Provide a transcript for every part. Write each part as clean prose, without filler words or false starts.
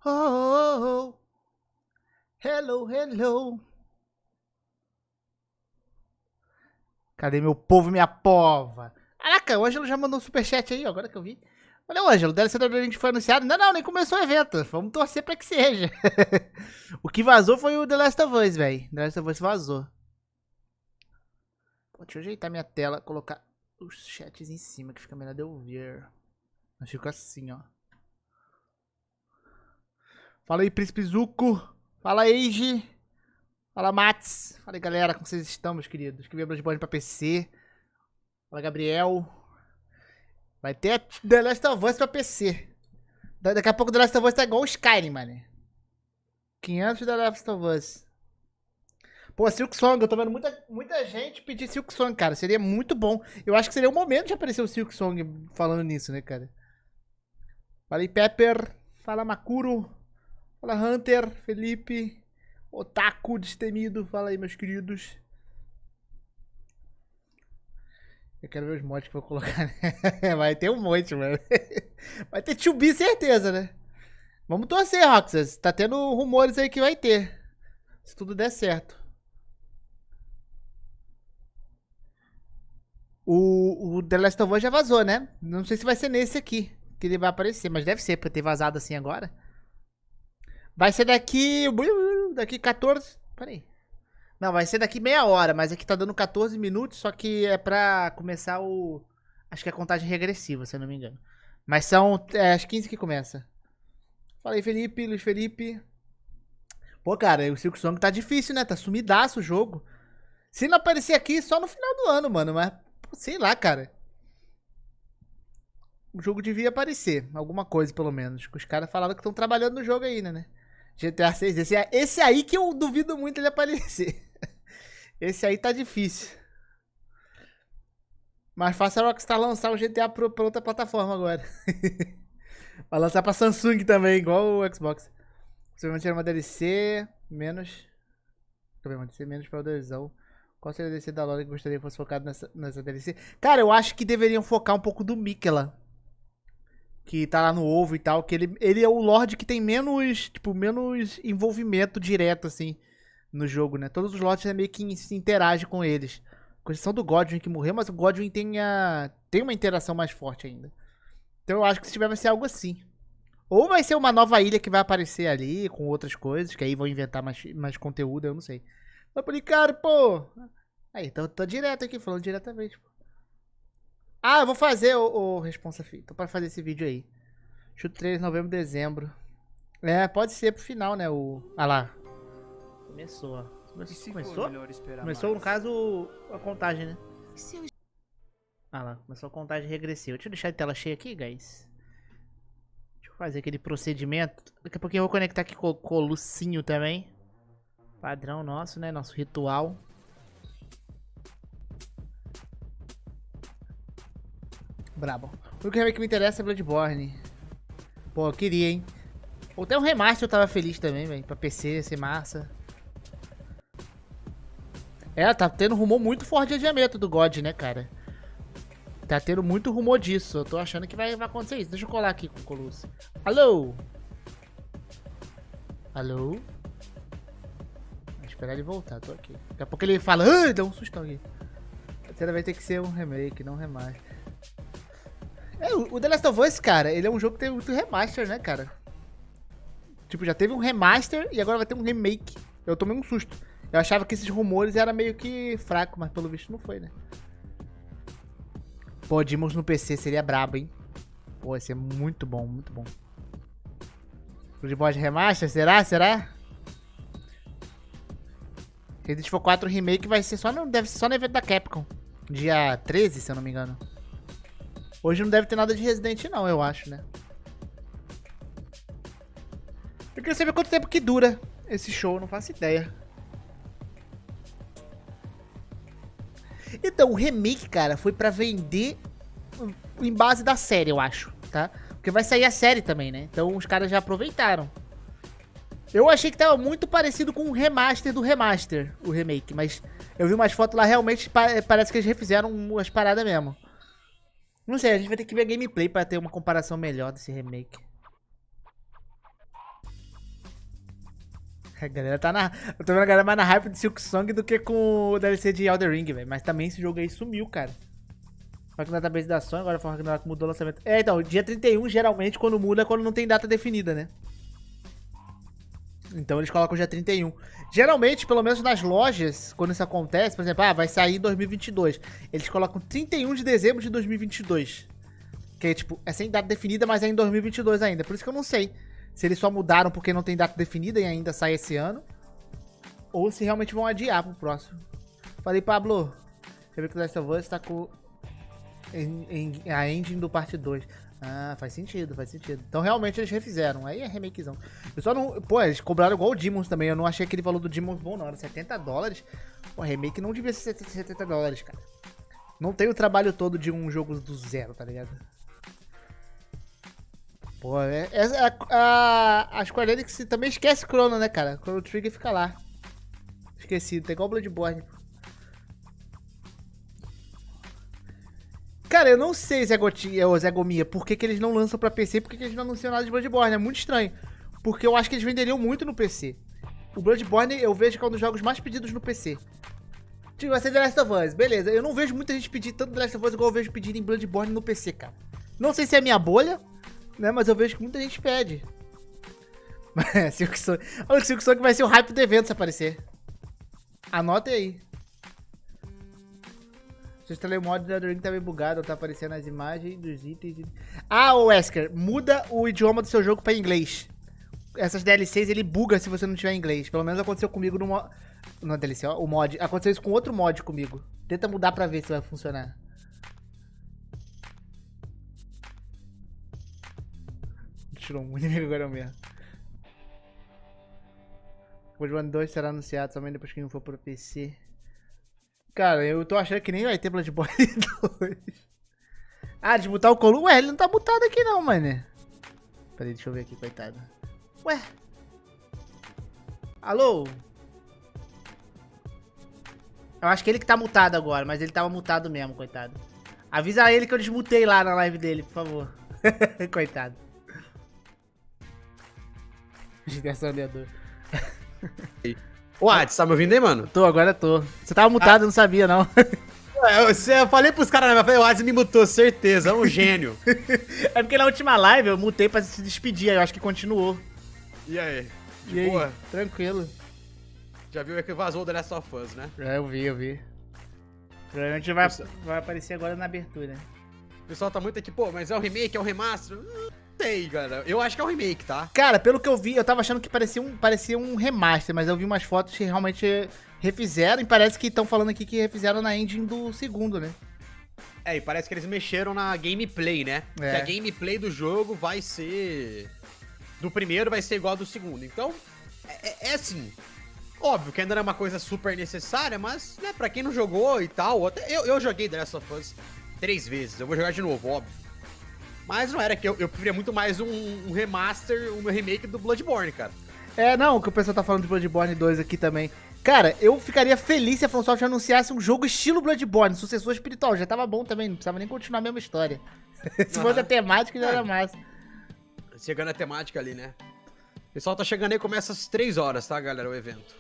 Oh, oh, oh. Hello, hello. Cadê meu povo, minha pova? Caraca, o Ângelo já mandou um superchat aí, ó, agora que eu vi. Olha o Ângelo, o DLC do Elden Ring foi anunciado. Não, nem começou o evento. Vamos torcer pra que seja. O que vazou foi o The Last of Us, velho. The Last of Us vazou. Pô, deixa eu ajeitar minha tela, colocar os chats em cima, que fica melhor de eu ver. Mas fica assim, ó. Fala aí, Príncipe Zuko. Fala, Eiji. Fala, Mats. Fala aí, galera, como vocês estão, meus queridos? Que veio Bloodborne pra PC. Fala, Gabriel. Vai ter The Last of Us pra PC. Daqui a pouco The Last of Us tá igual o Skyrim, mano. 500 The Last of Us. Pô, Silk Song, eu tô vendo muita gente pedir Silk Song, cara. Seria muito bom. Eu acho que seria o momento de aparecer o Silk Song falando nisso, né, cara? Fala aí, Pepper. Fala, Makuro. Fala, Hunter. Felipe. Otaku destemido. Fala aí, meus queridos. Eu quero ver os mods que eu vou colocar, né? Vai ter um monte, mano. Vai ter 2B, certeza, né? Vamos torcer, Roxas. Tá tendo rumores aí que vai ter. Se tudo der certo. O The Last of Us já vazou, né? Não sei se vai ser nesse aqui que ele vai aparecer, mas deve ser, pra ter vazado assim agora. Vai ser daqui 14... Peraí. Não, vai ser daqui meia hora, mas aqui tá dando 14 minutos, só que é pra começar o... Acho que é a contagem regressiva, se eu não me engano. Mas são as 15 que começa. Fala aí, Felipe, Luiz Felipe. Pô, cara, o Silk Song tá difícil, né? Tá sumidaço o jogo. Se não aparecer aqui, só no final do ano, mano. Mas, sei lá, cara. O jogo devia aparecer. Alguma coisa, pelo menos. Os caras falaram que estão trabalhando no jogo ainda, né? GTA 6. Esse aí que eu duvido muito ele aparecer. Esse aí tá difícil. Mas faça a Rockstar lançar o GTA pra outra plataforma agora. Vai lançar pra Samsung também, igual o Xbox. Você vai tirar uma DLC, menos... Uma DLC menos pra adesão. Qual seria a DLC da Lore que gostaria que fosse focado nessa DLC? Cara, eu acho que deveriam focar um pouco do Miquela. Que tá lá no ovo e tal. Que ele é o Lorde que tem menos, tipo, menos envolvimento direto, assim, no jogo, né? Todos os Lords é meio que se interage com eles. Com exceção do Godwin que morreu, mas o Godwin tem uma interação mais forte ainda. Então eu acho que se tiver vai ser algo assim. Ou vai ser uma nova ilha que vai aparecer ali, com outras coisas, que aí vão inventar mais conteúdo, eu não sei. Mas Policarpo, pô! Aí, tô direto aqui, falando diretamente, pô. Ah, eu vou fazer o Responsa Fi. Tô pra fazer esse vídeo aí. Chuto 3 de novembro, dezembro. É, pode ser pro final, né? Ah lá. Começou, ó. Começou? Começou, no caso, a contagem, né? Ah lá, começou a contagem regressiva. Deixa eu deixar a tela cheia aqui, guys. Deixa eu fazer aquele procedimento. Daqui a pouquinho eu vou conectar aqui com o Lucinho também. Padrão nosso, né? Nosso ritual. Brabo. O único remake que me interessa é Bloodborne. Pô, eu queria, hein? Ou até um remaster eu tava feliz também, velho. Pra PC, ser massa. É, tá tendo rumor muito forte de adiamento do God, né, cara? Tá tendo muito rumor disso. Eu tô achando que vai acontecer isso. Deixa eu colar aqui com o Colosso. Alô? Alô? Vou esperar ele voltar, tô aqui. Daqui a pouco ele fala, ah, dá um sustão aqui. Você vai ter que ser um remake, não um remaster. É, o The Last of Us, cara, ele é um jogo que tem muito remaster, né, cara? Tipo, já teve um remaster e agora vai ter um remake. Eu tomei um susto. Eu achava que esses rumores eram meio que fracos, mas pelo visto não foi, né? Pô, Demons no PC seria brabo, hein? Pô, ia ser muito bom, muito bom. Bloodborne Remaster, será? Será? Resident Evil 4 Remake vai ser deve ser só no evento da Capcom. Dia 13, se eu não me engano. Hoje não deve ter nada de Resident não, eu acho, né? Eu queria saber quanto tempo que dura esse show, não faço ideia. Então, o remake, cara, foi pra vender em base da série, eu acho, tá? Porque vai sair a série também, né? Então os caras já aproveitaram. Eu achei que tava muito parecido com o remaster do remaster, o remake. Mas eu vi umas fotos lá, realmente parece que eles refizeram umas paradas mesmo. Não sei, a gente vai ter que ver a gameplay pra ter uma comparação melhor desse remake. A galera tá na... Eu tô vendo a galera mais na hype de Silk Song do que com o DLC de Elden Ring, velho. Mas também esse jogo aí sumiu, cara. Só que na database da Sony, agora foi o Ragnarok mudou o lançamento. É, então, dia 31, geralmente, quando muda, é quando não tem data definida, né? Então eles colocam dia 31. Geralmente, pelo menos nas lojas, quando isso acontece, por exemplo, vai sair em 2022. Eles colocam 31 de dezembro de 2022. Que é, tipo, é sem data definida, mas é em 2022 ainda. Por isso que eu não sei se eles só mudaram porque não tem data definida e ainda sai esse ano. Ou se realmente vão adiar pro próximo. Falei, Pablo, você vê que o Last of Us tá com a engine do parte 2. Ah, faz sentido, faz sentido. Então realmente eles refizeram. Aí é remakezão. Eu só não... Pô, eles cobraram igual o Demons também. Eu não achei aquele valor do Demons bom, não. Era $70. Pô, remake não devia ser $70, cara. Não tem o trabalho todo de um jogo do zero, tá ligado? Pô, a Square Enix também esquece Chrono, né, cara? Chrono Trigger fica lá. Esquecido, tem igual o Bloodborne. Cara, eu não sei, Zé Gominha, por que eles não lançam pra PC e por que eles não anunciam nada de Bloodborne. É muito estranho. Porque eu acho que eles venderiam muito no PC. O Bloodborne eu vejo que é um dos jogos mais pedidos no PC. Tipo, vai ser The Last of Us, beleza. Eu não vejo muita gente pedir tanto The Last of Us igual eu vejo pedirem Bloodborne no PC, cara. Não sei se é minha bolha, né? Mas eu vejo que muita gente pede. Silk Song. Olha, o Silk Song vai ser o hype do evento se aparecer. Anotem aí. Se eu instalei o mod do Elden Ring tá meio bugado, tá aparecendo as imagens dos itens. Ah, ô Wesker, muda o idioma do seu jogo pra inglês. Essas DLCs ele buga se você não tiver inglês. Pelo menos aconteceu comigo no DLC, ó, o mod. Aconteceu isso com outro mod comigo. Tenta mudar pra ver se vai funcionar. Tirou um inimigo agora mesmo. O Bloodborne 2 será anunciado somente depois que não for pro PC. Cara, eu tô achando que nem vai ter Bloodborne 2. Ah, desmutar o Colu? Ué, ele não tá mutado aqui não, mano. Peraí, deixa eu ver aqui, coitado. Ué? Alô? Eu acho que ele que tá mutado agora, mas ele tava mutado mesmo, coitado. Avisa ele que eu desmutei lá na live dele, por favor. Coitado. Desgraçador. Ô, Ades, tá me ouvindo aí, mano? Agora tô. Você tava mutado, eu não sabia, não. Eu falei pros caras, né? O Ades me mutou, certeza, é um gênio. É porque na última live eu mutei pra se despedir, aí eu acho que continuou. E aí? De e boa? Aí? Tranquilo. Já viu que vazou o The Last of Us, né? É, eu vi. Provavelmente vai aparecer agora na abertura. O pessoal tá muito aqui, pô, mas é o remake, é o remaster? Não sei, cara. Eu acho que é o remake, tá? Cara, pelo que eu vi, eu tava achando que parecia um remaster, mas eu vi umas fotos que realmente refizeram e parece que estão falando aqui que refizeram na engine do segundo, né? É, e parece que eles mexeram na gameplay, né? É. Que a gameplay do jogo vai ser... Do primeiro vai ser igual ao do segundo. Então, é assim... Óbvio que ainda não é uma coisa super necessária, mas, né, pra quem não jogou e tal... Até eu joguei The Last of Us 3 vezes, eu vou jogar de novo, óbvio. Mas não era que eu preferia muito mais um remaster, um remake do Bloodborne, cara. É, não, o que o pessoal tá falando de Bloodborne 2 aqui também. Cara, eu ficaria feliz se a FromSoft anunciasse um jogo estilo Bloodborne, sucessor espiritual. Já tava bom também, não precisava nem continuar a mesma história. Se fosse a temática, já era massa. Chegando a temática ali, né? O pessoal tá chegando aí, começa às 3 horas, tá, galera, o evento.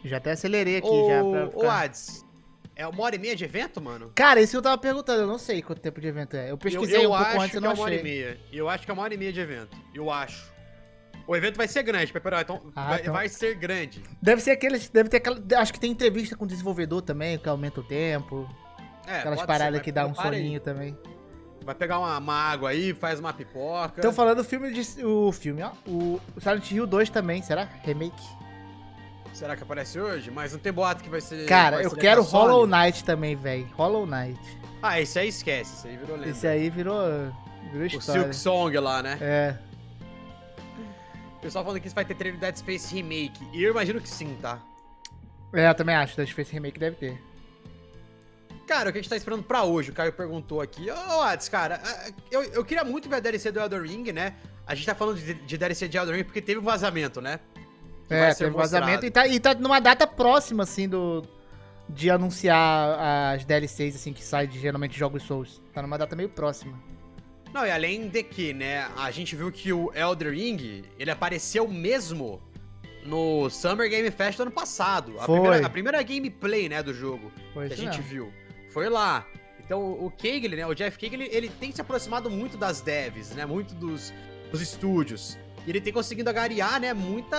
Já até acelerei aqui, já pra ficar... Ô, Ades, é 1h30 de evento, mano? Cara, isso eu tava perguntando, eu não sei quanto tempo de evento é. Eu pesquisei um pouco antes e não achei. Eu acho que é 1h30. Eu acho que é 1h30 de evento. Eu acho. O evento vai ser grande, Peperó, então, vai ser grande. Deve ter aquela... Acho que tem entrevista com o desenvolvedor também, que aumenta o tempo. É, aquelas paradas que dá um soninho também. Vai pegar uma água aí, faz uma pipoca. Estão falando o filme, ó. O Silent Hill 2 também, será? Remake. Será que aparece hoje? Mas não tem boato que vai ser... Cara, eu quero Hollow Knight também, velho. Hollow Knight. Ah, esse aí esquece. Esse aí virou lenda. Esse aí virou história. O Silk Song lá, né? É. O pessoal falando que isso vai ter trailer Dead Space Remake. E eu imagino que sim, tá? É, eu também acho. Dead Space Remake deve ter. Cara, o que a gente tá esperando pra hoje? O Caio perguntou aqui. Ô, Ades, cara, eu queria muito ver a DLC do Elden Ring, né? A gente tá falando de DLC de Elden Ring porque teve um vazamento, né? Teve vazamento e tá numa data próxima, assim, de anunciar as DLCs, assim, que saem de geralmente jogos Souls. Tá numa data meio próxima. Não, e além de que, né, a gente viu que o Elden Ring, ele apareceu mesmo no Summer Game Fest do ano passado. Foi. A primeira gameplay, né, do jogo Foi que a isso gente mesmo. viu. Foi lá. Então o Keighley, né, o Jeff Keighley, ele tem se aproximado muito das devs, né, muito dos estúdios. E ele tem conseguido agariar, né, muito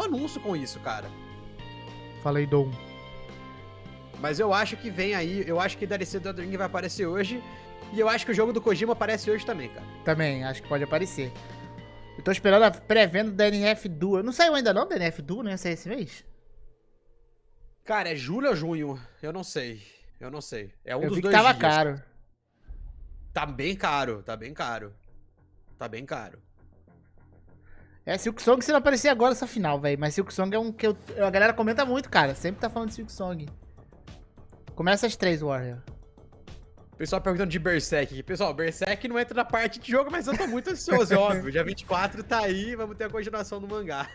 anúncio com isso, cara. Falei, Dom. Mas eu acho que vem aí, eu acho que DLC do Elden Ring vai aparecer hoje. E eu acho que o jogo do Kojima aparece hoje também, cara. Também, acho que pode aparecer. Eu tô esperando a pré-venda da NF Duo. Não saiu ainda não da NF Duo, não ia sair esse mês? Cara, é julho ou junho? Eu não sei. Eu não sei. É um Eu dos vi que dois tava dias. caro. Tá bem caro, tá bem caro. Tá bem caro. É, Silk Song se não aparecer agora essa final, velho. Mas Silk Song é um que a galera comenta muito, cara. Sempre tá falando de Silk Song. Começa às 3, Warrior. O pessoal perguntando de Berserk aqui. Pessoal, Berserk não entra na parte de jogo, mas eu tô muito ansioso, é óbvio. Dia 24 tá aí, vamos ter a continuação do mangá.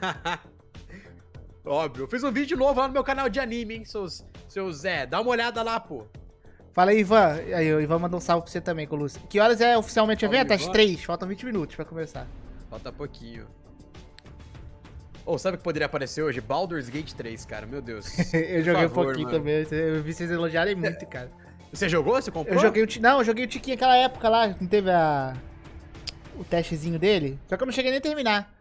Óbvio. Eu fiz um vídeo novo lá no meu canal de anime, hein, seu Zé. Dá uma olhada lá, pô. Fala aí, Ivan. Aí, o Ivan mandou um salve pra você também, Colucci. Que horas é oficialmente o Salve, evento? Às Ivan. 3. Faltam 20 minutos pra começar. Falta pouquinho. Ou sabe o que poderia aparecer hoje? Baldur's Gate 3, cara. Meu Deus. Eu Por joguei um favor, pouquinho mano. também. Eu vi vocês elogiarem muito, cara. Você jogou? Você comprou? Eu joguei Não, eu joguei o Tiquinho naquela época lá. Não teve o testezinho dele? Só que eu não cheguei nem a terminar.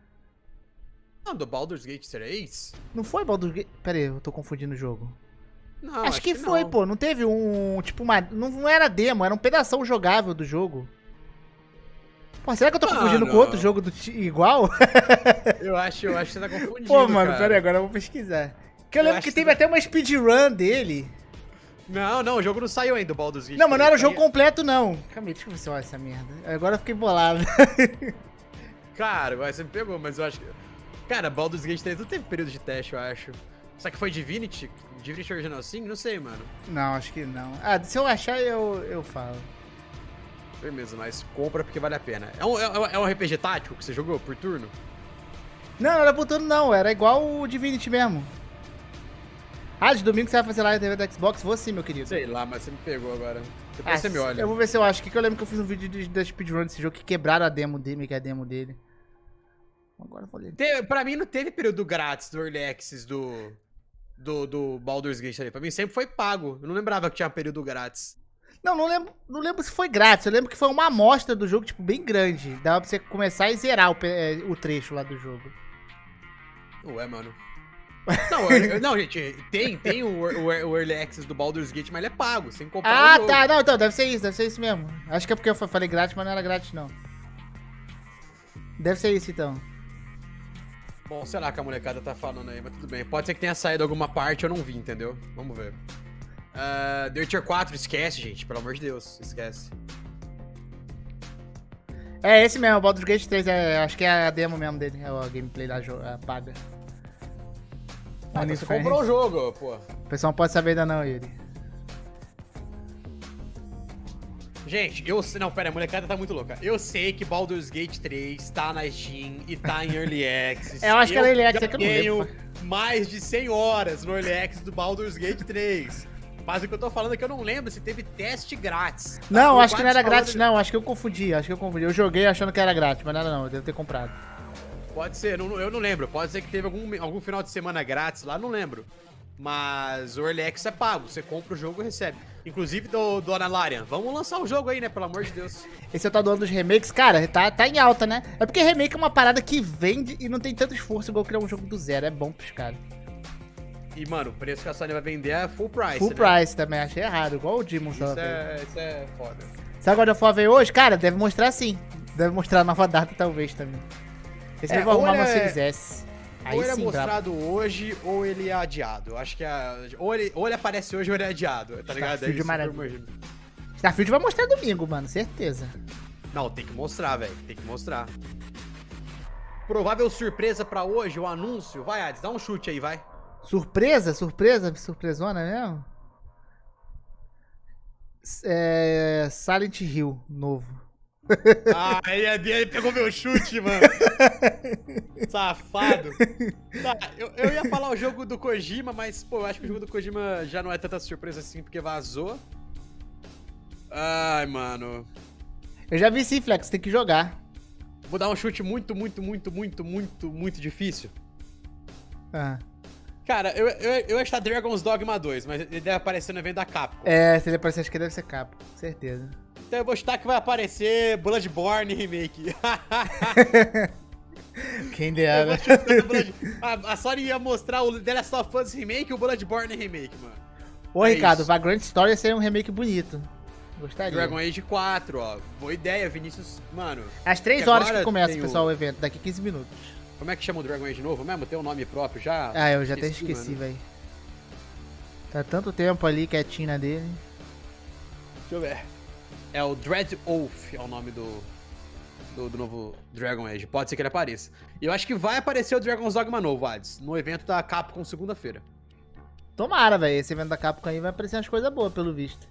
Não, do Baldur's Gate 3? Não foi Baldur's Gate? Pera aí, eu tô confundindo o jogo. Não, acho que foi, não. pô. Não teve tipo uma... Não era demo, era um pedação jogável do jogo. Pô, será que eu tô confundindo com outro jogo igual? Eu acho que você tá confundindo, Pô, mano, cara. pera aí, agora eu vou pesquisar. Porque eu lembro acho que que teve até uma speedrun dele. Não, o jogo não saiu ainda, o Baldur's Gate Não, mas não era o 3. jogo completo, não. Calma aí, deixa eu ver se eu olho essa merda. Agora eu fiquei bolado. Cara, agora você me pegou, mas eu acho que... Cara, Baldur's Gate 3 não teve período de teste, eu acho. Será que foi Divinity? Divinity Original Sin? Não sei, mano. Não, acho que não. Ah, se eu achar, eu falo. Firmeza, mas compra porque vale a pena. É um RPG tático que você jogou por turno? Não, não era por turno, não. Era igual o Divinity mesmo. Ah, de domingo você vai fazer live na TV da Xbox? Vou sim, meu querido. Sei lá, mas você me pegou agora. Depois você me olha. Eu vou ver se eu acho. Que eu lembro que eu fiz um vídeo da speedrun desse jogo que quebraram a demo dele, que é a demo dele. Agora eu falei. Pra mim não teve período grátis do Early Access do Baldur's Gate ali. Pra mim sempre foi pago. Eu não lembrava que tinha período grátis. Não lembro se foi grátis. Eu lembro que foi uma amostra do jogo, tipo, bem grande. Dava pra você começar e zerar o trecho lá do jogo. Ué, mano. Não, gente, tem o Early Access do Baldur's Gate, mas ele é pago, sem comprar o jogo. Tá. Não, então, deve ser isso mesmo. Acho que é porque eu falei grátis, mas não era grátis, não. Deve ser isso, então. Bom, sei lá que a molecada tá falando aí, mas tudo bem. Pode ser que tenha saído alguma parte, eu não vi, entendeu? Vamos ver. The Witcher 4, esquece, gente, pelo amor de Deus, esquece. É esse mesmo, o Baldur's Gate 3, acho que é a demo mesmo dele, é a gameplay da paga. Você comprou o jogo, pô. O pessoal não pode saber ainda não, Yuri. Gente, não, pera, a molecada tá muito louca. Eu sei que Baldur's Gate 3 tá na Steam e tá em Early Access. Eu acho que era Early Access, é que eu não tenho lembro. mais de 100 horas no Early Access do Baldur's Gate 3. Mas o que eu tô falando é que eu não lembro se teve teste grátis. Não, Eu acho que não era quase grátis falando- não, acho que eu confundi. Eu joguei achando que era grátis, mas não era não, eu devo ter comprado. Pode ser, eu não lembro. Pode ser que teve algum final de semana grátis lá, não lembro. Mas o Early Access é pago, você compra o jogo e recebe. Inclusive do Analarian. Vamos lançar o jogo aí, né? Pelo amor de Deus. Esse é o tal do ano dos remakes, cara, tá em alta, né? É porque remake é uma parada que vende e não tem tanto esforço igual criar um jogo do zero, é bom pros caras. E, mano, o preço que a Sony vai vender é full price, Full né? price também, achei errado, igual o Demon Isso é foda. Sabe quando eu for ver hoje? Cara, deve mostrar sim. Deve mostrar a nova data talvez também. Esse vai arrumar no Series S. Aí Ou ele sim, é mostrado hoje, ou ele é adiado. Eu acho que ou ele aparece hoje, ou ele é adiado, tá ligado? Starfield É isso que eu maravilha. imagino. Starfield vai mostrar domingo, mano, certeza. Não, tem que mostrar, velho. Tem que mostrar. Provável surpresa pra hoje, o anúncio. Vai, Ades, dá um chute aí, vai. Surpresona mesmo? Silent Hill, novo. Ah, ele pegou meu chute, mano. Safado. Tá, eu ia falar o jogo do Kojima, mas, pô, eu acho que o jogo do Kojima já não é tanta surpresa assim, porque vazou. Ai, mano. Eu já vi sim, Flex, tem que jogar. Vou dar um chute muito difícil. Ah. Cara, eu ia estar Dragon's Dogma 2, mas ele deve aparecer no evento da Capcom. É, se ele aparecer, acho que deve ser Capcom, certeza. Então eu vou chutar que vai aparecer Bloodborne Remake. Quem Eu dera. vou chutar a Sony ia mostrar o The Last of Us Remake e o Bloodborne Remake, mano. Ô, É Ricardo, isso. Vagrant Story seria um remake bonito. Gostaria. Dragon Age 4, ó. Boa ideia, Vinícius. Mano, Às 3 que horas que agora começa, tem pessoal, o evento, daqui 15 minutos. como é que chama o Dragon Age novo mesmo? Tem um nome próprio já? Ah, eu já até esqueci, mano. velho. Tá tanto tempo ali quietinho na dele. Deixa eu ver. É o Dread Oath, é o nome do novo Dragon Age. Pode ser que ele apareça. E eu acho que vai aparecer o Dragon's Dogma novo, Ades, no evento da Capcom segunda-feira. Tomara, velho. Esse evento da Capcom aí vai aparecer umas coisas boas, pelo visto.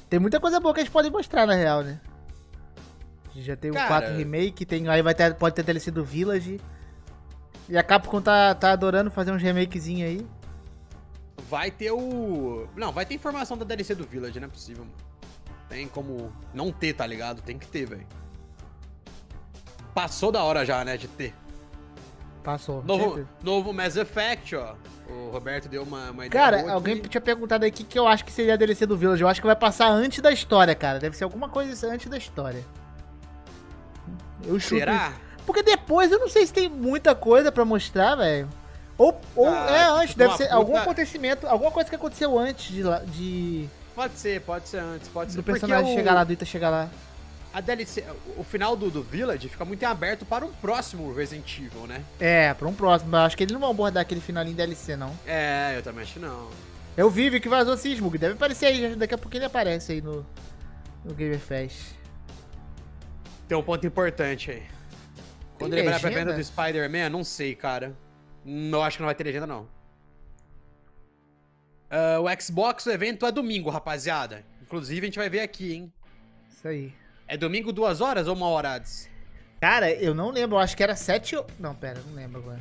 Tem muita coisa boa que eles podem mostrar, na real, né? Já tem o Cara, 4 Remake, tem, aí pode ter DLC do Village. E a Capcom tá adorando fazer uns remakezinhos aí. Vai ter o... Não, vai ter informação da DLC do Village, não é possível, mano. Tem como não ter, tá ligado? Tem que ter, velho. Passou da hora já, né, de ter. Passou. Novo Mass Effect, ó. O Roberto deu uma ideia Cara, boa alguém aqui. tinha perguntado aqui que eu acho que seria a DLC do Village. Eu acho que vai passar antes da história, cara. Deve ser alguma coisa antes da história. Eu chuto. Será? Porque depois eu não sei se tem muita coisa pra mostrar, velho. Ou antes, deve ser algum acontecimento, alguma coisa que aconteceu antes de Pode ser antes, pode ser. do personagem chegar lá, do Ita chegar lá. A DLC, o final do Village fica muito em aberto para um próximo Resident Evil, né? É, pra um próximo. Eu acho que eles não vão abordar aquele finalinho DLC, não. É, eu também acho que não. Eu vi que vazou esse Smug. Deve aparecer aí, daqui a pouco ele aparece aí no Gamer Fest. Tem um ponto importante aí. Quando Tem ele vai pra legenda? venda do Spider-Man, não sei, cara. Não acho que não vai ter legenda, não. O Xbox, o evento é domingo, rapaziada. Inclusive, a gente vai ver aqui, hein? Isso aí. É domingo 2 horas ou 1 hora antes? Cara, eu não lembro. Eu acho que era 7... Não, pera, não lembro agora.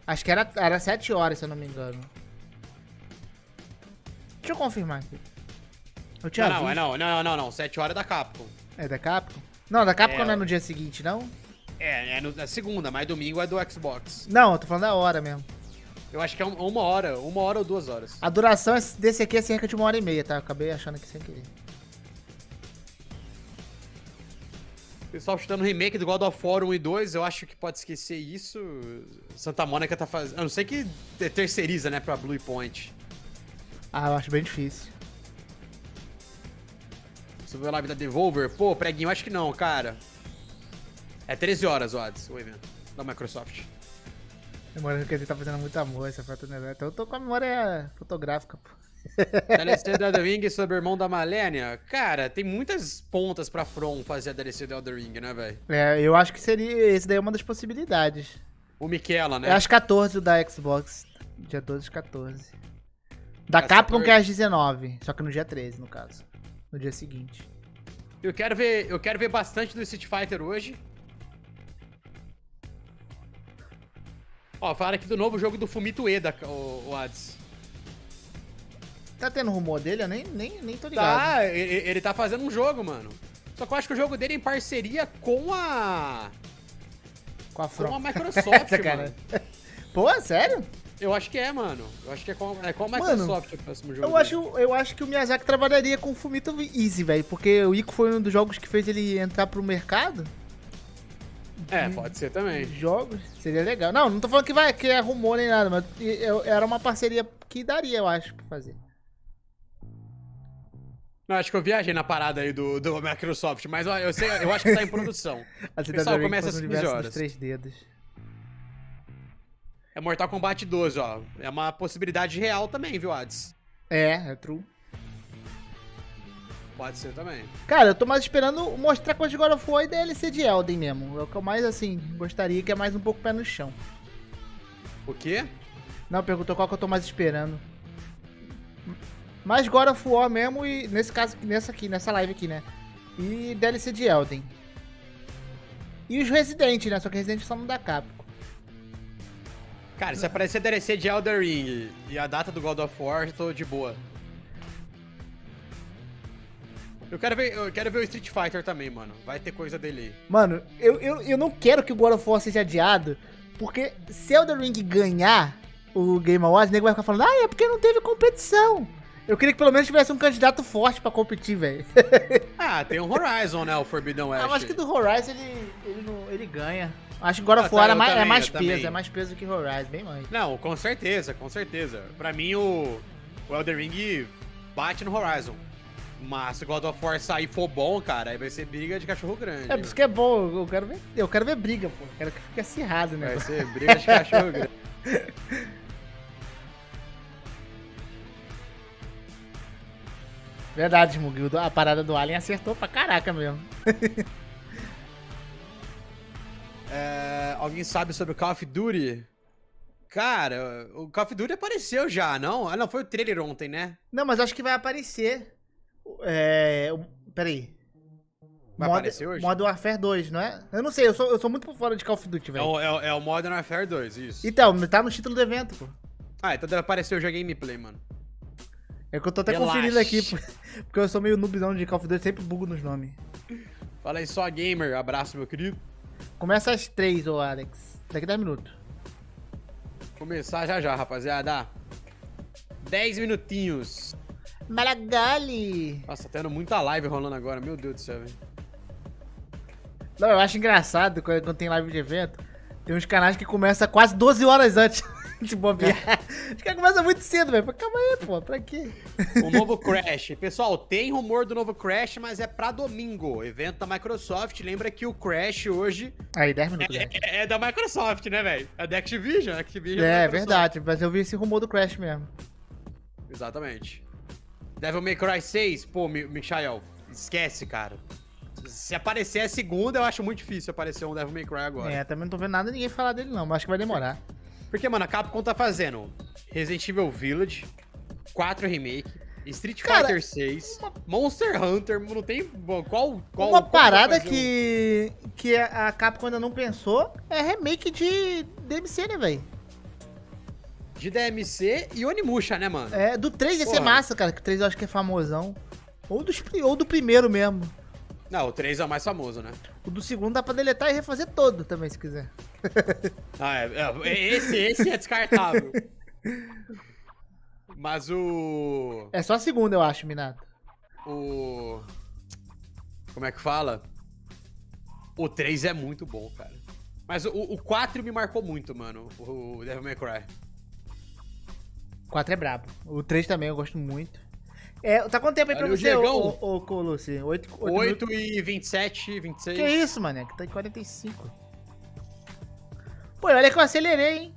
Acho que era 7 horas, se eu não me engano. Deixa eu confirmar aqui. Eu tinha visto. Não. 7 horas é da Capcom. É da Capcom? Não, da Capcom É, não é no dia seguinte, não? É na segunda, mas domingo é do Xbox. Não, eu tô falando da hora mesmo. Eu acho que é 1 hora ou 2 horas. A duração desse aqui é cerca de 1h30, tá? Eu acabei achando aqui sem querer. Pessoal chutando remake do God of War 1 e 2, eu acho que pode esquecer isso. Santa Mônica tá fazendo... A não ser que terceiriza, né, pra Blue Point. Ah, eu acho bem difícil. Você viu a live da Devolver? Pô, preguinho, acho que não, cara. É 13 horas, Odds, o evento da Microsoft. Demorando que ele tá fazendo muito amor, essa foto, né? Então eu tô com a memória fotográfica, pô. DLC do Elden Ring sobre o irmão da Malenia? Cara, tem muitas pontas pra From fazer a DLC do Elden Ring, né, velho? É, eu acho que seria... Esse daí é uma das possibilidades. O Miquela, né? É às 14 da Xbox. Dia 12 de 14. Da Às Capcom 14. que é às 19. Só que no dia 13, no caso. No dia seguinte. Eu quero ver bastante do Street Fighter hoje. Ó, falaram aqui do novo jogo do Fumito Ueda, o Ads. Tá tendo rumor dele? Eu nem tô ligado. Tá, ele tá fazendo um jogo, mano. Só que eu acho que o jogo dele é em parceria com a Com a From. Microsoft, Sacanagem. mano. Pô, sério? Eu acho que é, mano. Eu acho que é com a Microsoft o próximo jogo. Eu acho que o Miyazaki trabalharia com o Fumito Easy, velho. Porque o Ico foi um dos jogos que fez ele entrar pro mercado. É, pode ser também. Jogos, seria legal. Não tô falando que é rumor nem nada, mas era uma parceria que daria, eu acho, pra fazer. Não, acho que eu viajei na parada aí do Microsoft, mas ó, eu acho que tá em produção. Pessoal, começa às 15 horas. 3 dedos. É Mortal Kombat 12, ó. É uma possibilidade real também, viu, Ads? É true. Pode ser também. Cara, eu tô mais esperando mostrar coisa de God of War e DLC de Elden mesmo. É o que eu mais, assim, gostaria, que é mais um pouco pé no chão. O quê? Não, perguntou qual que eu tô mais esperando. Mais God of War mesmo e, nesse caso, nessa live aqui, né? E DLC de Elden. E os Resident, né? Só que Resident só não dá Capcom. Cara, se aparecer DLC de Elden Ring e a data do God of War, eu tô de boa. Eu quero ver o Street Fighter também, mano. Vai ter coisa dele aí. Mano, eu não quero que o God of War seja adiado, Porque se Elden Ring ganhar o Game Awards, o nego vai ficar falando, é porque não teve competição. Eu queria que pelo menos tivesse um candidato forte pra competir, velho. Ah, tem o Horizon, né? O Forbidden West. Eu acho que do Horizon ele ganha. Acho que God of War é mais peso, é mais peso que Horizon, bem mais. Não, com certeza, com certeza. Pra mim, o Elden Ring bate no Horizon. Mas se o God of War sair e for bom, cara, aí vai ser briga de cachorro grande. É, por isso que é bom, eu quero ver briga, pô. Quero que fique acirrado, né? Vai ser briga de cachorro grande. Verdade, Mugildo, a parada do Alien acertou pra caraca mesmo. Alguém sabe sobre o Call of Duty? Cara, o Call of Duty apareceu já, não? Ah, não, foi o trailer ontem, né? Não, mas acho que vai aparecer. Peraí. Vai aparecer hoje? Modern Warfare 2, não é? Eu não sei, eu sou muito por fora de Call of Duty, velho. É o Modern Warfare 2, isso. Então, tá no título do evento, pô. Ah, então deve aparecer hoje a gameplay, mano. É que eu tô até conferindo aqui, porque eu sou meio noobzão de Call of Duty, sempre bugo nos nomes. Fala aí só, gamer. Abraço, meu querido. Começa às 3, ô Alex. Daqui 10 minutos. Começar já, rapaziada. 10 minutinhos. Malagali! Nossa, tá tendo muita live rolando agora. Meu Deus do céu, velho. Não, eu acho engraçado quando tem live de evento. Tem uns canais que começam quase 12 horas antes de bobear. Os caras começam muito cedo, velho. Calma aí, pô. Pra quê? O novo Crash. Pessoal, tem rumor do novo Crash, mas é pra domingo. Evento da Microsoft. Lembra que o Crash hoje... Aí, 10 minutos. É da Microsoft, né, velho? É da Activision. É verdade. Mas eu vi esse rumor do Crash mesmo. Exatamente. Devil May Cry 6. Pô, Michael, esquece, cara. Se aparecer a segunda, eu acho muito difícil aparecer um Devil May Cry agora. É, também não tô vendo nada ninguém falar dele não, mas acho que vai demorar. Porque, mano, a Capcom tá fazendo Resident Evil Village, 4 Remake, Street Fighter 6, Monster Hunter, não tem... Qual uma parada que a Capcom ainda não pensou é remake de DMC, né, velho? De DMC e Onimusha, né, mano? É, do 3 ia ser massa, cara, que o 3 eu acho que é famosão. Ou do primeiro mesmo. Não, o 3 é o mais famoso, né? O do segundo dá pra deletar e refazer todo também, se quiser. Esse é descartável. Mas o... É só a segunda, eu acho, Minato. Como é que fala? O 3 é muito bom, cara. Mas o 4 me marcou muito, mano. O Devil May Cry. 4 é brabo. O 3 também eu gosto muito. Tá quanto tempo aí pra você, ô Colucci? 8 e 27, 26. Que isso, mané? Que tá em 45. Pô, olha que eu acelerei, hein?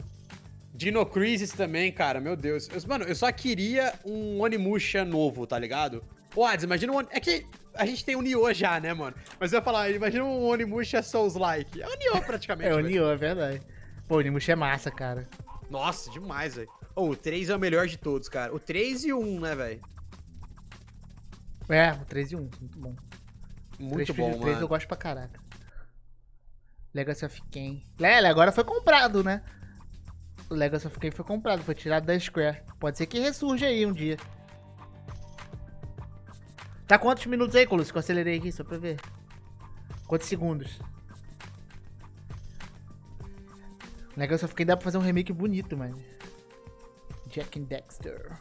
Dino Crisis também, cara, meu Deus. Mano, eu só queria um Onimusha novo, tá ligado? Ô, Ades, imagina um... É que a gente tem o Nioh já, né, mano? Mas eu ia falar, imagina um Onimusha Souls-like. É o Nioh praticamente, É o Nioh, é verdade. Pô, o Onimusha é massa, cara. Nossa, demais, velho. O 3 é o melhor de todos, cara. O 3 e o 1, né, velho? É, o 3 e 1, muito bom. Muito bom, mano. 3 eu gosto pra caraca. Legacy of Kain. Agora foi comprado, né? O Legacy of Kain foi comprado, foi tirado da Square. Pode ser que ressurja aí um dia. Tá quantos minutos aí, Colucci? Que eu acelerei aqui, só pra ver. Quantos segundos? Legacy of Kain dá pra fazer um remake bonito, mano. Jack and Dexter.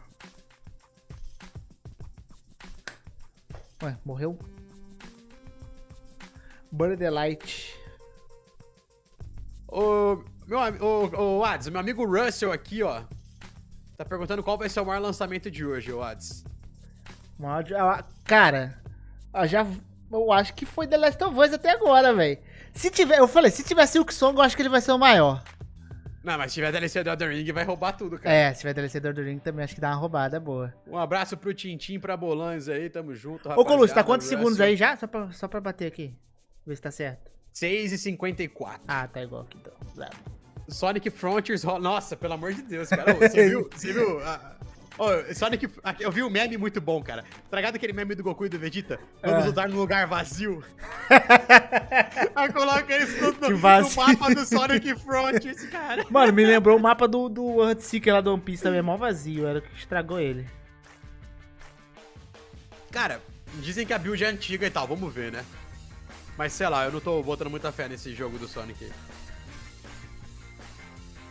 Ué, morreu? Burn the Light. Ô, Ads, meu amigo Russell aqui, ó. Tá perguntando qual vai ser o maior lançamento de hoje, ô Ads. Cara, eu acho que foi The Last of Us até agora, velho. Se tiver Silk Song, eu acho que ele vai ser o maior. Não, mas se tiver DLC do Elden Ring, vai roubar tudo, cara. Se tiver DLC do Elden Ring também, acho que dá uma roubada boa. Um abraço pro Tintim, pra Bolanhos aí, tamo junto, rapaziada. Ô, Colucci, tá quantos segundos aí já? Só pra bater aqui. Ver se tá certo. 6:54. Ah, tá igual aqui então. Claro. Sonic Frontiers, nossa, pelo amor de Deus, cara. Você viu? Sonic, eu vi um meme muito bom, cara. Tá ligado aquele meme do Goku e do Vegeta? Vamos lutar num lugar vazio. Aí coloca eles no mapa do Sonic Frontiers, cara. Mano, me lembrou o mapa do Earthseeker lá do One Piece também, é mó vazio, era o que estragou ele. Cara, dizem que a build é antiga e tal, vamos ver, né? Mas sei lá, eu não tô botando muita fé nesse jogo do Sonic.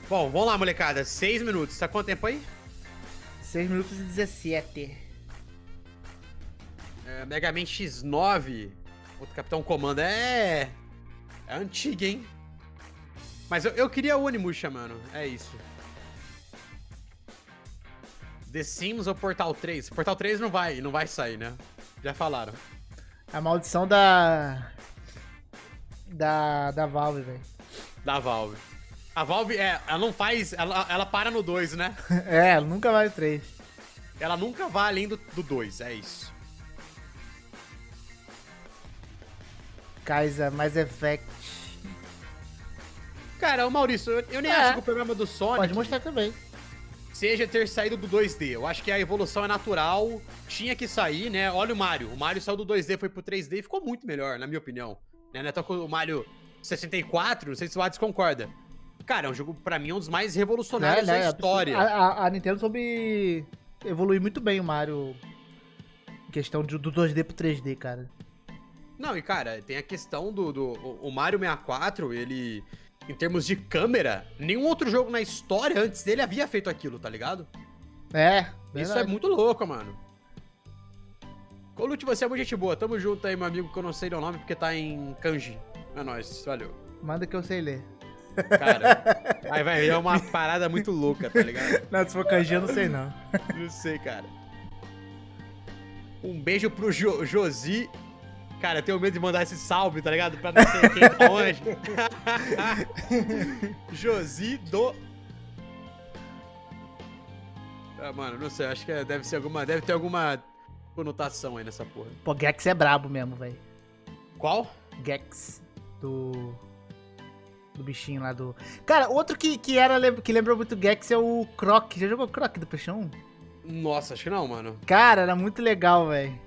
Bom, vamos lá, molecada. 6 minutos. Tá quanto tempo aí? 6 minutos e 17. Mega Man X9. Outro Capitão Comando. É antigo, hein? Mas eu queria o Onimusha, mano. É isso. The Sims ou Portal 3? Portal 3 não vai sair, né? Já falaram. A maldição da Valve, velho. Da Valve. A Valve, ela não faz... Ela para no 2, né? É, nunca vai o 3. Ela nunca vai além do 2, é isso. Kaisa, Mass Effect. Cara, ô Maurício, eu nem acho que o problema do Sonic... Pode mostrar também. Seja ter saído do 2D. Eu acho que a evolução é natural, tinha que sair, né? Olha o Mario. O Mario saiu do 2D, foi pro 3D e ficou muito melhor, na minha opinião. Né? Não é o Mario 64, não sei se o Hades concorda. Cara, é um jogo, pra mim, um dos mais revolucionários da história. A Nintendo soube evoluir muito bem o Mario em questão do 2D pro 3D, cara. Não, e cara, tem a questão o Mario 64, ele... Em termos de câmera, nenhum outro jogo na história antes dele havia feito aquilo, tá ligado? É, isso é muito louco, mano. Colute, você é muito gente boa. Tamo junto aí, meu amigo, que eu não sei o nome porque tá em kanji. É nóis, valeu. Manda que eu sei ler. Cara, aí vai ver uma parada muito louca, tá ligado? Não, se for kanji eu não sei não. Não sei, cara. Um beijo pro Josi. Cara, eu tenho medo de mandar esse salve, tá ligado? Pra não sei quem tá onde. Josi do... mano, não sei, acho que deve ter alguma conotação aí nessa porra. Pô, Gex é brabo mesmo, velho. Qual? Gex, do bichinho lá do... Cara, outro que lembra muito Gex é o Croc. Já jogou Croc do PlayStation 1? Nossa, acho que não, mano. Cara, era muito legal, velho.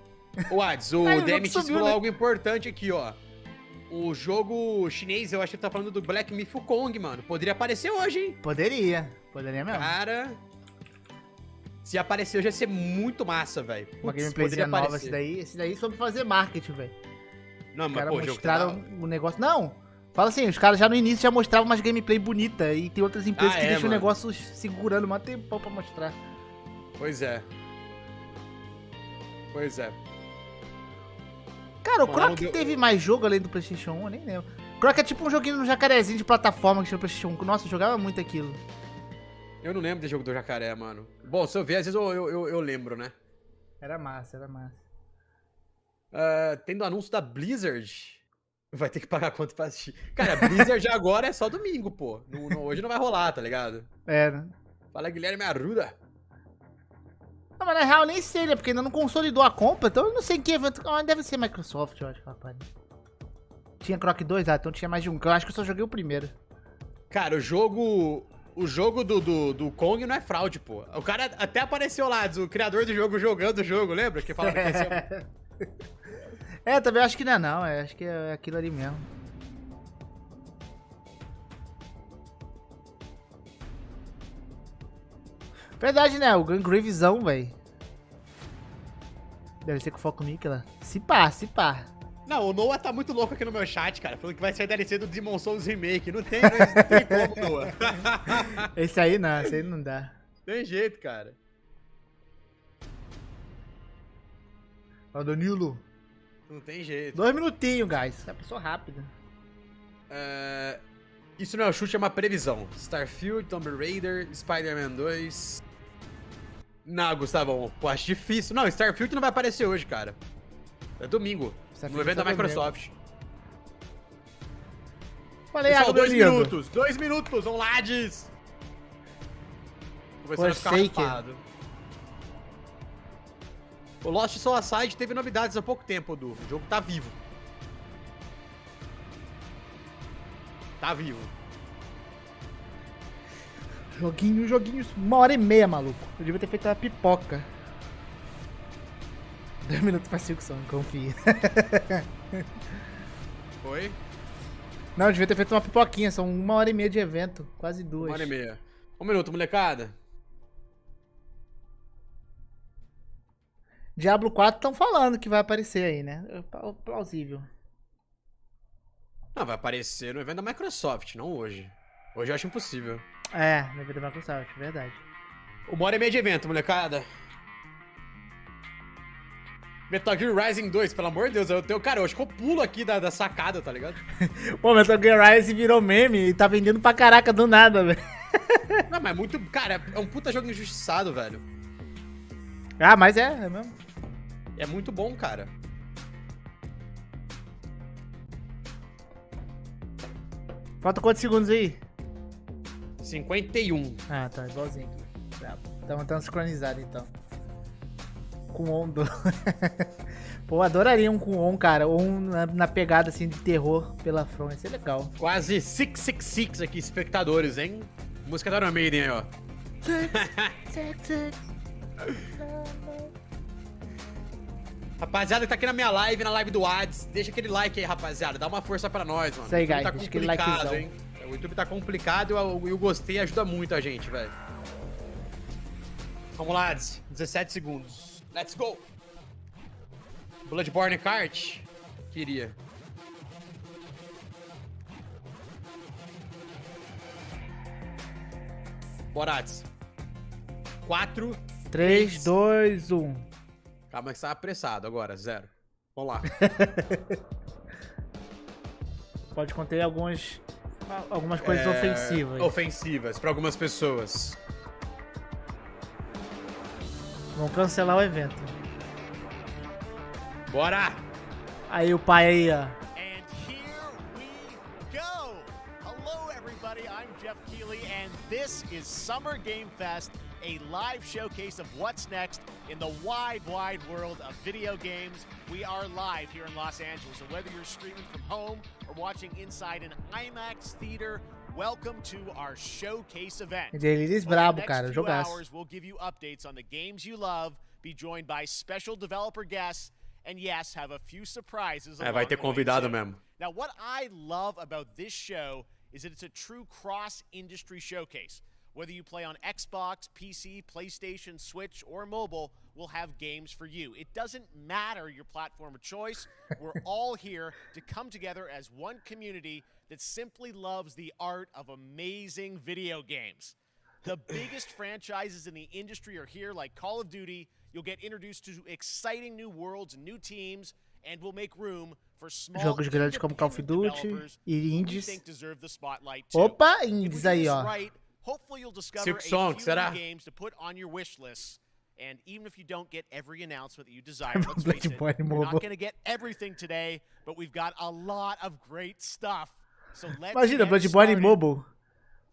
O Ads, o DMX falou algo importante aqui, ó. O jogo chinês, eu acho que ele tá falando do Black Myth Wukong, mano. Poderia aparecer hoje, hein? Poderia mesmo. Cara, se aparecer hoje ia ser muito massa, velho. Uma gameplayzinha nova, esse daí soube fazer marketing, velho. Não, mas pô, mostraram o negócio... Não, fala assim, os caras já no início já mostravam umas gameplay bonita e tem outras empresas que deixam o negócio segurando um tempão pra mostrar. Pois é. Pois é. Cara, o Croc teve mais jogo além do PlayStation 1, eu nem lembro. Croc é tipo um joguinho no jacarezinho de plataforma que tinha no PlayStation 1. Nossa, eu jogava muito aquilo. Eu não lembro desse jogo do jacaré, mano. Bom, se eu ver, às vezes eu lembro, né? Era massa, era massa. Tendo anúncio da Blizzard, vai ter que pagar quanto pra assistir. Cara, Blizzard agora é só domingo, pô. Hoje não vai rolar, tá ligado? É, né? Fala, Guilherme Arruda. Não, mas na real eu nem sei, né? Porque ainda não consolidou a compra, então eu não sei que evento. Deve ser Microsoft, eu acho, rapaz. Tinha Croc 2? Então tinha mais de um. Eu acho que eu só joguei o primeiro. Cara, o jogo do Kong não é fraude, pô. O cara até apareceu lá, o criador do jogo jogando o jogo, lembra? Que falava que ia ser... também acho que não é não. Acho que é aquilo ali mesmo. Verdade, né? O Gangravezão, velho. Deve ser com foco Mikela. Se pá. Não, o Noah tá muito louco aqui no meu chat, cara. Falando que vai ser DLC do Demon Souls Remake. Não tem como, Noah. Esse aí não dá. Tem jeito, cara. Ó, Danilo. Não tem jeito. 2 minutinhos, guys. É pessoa rápida. Isso não é um chute, é uma previsão. Starfield, Tomb Raider, Spider-Man 2... Não, Gustavão, pô, acho difícil. Não, Starfield não vai aparecer hoje, cara. É domingo, no evento da Microsoft. Falei, pessoal, 2 minutos, vamos lá, diz. Começando a ficar rapado. O Lost Soul Aside teve novidades há pouco tempo, Du. O jogo tá vivo. Tá vivo. Joguinhos, 1h30, maluco. Eu devia ter feito uma pipoca. 2 minutos pra 5 só, confia. Oi? Não, eu devia ter feito uma pipoquinha, são 1h30 de evento, quase 2. 1h30. 1 minuto, molecada. Diablo 4 estão falando que vai aparecer aí, né? É plausível. Não, vai aparecer no evento da Microsoft, não hoje. Hoje eu acho impossível. É, minha vida vai com salto, verdade. Uma hora e meia de evento, molecada. Metal Gear Rising 2, pelo amor de Deus. Cara, eu acho que eu pulo aqui da sacada, tá ligado? Pô, Metal Gear Rising virou meme e tá vendendo pra caraca do nada, velho. Não, mas muito... Cara, é um puta jogo injustiçado, velho. Ah, mas é mesmo. É muito bom, cara. Falta quantos segundos aí? 51. Ah, tá, igualzinho. Estamos sincronizados, então. Com on do... Pô, adoraria um com on, cara. Ou um na pegada, assim, de terror pela front. Isso é legal. Quase 666 aqui, espectadores, hein? Música da Iron Maiden aí, ó. Rapaziada que tá aqui na minha live, na live do Ads, deixa aquele like aí, rapaziada. Dá uma força pra nós, mano. Isso aí, O YouTube guys, tá deixa aquele complicado, likezão. hein? O YouTube tá complicado e o gostei ajuda muito a gente, velho. Vamos lá, Ads. 17 segundos. Let's go! Bloodborne Kart? Queria. Bora, Ads. 4, 3, 2, 1. Calma que você tá apressado agora, 0. Vamos lá. Pode conter algumas coisas ofensivas. Ofensivas pra algumas pessoas. Vão cancelar o evento. Bora! Aí o pai aí, ó. And here we go! Hello, everybody. I'm Jeff Keighley, and this is Summer Game Fest, a live showcase of what's next in the wide, wide world of video games. We are live here in Los Angeles, and whether you're streaming from home or watching inside an IMAX theater, welcome to our showcase event. Delírios Over the brabo, next cara. few Jogaço. hours, we'll give you updates on the games you love, be joined by special developer guests, and yes, have a few surprises along Vai ter the way convidado too. mesmo. Now, what I love about this show is that it's a true cross-industry showcase. Whether you play on Xbox, PC, PlayStation, Switch, or mobile, we'll have games for you. It doesn't matter your platform of choice. We're all here to come together as one community that simply loves the art of amazing video games. The biggest franchises in the industry are here, like Call of Duty. You'll get introduced to exciting new worlds and new teams, and we'll make room for small Jogos grandes como Call of independent Duty developers e who we indies. think deserve the spotlight too. Opa, If we indies do aí, this ó. right, hopefully you'll discover Silk a Song, few será? new games to put on your wish lists. And even if you don't get every announcement that you desire, let's face it, Bloodborne you're mobile. not going to get everything today, but we've got a lot of great stuff. So let's Imagina, get Bloodborne started. mobile.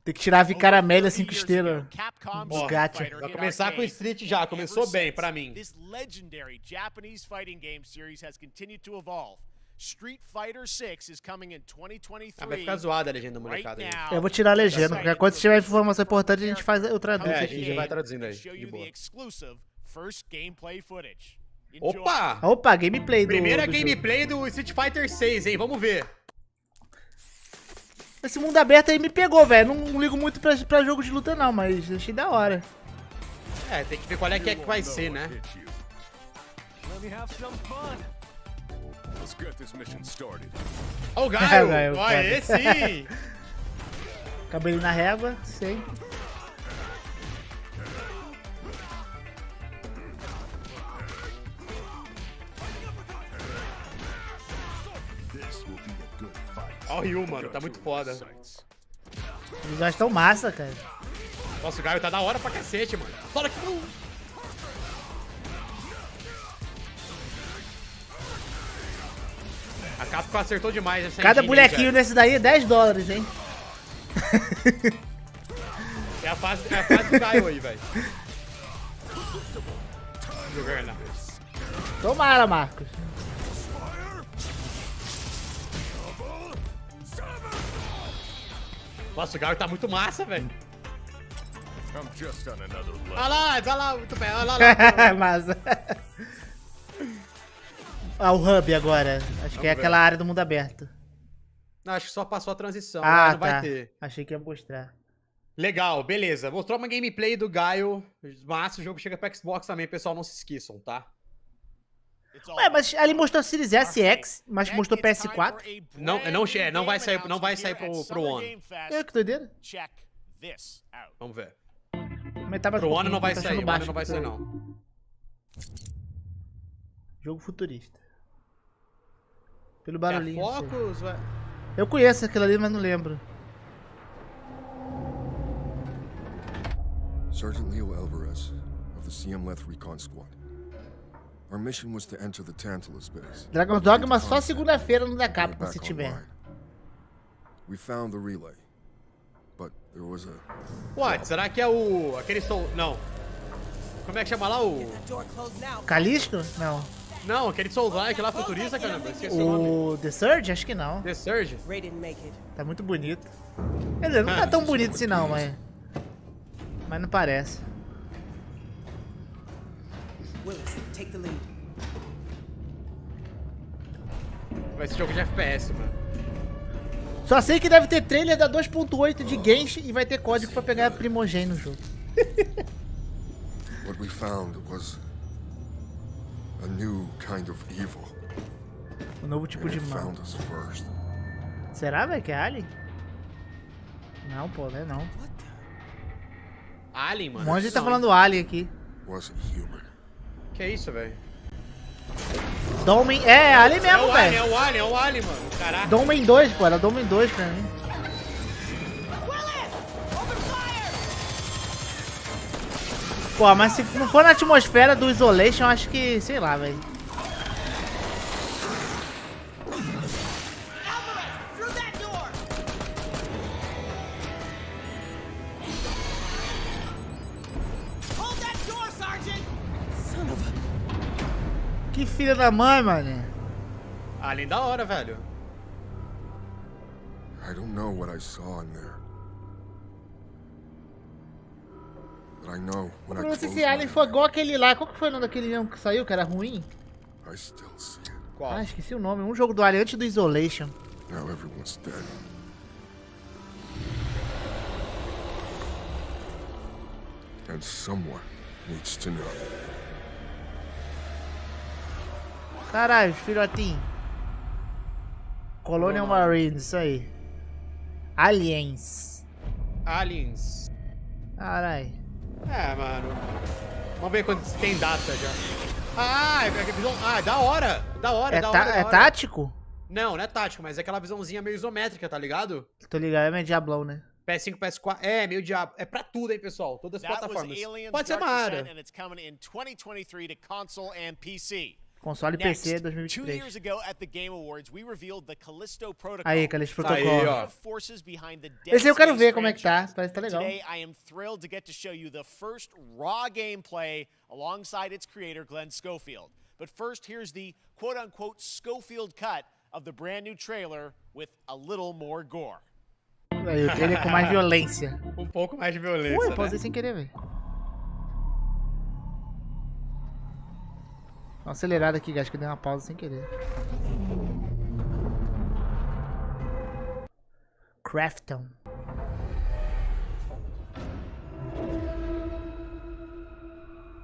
Tem que tirar a Vicara Over Amélia 30 5 years estrelas. ago, Capcom's Dos Street gacha. Fighter Vai hit começar com o arcades. Street já, começou Ever bem since, pra mim. This legendary Japanese fighting game series has continued to evolve. Street Fighter 6 is coming in 2023. Ah, vai ficar zoada a legenda, right molecada aí. now. Eu vou tirar a legenda. Excited Qualquer coisa, se tiver informação for importante, a gente faz, eu traduzo É, a aqui, gente gente. vai traduzindo aí, show de you the boa. exclusive first gameplay footage. Enjoy. Opa! Opa, gameplay do Primeira do jogo. gameplay do Street Fighter 6, hein? Vamos ver. Esse mundo aberto aí me pegou, velho. Não ligo muito pra jogo de luta, não, mas achei da hora. É, tem que ver qual é que vai ser, né? Let me have some fun. Let's get this mission started. Ó o É, Gaio! Gaio, Ó, foda. esse sim! Cabelinho na régua, sei. This will be a good fight. Ó o Ryu, mano, tá muito foda. Sights. Eles já estão massa, cara. Nossa, o Gaio tá da hora pra cacete, mano. Fala aqui! A Capcom acertou demais essa Cada engine, bonequinho velho. desse daí é $10, hein? É a fase do Gaio aí, velho. Jogando. Tomara, Marcos. Nossa, o Gaio tá muito massa, velho. I'm just on another level. Olha lá, muito bem. Olha lá. Massa. Ah, o hub agora. Acho que é ver. aquela área do mundo aberto. Não, acho que só passou a transição, Ah, não tá. vai ter. Achei que ia mostrar. Legal, beleza. Mostrou uma gameplay do Gaio. Massa, o jogo chega pra Xbox também, pessoal, não se esqueçam, tá? It's all Ué, mas ali mostrou Series S e X, mas mostrou PS4. Não vai sair pro One. É, que doideira. Check this out. Vamos ver. Aumentar mais Pro um ano não vai pouquinho, tá sair, achando o ano baixo não vai aqui sair pra- não. Jogo futurista. Pelo É barulhinho. não sei. Focus, vai... Eu conheço aquilo ali, mas não lembro. Sergeant Leo Alvarez of the CM Leth Recon Squad. Our mission was to enter the Tantalus base. Dragon's Dogma só segunda-feira no da Get Capcom, back se tiver. online. We found the relay, but there was a What? Será que é o... aquele som... Não. Como é que chama lá o... Calisto? Não. Não, aquele Souls-like lá futurista, caramba. Esqueci o nome. O The Surge? Acho que não. The Surge? Tá muito bonito. Quer dizer, não tá tão bonito assim não, mas... Mas não parece. Vai ser jogo de FPS, mano. Só sei que deve ter trailer da 2.8 de Genshin e vai ter código pra pegar a Primogen no jogo. what we found was a new kind of evil. Um novo tipo And de it mal. found us first. Será, velho, que é Alien? Não, pô, não é não. Alien, Um mano. monte de gente tá Não, falando Alien aqui. Wasn't human. Que isso, velho? Domen... É, Alien É mesmo, o Alien, velho. é o Alien, é o Alien, mano. Caraca. Domen 2, pô, era Domen 2 pra mim. Pô, mas se não for na atmosfera do Isolation, eu acho que, sei lá, velho. Que filha da mãe, mano. Alien da hora, velho. I don't know what I saw in there. But I know when I Não sei close se Alien my foi igual aquele lá. Qual que foi o nome daquele mesmo que saiu, que era ruim? eyes, I still see it. Qual? Ah, esqueci o nome. Um jogo do Alien antes do Isolation. Now everyone's dead. And someone needs to know. Caralho, filhotinho. Colonial Marines, isso aí. Aliens. Aliens. Caralho. É, mano. Vamos ver quando tem data já. Ah, é visão... Ah, da hora. Da hora, É, da hora, da é hora. tático? Não, não é tático, mas é aquela visãozinha meio isométrica, tá ligado? Tô ligado, é meio Diablão, né? PS5, PS4, é meio diabo. É pra tudo, hein, pessoal. Todas as That was plataformas. Aliens Pode ser Dark uma Descent, área. and it's coming in 2023 to console and PC. Console e Next, PC 2 2023. years ago at the Game Awards, we revealed the Callisto Protocol. Aí, Callisto Tá aí, Protocol. ó. Forces behind the Esse aí eu quero Dead ver Space como é que tá. franchise. Parece que tá legal. Today, I am thrilled to get to show you the first raw gameplay alongside its creator, Glenn Schofield. But first, here's the quote-unquote Schofield cut of the brand new trailer with a little more gore. Aí, o trailer com mais violência. Um pouco mais de violência, Ui, né? pausei sem querer, velho. Uma acelerada aqui, acho que eu dei uma pausa sem querer. Crafton.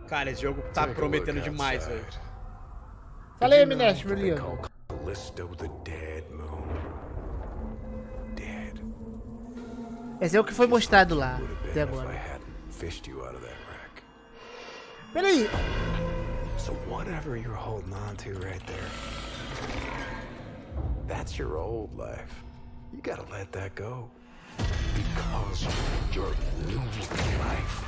Cara, esse jogo tá prometendo demais, velho. Fala aí, Amnest, meu lindo. Callisto the Dead Moon. Dead. Esse é o que foi mostrado lá, Would have até been if I agora. hadn't fished you out of that wreck. Peraí. So whatever you're holding on to right there, that's your old life. You gotta let that go. Because your new life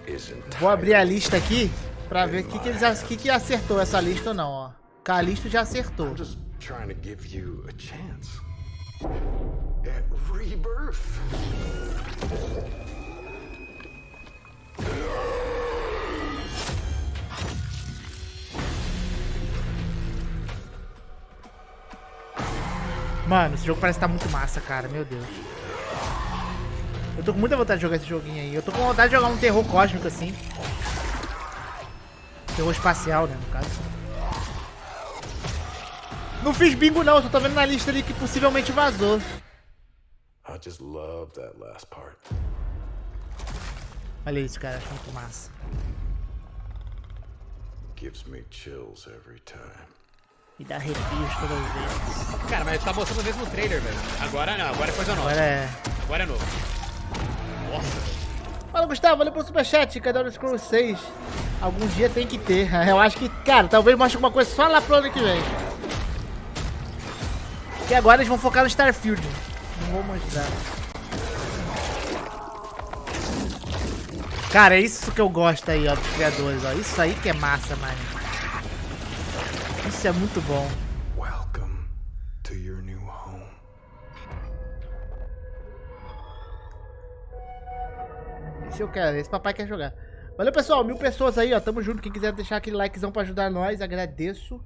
isn't. Vou abrir a lista aqui pra ver o que acertou essa lista ou não, ó. Calisto já acertou. I'm just trying to give you a chance at rebirth. Mano, esse jogo parece que tá muito massa, cara. Meu Deus. Eu tô com muita vontade de jogar esse joguinho aí. Eu tô com vontade de jogar um terror cósmico assim. Terror espacial, né, no caso. Não fiz bingo não, só tô vendo na lista ali que possivelmente vazou. I just love that last part. Olha isso, cara, acho muito massa. Gives me chills every time. Me dá arrepios todas as vezes. Cara, mas tá mostrando o mesmo trailer, velho. Agora não, agora é coisa nova. Agora é... Agora é novo. Fala, Gustavo, valeu pelo superchat. Cadê o Scroll 6? Algum dia tem que ter. Eu acho que, cara, talvez mostre alguma coisa só lá pro ano que vem. E agora eles vão focar no Starfield. Não vou mostrar. Cara, é isso que eu gosto aí, ó, dos criadores, ó. Isso aí que é massa, mano. Isso é muito bom. Welcome to your new home. Esse eu quero, esse papai quer jogar. Valeu, pessoal, 1000 pessoas aí, ó. Tamo junto. Quem quiser deixar aquele likezão pra ajudar nós, agradeço.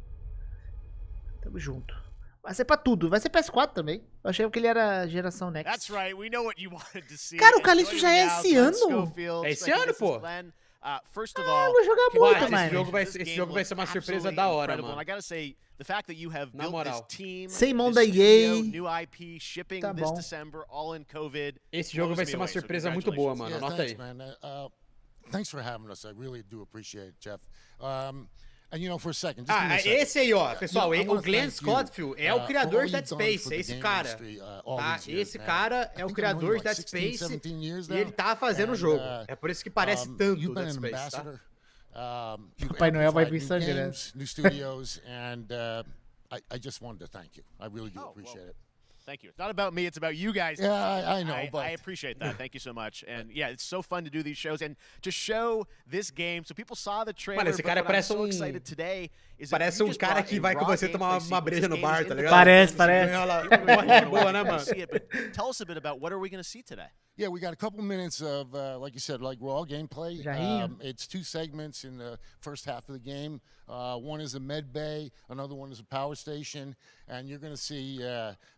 Tamo junto. Vai ser pra tudo. Vai ser PS4 também. Eu achei que ele era geração Next. That's right. We know what you wanted to see. Cara, o Calixto já é esse ano? É esse ano, pô. First of Eu all, vou jogar muito, mano. Esse jogo vai ser uma surpresa da hora, mano. I gotta say, the fact that you have built this team, Sem mão this da EA. studio, new IP, shipping Tá this bom. December, all in COVID. Esse jogo vai ser uma surpresa muito boa, mano. Yeah, Anota thanks, aí. man. Thanks for having us. I really do appreciate it, Jeff. And you know, for a second, just give me a second. Esse aí, ó, pessoal, I wanna o Glenn thank Scottfield you, é o criador all de Dead you've done Space, for the esse game cara, industry, all tá? these years, Esse man. cara I é o think I'm criador only, de Dead 16, Space 17 years e ele now. tá fazendo o And, jogo. É por isso que parece tanto you've Dead been an Space, tá? ambassador. You've Papai Noel vai amplified vir new sangrando. games, new studios, and I just wanted to thank you. I really do appreciate it. Thank you. It's not about me, it's about you guys. Yeah, I know, but I appreciate that. Thank you so much. And yeah, it's so fun to do these shows and to show this game. So people saw the trailer, Mano, esse but cara what I'm parece so um- excited today is that Parece you um just cara brought que a vai com raw você tomar gameplay uma sequence. breja no This game bar, is tá in the ligado? Parece, dark. parece. Olha lá, People are morre de gonna boa, wanna né, go mano? see it, but tell us a bit about what are we going to see today? yeah, we got a couple minutes of, like you said, like raw gameplay. Jair. It's 2 segments in the first half of the game. One is a med bay, another one is a power station, and you're going to see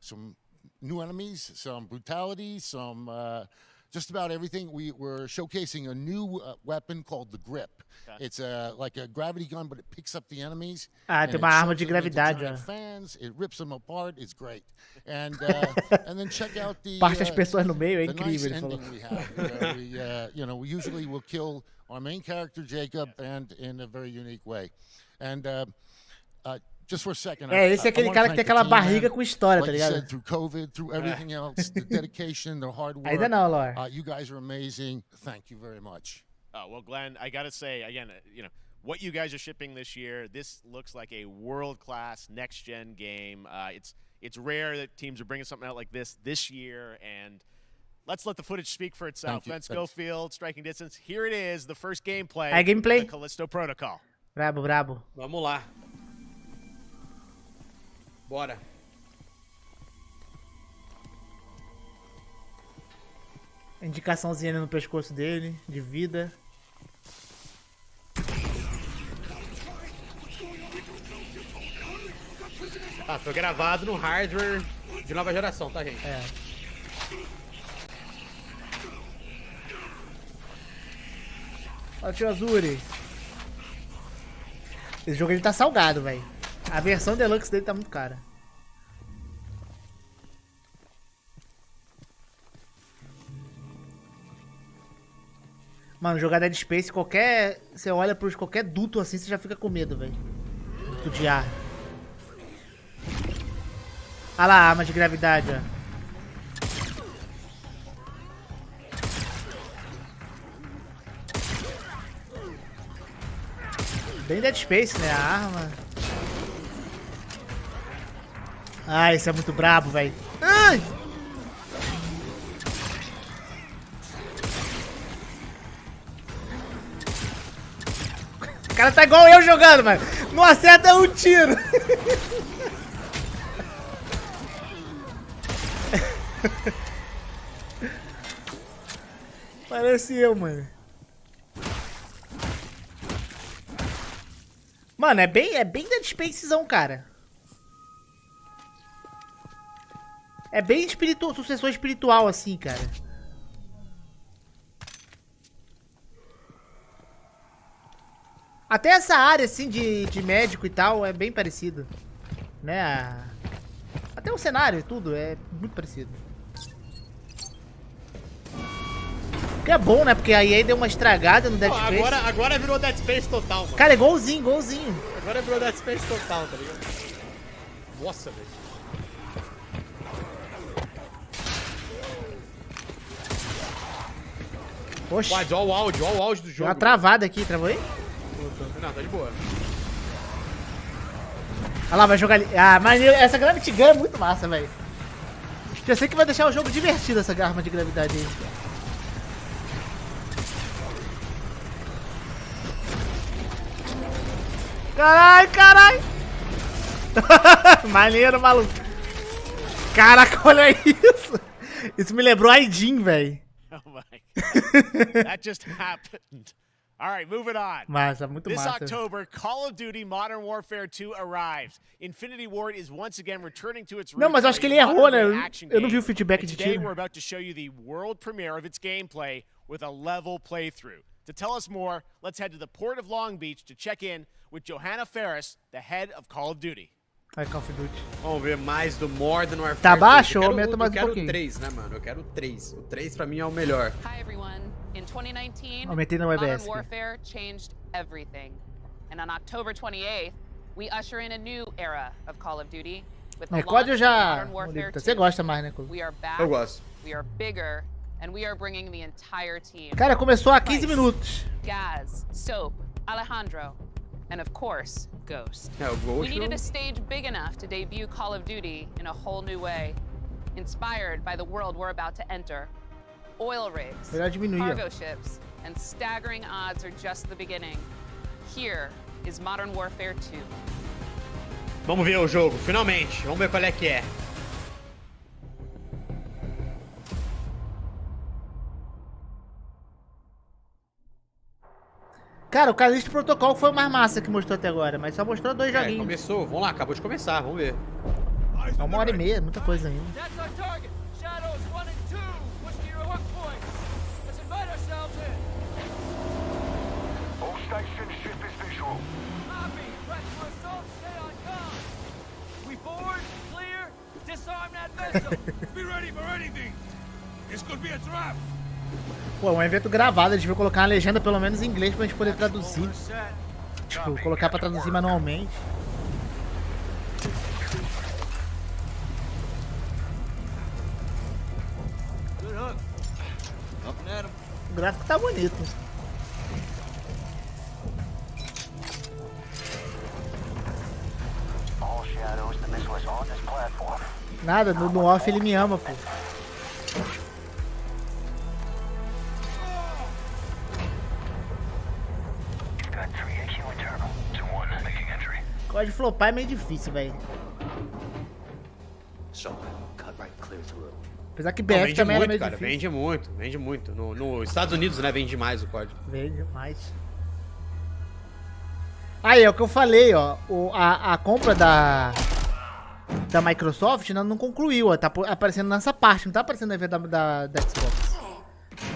some new enemies, some brutality, some just about everything. We're showcasing a new weapon called the Grip. Okay. It's like a gravity gun, but it picks up the enemies. Ah, and tem it uma arma shoves de them into gravidade, giant ó. fans. It rips them apart. It's great. And and then check out the Parte as pessoas no meio, é the incrível, nice ele falou. ending we have. We usually will kill our main character Jacob, and in a very unique way. And just for a second, Esse é aquele cara que tem aquela barriga com história, tá like you ligado? said, through COVID, through everything else, the dedication, the hard work. Ainda não, Lore. You guys are amazing. Thank you very much. Well, Glenn, I got to say, again, what you guys are shipping this year, this looks like a world-class next-gen game. It's rare that teams are bringing something out like this year, and let's let the footage speak for itself. Thank you. Glenn Schofield, Striking Distance. Here it is, the first gameplay. É gameplay? The Callisto Protocol. Brabo, brabo. Vamos lá. Bora. Indicaçãozinha ali no pescoço dele, de vida. Foi gravado no hardware de nova geração, tá, gente? É. Olha o tio Azuri. Esse jogo ele tá salgado, velho. A versão deluxe dele tá muito cara. Mano, jogar Dead Space, qualquer... Você olha pros qualquer duto assim, você já fica com medo, velho. Duto de ar. Olha lá a arma de gravidade, ó. Bem Dead Space, né? A arma. Ah, esse é muito brabo, velho. Ai! O cara tá igual eu jogando, mano. Não acerta um tiro. Parece eu, mano. Mano, é bem Dead Spacezão, cara. É bem sucessor espiritual, assim, cara. Até essa área, assim, de médico e tal, é bem parecido. Né? Até o cenário e tudo é muito parecido. O que é bom, né? Porque a EA deu uma estragada no Dead Space. Agora virou Dead Space total, mano. Cara, é igualzinho, igualzinho. Agora virou Dead Space total, tá ligado? Nossa, velho. Oxi. Quads, ó o áudio do Deu jogo. uma travada aqui, travou aí? Não, tá de boa. Olha lá, vai jogar ali. Ah, maneiro. Essa Gravity Gun é muito massa, velho. Eu sei que vai deixar o jogo divertido, essa arma de gravidade aí. Caralho. Maneiro, maluco. Caraca, olha isso. Isso me lembrou a Aidin, velho. Oh my God. That just happened. All right, moving on. Massa, muito This massa. October, Call of Duty Modern Warfare 2 arrives. Infinity Ward is once again returning to its Não, mas eu roots acho que as ele a errou, né? modern-day action Eu não vi o game. feedback And de today tiro. we're about to show you the world premiere of its gameplay with a level playthrough. To tell us more, let's head to the port of Long Beach to check in with Johanna Ferris, the head of Call of Duty. Vai, Call of Duty. Vamos ver mais do Modern Warfare. Tá baixo Eu ou quero aumenta mais um Eu pouquinho? quero o 3, né, mano? Eu quero o 3. O 3 pra mim é o melhor. Hi everyone. In 2019, Aumentei no OBS Modern aqui. Warfare changed everything. And on October 28th, we usher in a new era of Call of Duty with the É, COD eu launch of já... Modern Warfare 2. Você gosta mais, né, Cole? We are back. Eu gosto. We are bigger, and we are bringing the entire team. Cara, começou há 15 minutos. Gaz, Soap, Alejandro, and of course, Ghost. É, o We Ghost. needed a stage big enough to debut Call of Duty in a whole new way, inspired by the world we're about to enter. Oil rigs, Melhor diminuir, ó. cargo ships, and staggering odds are just the beginning. Here is Modern Warfare 2. Vamos ver o jogo, finalmente. Vamos ver qual é que é. Cara, o Calixto Protocol foi o mais massa que mostrou até agora, mas só mostrou 2 É, joguinhos. começou. Vamos lá, acabou de começar, vamos ver. É 1h30, muita coisa ainda. That's our target. Shadows 1 and 2. Push to your hook points. Let's invite ourselves in. All station ship is visual. Copy. Press for assault. Stay on comm. We forward. Clear. Disarm that vessel. Be ready for anything. This could be a trap. Pô, é um evento gravado, eles vão colocar uma legenda pelo menos em inglês pra gente poder traduzir. Set. Tipo, colocar pra traduzir manualmente. Good hook. Up and at 'em. O gráfico tá bonito. All shadows, the missile is on this platform. Nada, no off ele me ama, pô. Got 3 AQ internal. 2-1, making entry. Pode flopar é meio difícil, velho. So, cut right clear through. Apesar que Não, BF vende também era muito, meio cara. difícil. Vende muito. Nos Estados Unidos, né, vende mais o código. Vende mais. Aí, é o que eu falei, ó. A compra da Microsoft ainda não concluiu, ó. Tá aparecendo nessa parte, não tá aparecendo na evento da Xbox.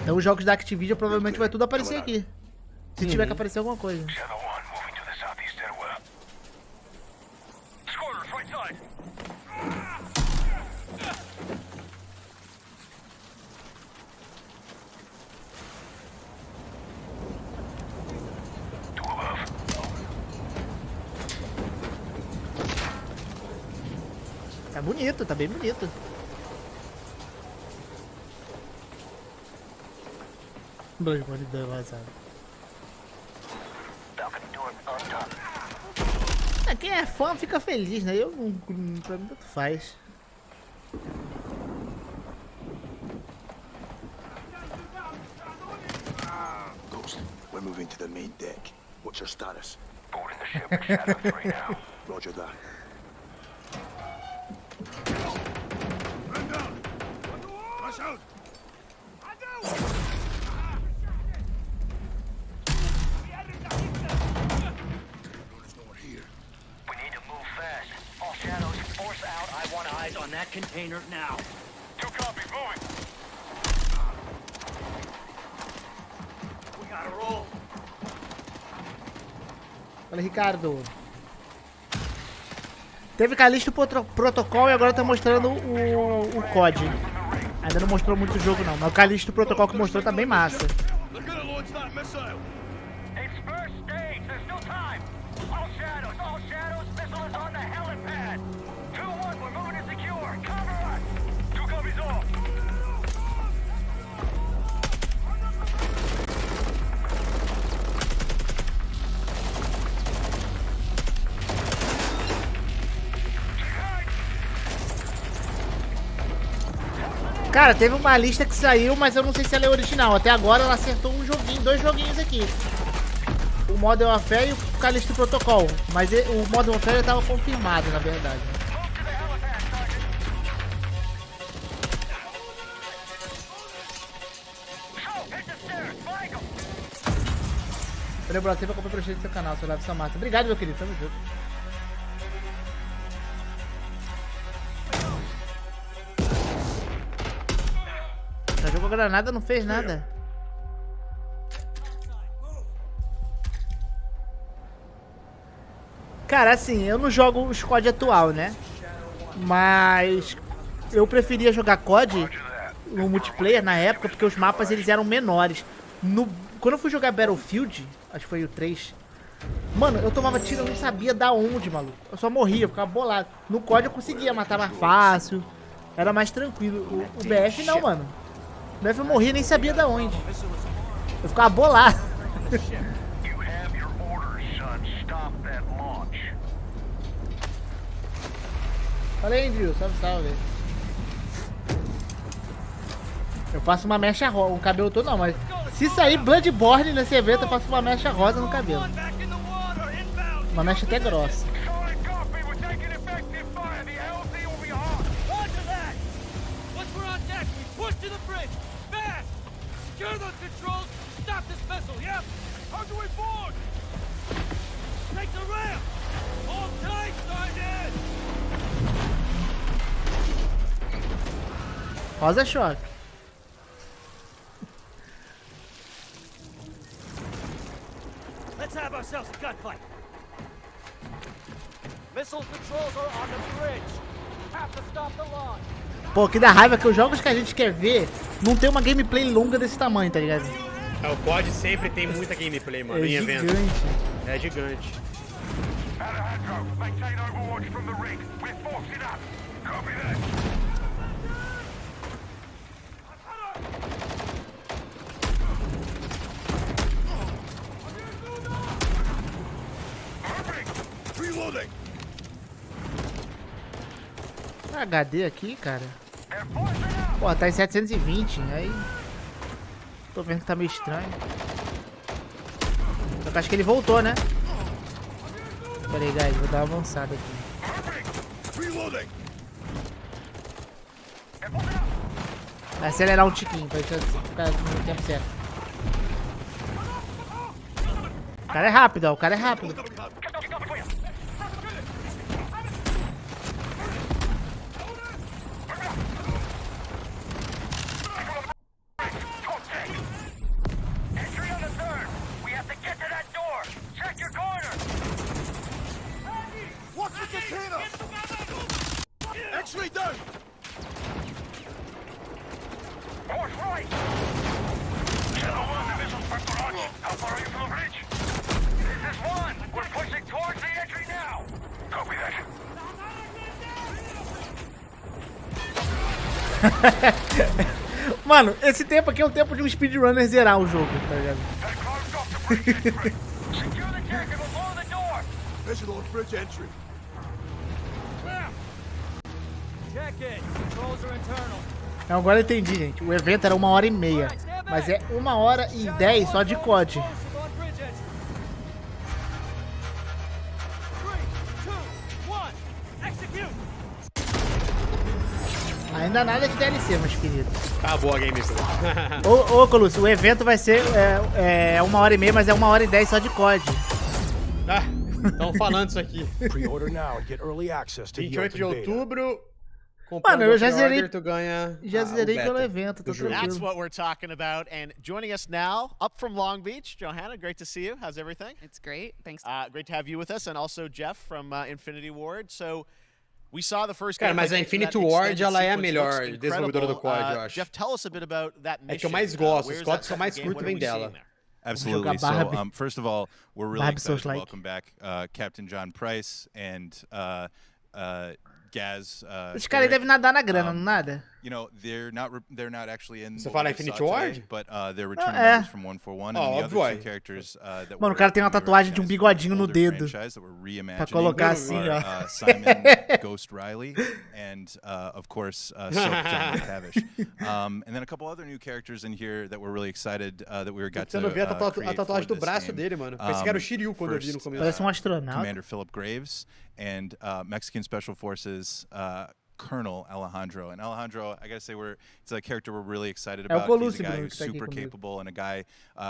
Então os jogos da Activision provavelmente vai tudo aparecer aqui. Se tiver que aparecer alguma coisa. Shadow 1, moving to the southeast stairwell. Squatters, right side. Two above. Tá bonito, tá bem bonito. Dois monitores vazados. Falcon door undone. Ah, quem é fã fica feliz, né? Eu não. Pra mim tanto faz. Ghost, we're moving to the main deck. What's your status? Boarding the ship with Shadow 3 now. Roger that. Rush out! There's no one here. We need to move fast. All shadows, force out. I want eyes on that container now. 2 copies, moving. We gotta roll. Fala, Ricardo. Teve Calixto Protocol e agora tá mostrando o COD. Ainda não mostrou muito o jogo não, mas o Calixto Protocol que mostrou tá bem massa. They're gonna launch that missile! It's first stage. There's still time. All shadows, missile is on the helipad. 2-1, we're moving to secure. Cover us. 2 copies off. Cara, teve uma lista que saiu, mas eu não sei se ela é original. Até agora ela acertou um joguinho, 2 joguinhos aqui. O Modern Warfare e o Callisto Protocol. Mas o Modern Warfare já tava confirmado, na verdade. Valeu, brother, sempre acompanha o projeto do seu canal, seu live, sua massa. Obrigado, meu querido, tamo junto. Já jogou granada, não fez nada. Cara, assim, eu não jogo o COD atual, né? Mas eu preferia jogar COD no multiplayer na época, porque os mapas eles eram menores. Quando eu fui jogar Battlefield, acho que foi o 3, mano, eu tomava tiro, eu não sabia da onde, maluco. Eu só morria, eu ficava bolado. No COD eu conseguia matar mais fácil, era mais tranquilo. O BF não, mano. O BF eu morria e nem sabia da onde. Eu ficava bolado. Fala aí, Andrew, salve, salve. Eu faço uma mecha rosa, o cabelo todo não, mas se sair Bloodborne nesse evento, eu faço uma mecha rosa no cabelo. Uma mecha até grossa. Rosa choque. Let's have ourselves a gunfight. Missile controls are on the bridge. Have to stop the launch. Pô, que dá raiva que os jogos que a gente quer ver não tem uma gameplay longa desse tamanho, tá ligado? É, o COD sempre tem muita gameplay, mano, em evento. É gigante. HD aqui, cara. Pô, tá em 720, aí... Tô vendo que tá meio estranho. Só que acho que ele voltou, né? Pera aí, guys, vou dar uma avançada aqui. Vai acelerar um tiquinho pra gente ficar no tempo certo. O cara é rápido, ó, o cara é rápido. Mano, esse tempo aqui é o tempo de um speedrunner zerar o jogo, tá ligado? Agora eu entendi, gente. O evento era 1h30, mas é 1h10 só de COD. Ainda nada de DLC, meus queridos. Acabou a game. Ô, Colucci, o evento vai ser 1h30, mas é 1h10 só de COD. Ah, estão falando isso aqui. Pre-order now and get early access to 28 de outubro. Mano, eu já zerei. Tu ganha Já zerei pelo evento, tô That's tranquilo. what we're talking about. And joining us now, up from Long Beach, Johanna, great to see you. How's everything? It's great. Thanks. Great to have you with us. And also Jeff from Infinity Ward. So we saw the first Cara, mas a gameplay for Infinity that Ward, extended ela é a sequence. melhor Looks desenvolvedora do incredible. COD, eu acho. Jeff, tell us a bit about that mission. É que eu mais gosto, os Where's CODs that que eu mais type of curto game? vem What are we dela. seeing there? Absolutely. Jogar So, Barbie. first of all, we're really Barbie excited to Souls-like. welcome back Captain John Price and Gaz. Os caras devem nadar na grana, não nada? you know, they're not actually in. Você what fala we just Infinity saw Ward? today, but they're returning members from 141 and the óbvio, other two characters that Mano, o were cara tem uma newer tatuagem de um franchise, bigodinho no older dedo. franchise that we're reimagining Pra colocar assim, are, ó. Simon Ghost Riley and of course Soap John McTavish. And then a couple other new characters in here that we're really excited that we got Você to não vê a create tatuagem for do this braço game. dele, mano. Pensei que era o Shiryu quando eu vi no começo. Parece um astronauta. Commander Philip Graves and Mexican Special Forces Colonel Alejandro. And Alejandro, I gotta say, it's a character we're really excited about. He's a guy who's super capable and a guy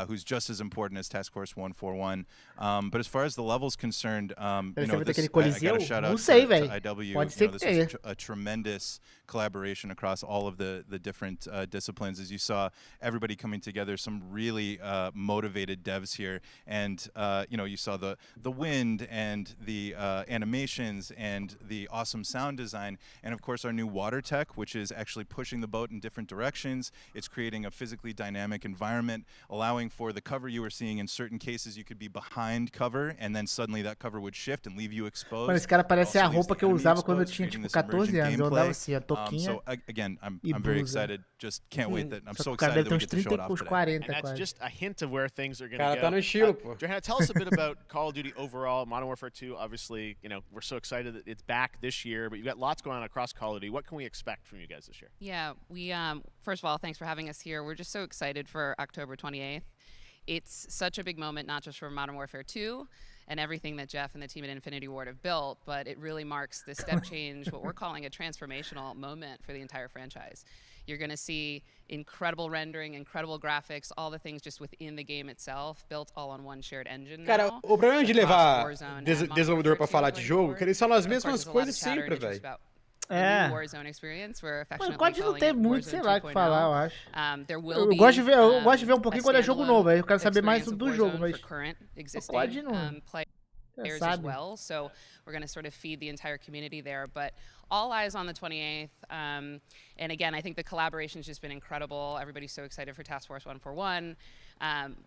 who's just as important as Task Force 141. But as far as the level's concerned, you know, this, I gotta shout out to IW. You know, this is a tremendous collaboration across all of the different disciplines. As you saw, everybody coming together, some really motivated devs here. And, you know, you saw the wind and the animations and the awesome sound design. And of course, our new water tech, which is actually pushing the boat in different directions. It's creating a physically dynamic environment, allowing for the cover you were seeing. In certain cases, you could be behind cover, and then suddenly that cover would shift and leave you exposed. Mano, esse cara parece a roupa que eu usava quando eu tinha, tipo, 14 anos. Eu andava assim, a toquinha. So again, I'm very excited. Just can't wait that I'm so Só que o cara excited deve that ter we uns get to show it 30 off uns today. 40 And that's quase. just a hint of where things are going to Cara, go. tá no estilo, pô. Johanna, tell us a bit about Call of Duty overall, Modern Warfare 2. Obviously, you know, we're so excited that it's back this year, but you've got lots going on across Call of Duty. What can we expect from you guys this year? Yeah, we first of all, thanks for having us here. We're just so excited for October 28th. It's such a big moment, not just for Modern Warfare 2 and everything that Jeff and the team at Infinity Ward have built, but it really marks the step change, what we're calling a transformational moment for the entire franchise. You're going to see incredible rendering, incredible graphics, all the things just within the game itself, built all on one shared engine. Cara, now, o problema de levar Warzone and desenvolvedor pra falar de jogo, que eles falam as Of course, mesmas there's a lot coisas of chatter sempre, and interest velho. about É. the new Warzone experience. We're Mano, affectionately pode não calling ter it muito, Warzone sei lá, o que 2.0. falar, eu acho. There will Eu be, gosto de ver um pouquinho a quando é jogo standalone novo, aí eu quero saber mais experience do of jogo, Warzone mas for current existing COD não. players as well. So we're going to sort of feed the entire community there. But all eyes on the 28th. And again, I think the collaboration's just been incredible. Everybody's so excited for Task Force 141.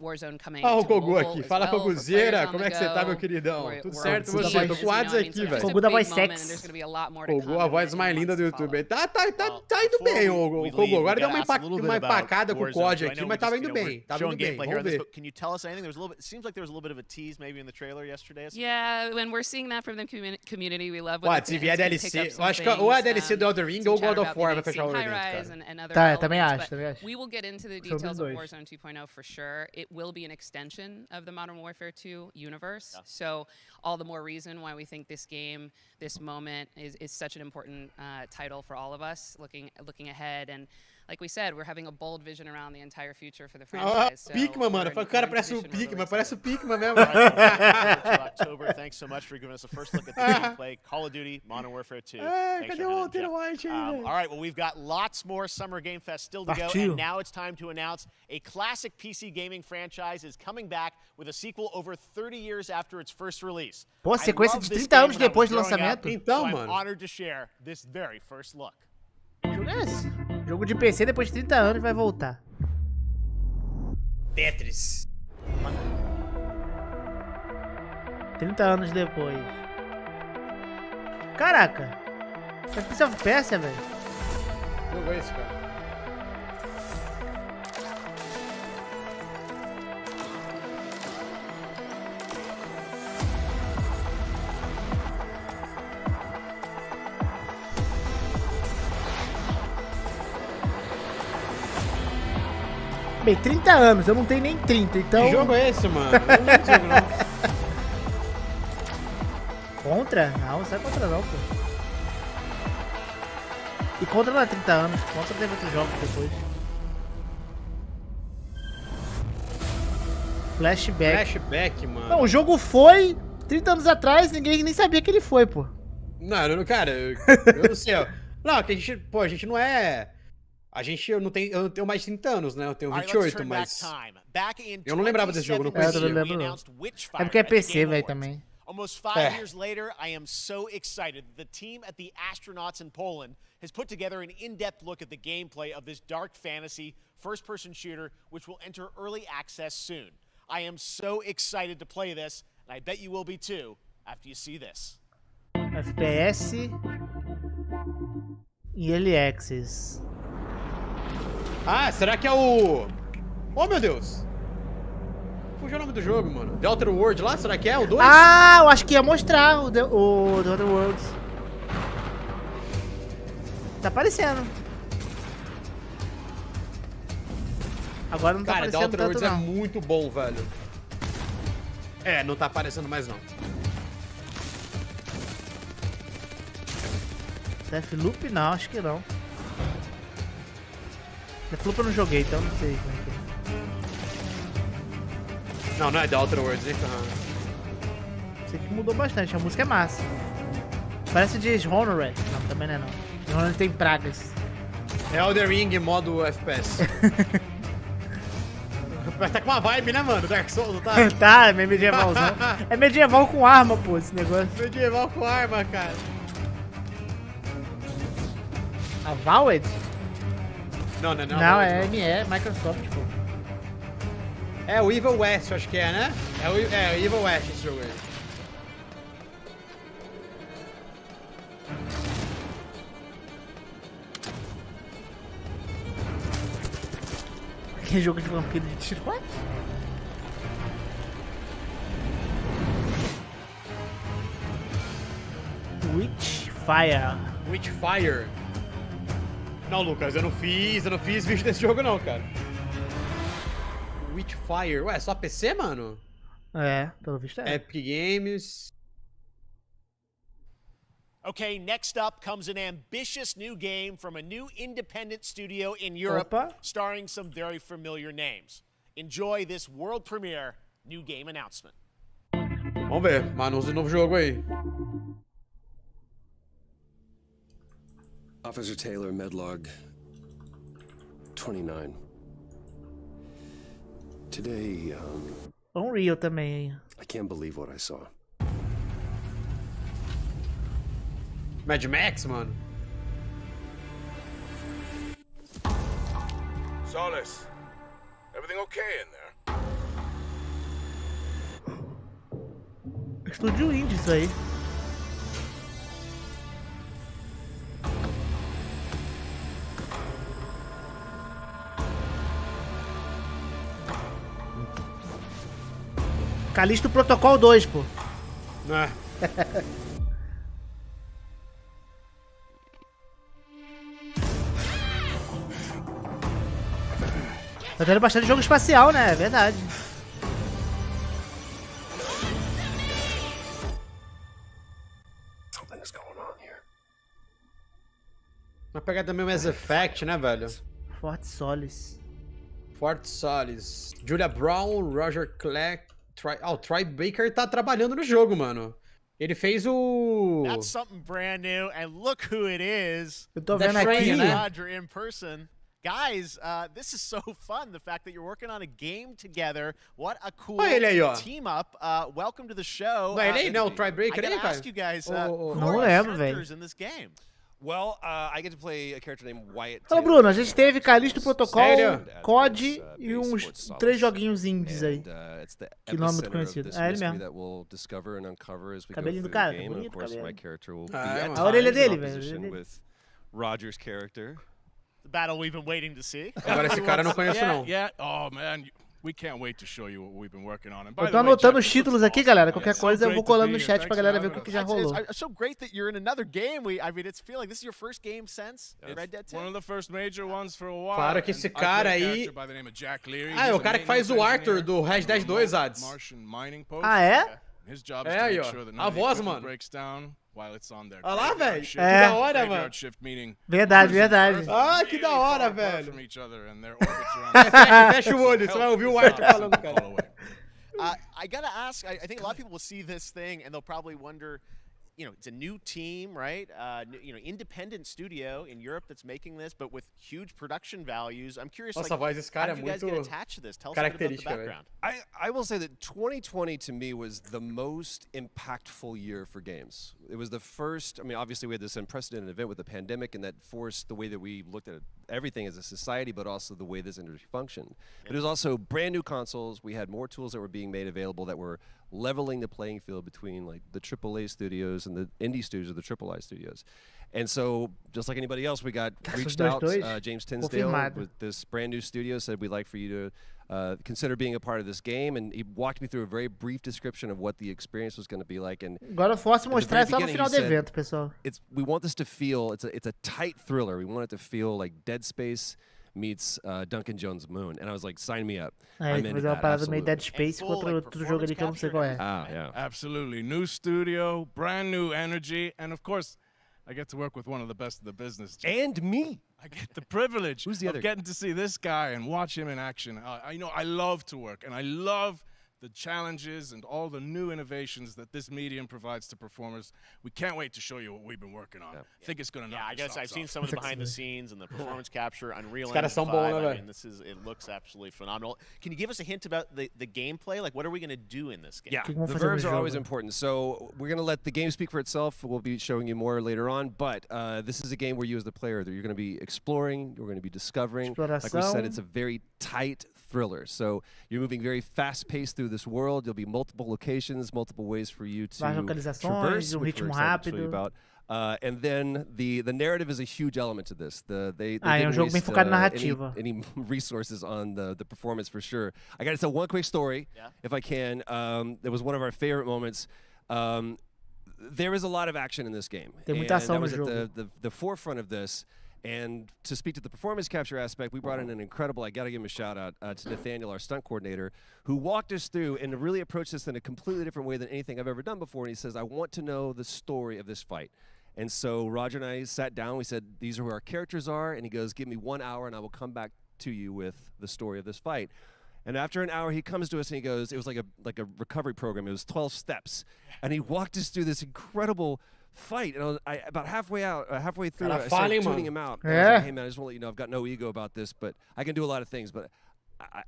Warzone coming Ó, o to Kogu mobile aqui. as Fala, well, for Koguzeira. players on Como the é que você tá, go. meu queridão? We're Tudo on certo, Siege você? Tô as com o Ades well. I mean, aqui, so it's velho. just a Kogu da big voz moment, sexy. and there's going to be a lot more to Kogu, come a in voz the mais linda do months to YouTube. follow. Tá indo bem, o Kogu. Agora deu uma uma empacada com o COD aqui, mas tava indo bem. Tava indo bem. Vamos ver. Can you tell us anything? There's a little bit. It seems like there was a little bit of a tease maybe in the trailer yesterday. Yeah, when we're seeing that from the community, we love Ó, when se vier the fans can pick DLC, up eu some acho que ou é DLC do Elden Ring ou God of War vai fechar o evento, cara. Também acho. We will get into the details of Warzone 2.0 for sure. It will be an extension of the Modern Warfare 2 universe. Yeah. So all the more reason why we think this game, this moment is such an important title for all of us looking ahead. And like we said, we're having a bold vision around the entire future for the franchise. So Pikmin, mano. O cara parece o Pikmin, parece o Pikmin mesmo. October. Thanks so much for giving us a first look at the gameplay. Call of Duty, Modern Warfare 2. Cadê o Walter White aí, all right, well, we've got lots more Summer Game Fest still to go, and now it's time to announce a classic PC gaming franchise is coming back with a sequel over 30 years after its first release. Pô, sequência de 30 anos depois do lançamento. Então, I'm mano. honored to share this very first look. Que jogo é esse? Jogo de PC depois de 30 anos vai voltar. Tetris. 30 anos depois. Caraca. É Prince of Persia, velho. Que jogo é esse, cara? Bem, 30 anos, eu não tenho nem 30, então... Que jogo é esse, mano? Eu não lembro desse jogo, não. Contra? Não, não é contra não, pô. E contra não é 30 anos, contra teve outros jogos depois. Flashback, mano. Não, o jogo foi 30 anos atrás, ninguém nem sabia que ele foi, pô. Não, cara, eu não sei, ó. Não, que a gente não é... eu não tenho mais de 30 anos, né? Eu tenho 28, mas... Eu não lembrava desse jogo, não conhecia. Eu não lembro não. É porque é PC, velho, também. Almost 5 years later, I am so excited that the team at the Astronauts in Poland has put together an in-depth look at the gameplay of this dark fantasy first-person shooter, which will enter early access soon. I am so excited to play this, and I bet you will be too after you see this. FPS e Early Access. Ah, será que é o... Oh, meu Deus. Fugiu o nome do jogo, mano. The Outer World lá, será que é o 2? Ah, eu acho que ia mostrar o The Other Worlds. Tá aparecendo. Agora não tá Cara, The aparecendo Outer tanto, Worlds não. é muito bom, velho. É, não tá aparecendo mais, não. Deathloop não, acho que não. Deathloop eu não joguei, então não sei como é que é. Não, não é The Outer Worlds, nem ferrando. Sei que mudou bastante, a música é massa. Parece Dishonored. Não, também não é não. Dishonored tem pragas. É Elden Ring modo FPS. Mas tá com uma vibe, né, mano? Dark Souls, não tá? Tá, é meio medievalzão. É medieval com arma, pô, esse negócio. Medieval com arma, cara. A Valve? Não, Não, é ME, Microsoft, pô. É o Evil West, eu acho que é, né? É o Evil West esse jogo aí. Que jogo de vampiro de tiro? What? Witchfire. Witchfire. Não, Lucas, eu não fiz vídeo desse jogo não, cara. Witchfire. Ué, só PC, mano? É, pelo visto é. Epic Games. Okay, next up comes an ambitious new game from a new independent studio in Europe, Opa. starring some very familiar names. Enjoy this world premiere new game announcement. Vamos ver, anúncio de novo jogo aí. Officer Taylor, Medlog 29. Today, Unreal também, hein? I can't believe what I saw. Mad Max, mano. Solis, everything okay in there? Estúdio indie isso aí. Calixto Protocol 2, pô. É. Tá tendo bastante jogo espacial, né? É verdade. Something's going on here. Uma pegada meio Mass Effect, né, velho? Forte Solis. Fort Solis. Julia Brown, Roger Clegg. O Troy Baker tá trabalhando no jogo, mano. Ele fez o... That's something brand new, and look who it is. Eu tô That's vendo aqui. right, né? Roger in person. Guys, this is so fun. The fact that you're working on a game together. What a cool Olha ele aí, ó. team up. Welcome to the show. Não é ele aí, não, o Troy Baker I aí, gotta cara? ask you guys, Oh, who não are the lembro, characters velho. in this game? Well, I get to play a character named Wyatt. Ô, Bruno, a gente teve Calixto Protocol, Sério? COD e uns 3 joguinhos indies aí. Que não é muito conhecido. É ele mesmo. Cabelinho do cara, game, bonito cabelo. mano. A orelha dele, velho. with Roger's character. The battle we've been waiting to see. Agora esse cara eu não conheço, não. Yeah. Oh man, we can't wait to show you what we've been working on. And by Eu the tô way, anotando Jeff, os títulos aqui, galera. Qualquer coisa eu vou great to colando be no here. chat Thanks pra for galera ver having o que us. já rolou. It's so great that you're in another game. I mean, it's feeling this is your first game since Red Dead 2. One of the first major ones for a while. Claro que esse And I cara play a aí... character by the name of Jack Leary. Ah, é He's o a cara que faz o maintenance Arthur engineer do Red Dead 2, Ads. Martian mining post. Ah, é? His job É is to aí, make ó. sure that A none of the voz, equipment mano. breaks down while it's on their Olha lá, graveyard velho. shift. Que da hora, Graveyard mano. shift, meaning Verdade, verdade. Ah, que da hora, far velho. from each other and their orbits around Fecha o olho, você vai ouvir o Arthur falando, cara. I gotta ask. I think a lot of people will see this thing and they'll probably wonder. You know, it's a new team, right? Independent studio in Europe that's making this, but with huge production values. I'm curious, Nossa, like, a voz desse cara how did you guys é get muito attached to this? Tell us a bit about the característica, velho. background. I will say that 2020 to me was the most impactful year for games. It was the first, I mean, obviously we had this unprecedented event with the pandemic and that forced the way that we looked at everything as a society, but also the way this industry functioned. But it was also brand new consoles. We had more tools that were being made available that were leveling the playing field between like the AAA studios and the indie studios or the AAA studios. And so, just like anybody else, we got reached out. James Tinsdale with this brand new studio said, we'd like for you to consider being a part of this game. And he walked me through a very brief description of what the experience was going to be like. And agora force mostrar só no final do evento, pessoal. We want this to feel, it's a tight thriller. We want it to feel like Dead Space meets Duncan Jones' Moon. And I was like, sign me up. I'm into that, absolutely. Dead Space contra outro jogo ali que eu não sei qual é. Yeah. Absolutely. New studio, brand new energy, and of course, I get to work with one of the best of the business. And me. I get the privilege Who's the other? of getting to see this guy and watch him in action. I love to work, and I love the challenges and all the new innovations that this medium provides to performers. We can't wait to show you what we've been working on. I think it's going to knock I guess I've seen some of the behind the scenes and the performance capture, Unreal Engine 5. I mean, it looks absolutely phenomenal. Can you give us a hint about the gameplay? Like, what are we going to do in this game? Yeah, the verbs are always important. So we're going to let the game speak for itself. We'll be showing you more later on. But this is a game where you as the player, you're going to be exploring, you're going to be discovering. Like we said, it's a very tight thriller. So you're moving very fast-paced through this world. There'll be multiple locations, multiple ways for you to traverse, which we're excited to show you about. And then the narrative is a huge element to this. They didn't waste any resources on the performance for sure. I got to tell one quick story, if I can. It was one of our favorite moments. There is a lot of action in this game. And that was at the forefront of this. And to speak to the performance capture aspect, we brought in an incredible, I got to give him a shout out to Nathaniel, our stunt coordinator, who walked us through and really approached this in a completely different way than anything I've ever done before. And he says, I want to know the story of this fight. And so Roger and I sat down. We said, these are who our characters are. And he goes, give me 1 hour and I will come back to you with the story of this fight. And after an hour, he comes to us and he goes, it was like a recovery program. It was 12 steps. And he walked us through this incredible fight, and about halfway through, I started tuning him out. I was like, hey man, I just want to let you know I've got no ego about this, but I can do a lot of things, but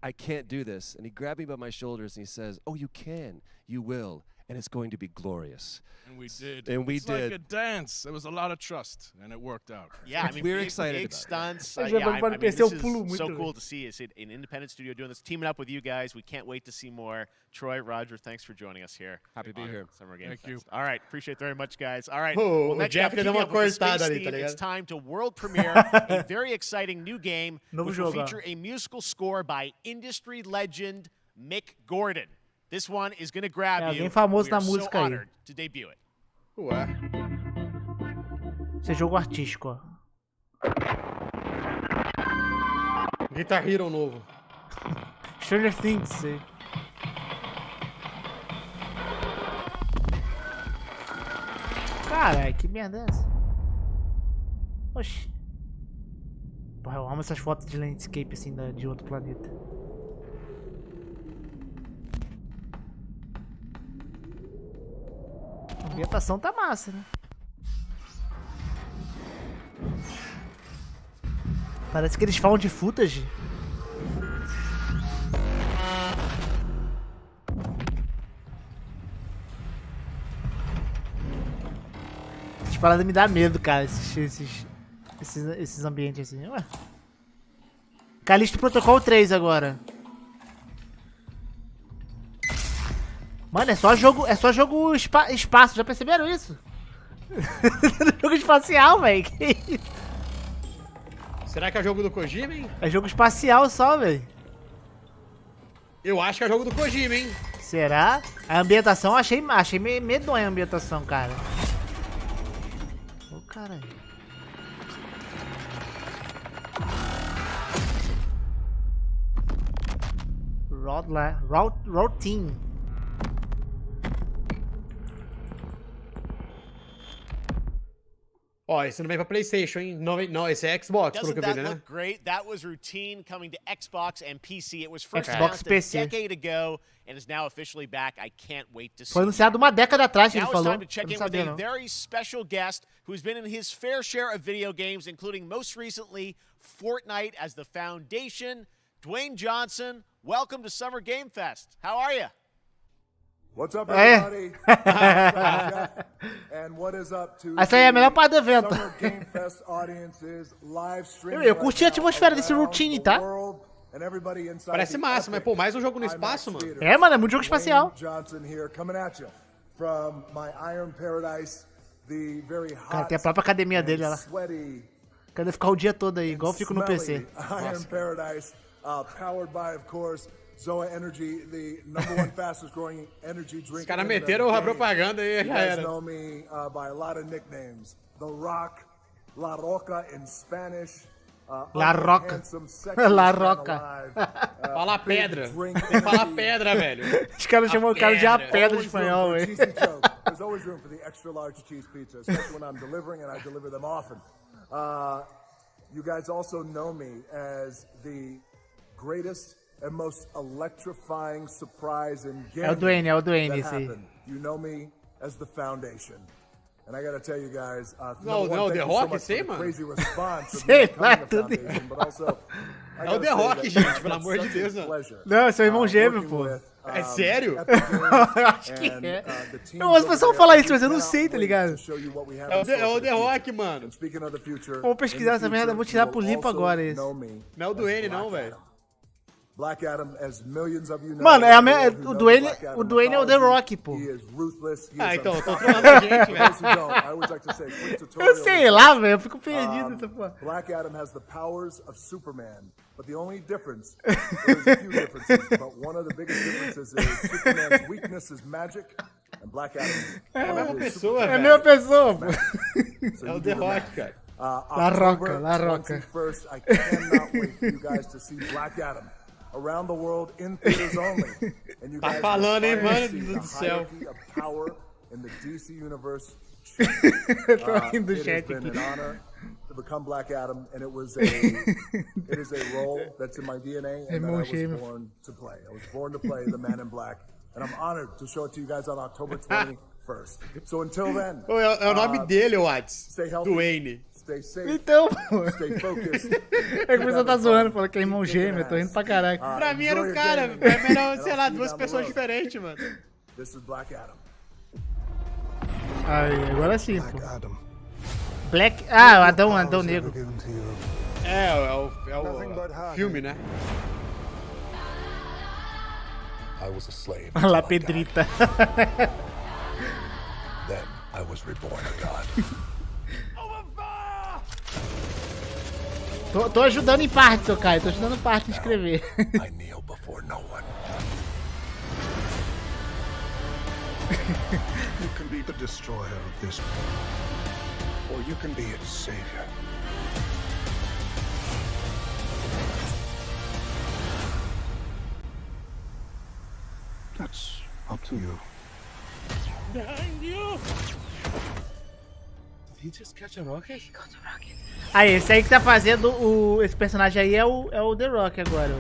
I can't do this. And he grabbed me by my shoulders and he says, oh, you can, you will, and it's going to be glorious. And we did. It's like a dance. There was a lot of trust, and it worked out. Yeah, I mean, we're excited big about stunts. This is so cool to see. It's an independent studio doing this, teaming up with you guys. We can't wait to see more. Troy, Roger, thanks for joining us here. Happy to be here. Summer Game Thank you. All right, appreciate it very much, guys. All right. Next Jeff, deu uma cortada ali, tá ligado? It's time to world premiere a very exciting new game, which will feature a musical score by industry legend Mick Gordon. This one is going to grab you. Famoso We are na música so aí. honored to debut it. Ué. Esse é jogo artístico, ó. Guitar Hero novo. Stranger Things, sei. Caralho, que merda é essa? Oxi. Porra, eu amo essas fotos de landscape assim de outro planeta. A ambientação tá massa, né? Parece que eles falam de footage. Essas paradas me dão medo, cara, esses ambientes assim. Ué. Calixto Protocol 3 agora. Mano, é só jogo espaço, já perceberam isso? Jogo espacial, velho. Será que é jogo do Kojima, hein? É jogo espacial só, velho. Eu acho que é jogo do Kojima, hein? Será? A ambientação, achei medonha a ambientação, cara. Ô, caralho. Routine. Ó, esse não vem pra PlayStation, hein? Não, esse é Xbox, pelo que eu vi, né? Look great? That was Routine coming to Xbox and PC. It was first Xbox announced PC. a decade ago and is now officially back. I can't wait to see. Foi anunciado uma década atrás que ele Now it's falou. time to check Eu in não with sabia, a não. very special guest who's been in his fair share of video games, including most recently Fortnite as the foundation. Dwayne Johnson, welcome to Summer Game Fest. How are you? What's up, É. everybody? And what is up to Essa aí é a melhor parte do evento. Summer Game Fest audiences live streaming Eu curti a atmosfera desse routine, tá? Parece massa, mas pô, mais um jogo no espaço, mano. É, mano, é muito jogo espacial. Johnson here coming at you from my Iron Paradise, the very hot, Cara, tem a própria academia dele, olha lá. sweaty, Quero ficar o dia todo aí, igual eu fico no PC. Iron Paradise, powered by, of course, Zoa Energy, the #1 fastest growing energy drink. Os caras meteram a propaganda aí, já era. You guys know me by a lot of nicknames. The Rock, La Roca in Spanish. La Roca. La Roca. Fala pedra. Tem que falar pedra, velho. Os caras chamam o cara de a pedra em espanhol, velho. There's always room for the extra large cheese pizza, especially when I'm delivering, and I deliver them often. You guys also know me as the greatest and most electrifying surprise in gaming. É o Duane that esse aí. happened. You know me as the Foundation. And I gotta tell you guys, Não, number one, The thank you so Rock, much sei, for the mano. crazy response of Sei me lá, becoming the tudo. Foundation, but also, I É o gotta The say Rock, that gente, it's pelo amor de such a Deus, mano. pleasure, Não, é seu irmão gêmeo, working pô. with, É sério? Epic Games Eu acho que and, é. the teams Eu ouço o over pessoal there. falar isso, We mas eu não cannot sei, tá wait ligado? to show you what we have É in store o for The the Rock, future. mano. And speaking of the future, Vou pesquisar in the essa merda, future, vou tirar you pro will limpo also agora esse. know me Não é o as Duane, Black não, velho. Adam. Black Adam, as millions of you know, Mano, é a me... those who o know Duane, Black Adam o Duane é o The mythology, Rock, pô. he is ruthless, he Ah, is então, tô unstoppable. trolando a gente, For velho. those who don't, I always like to say, quick Eu tutorial sei lá, velho, eu fico perdido Um, nessa porra. Black Adam has the powers of Superman, but the only difference, there's a few differences, but one of the biggest differences is Superman's weakness is magic, and Black Adam's É a mesma pessoa, É a velho. mesma pessoa, pô. So É you o do The the Rock, math. cara. La Roca, La Roca. 21st, I cannot wait for you guys to see Black Adam around the world in theaters only. And you Tá guys falando, hein, will finally mano see do the céu. hierarchy of power in the DC universe. Eu tô rindo do It has chat been aqui. an honor to become Black Adam, and it is a role that's in my DNA and that I was born to play. I was born to play the Man in Black, and I'm honored to show it to you guis on October 21st. So until then, Pô, é o nome dele, Watts. stay healthy, Duane. stay safe, Então, pô. stay focused. É que o pessoal tá zoando, falando que é irmão gêmeo, eu tô rindo pra caraca. Pra mim era enjoy o your cara, gaming, é melhor, and sei I'll lá, see you duas down the pessoas road. diferentes, mano. This is Black Adam. Aí, agora sim, pô. Black... Ah, o Adão Negro. É o filme, né? I was a slave. Olha lá, Pedrita. Then I was reborn a god. Tô ajudando em parte, seu Caio. Tô ajudando em parte em escrever. I kneel before no one. You can be the destroyer of this world, or you can be its savior. That's up to you. Behind you! Did he just catch a rocket? Aí, esse aí que tá fazendo esse personagem aí é o The Rock agora.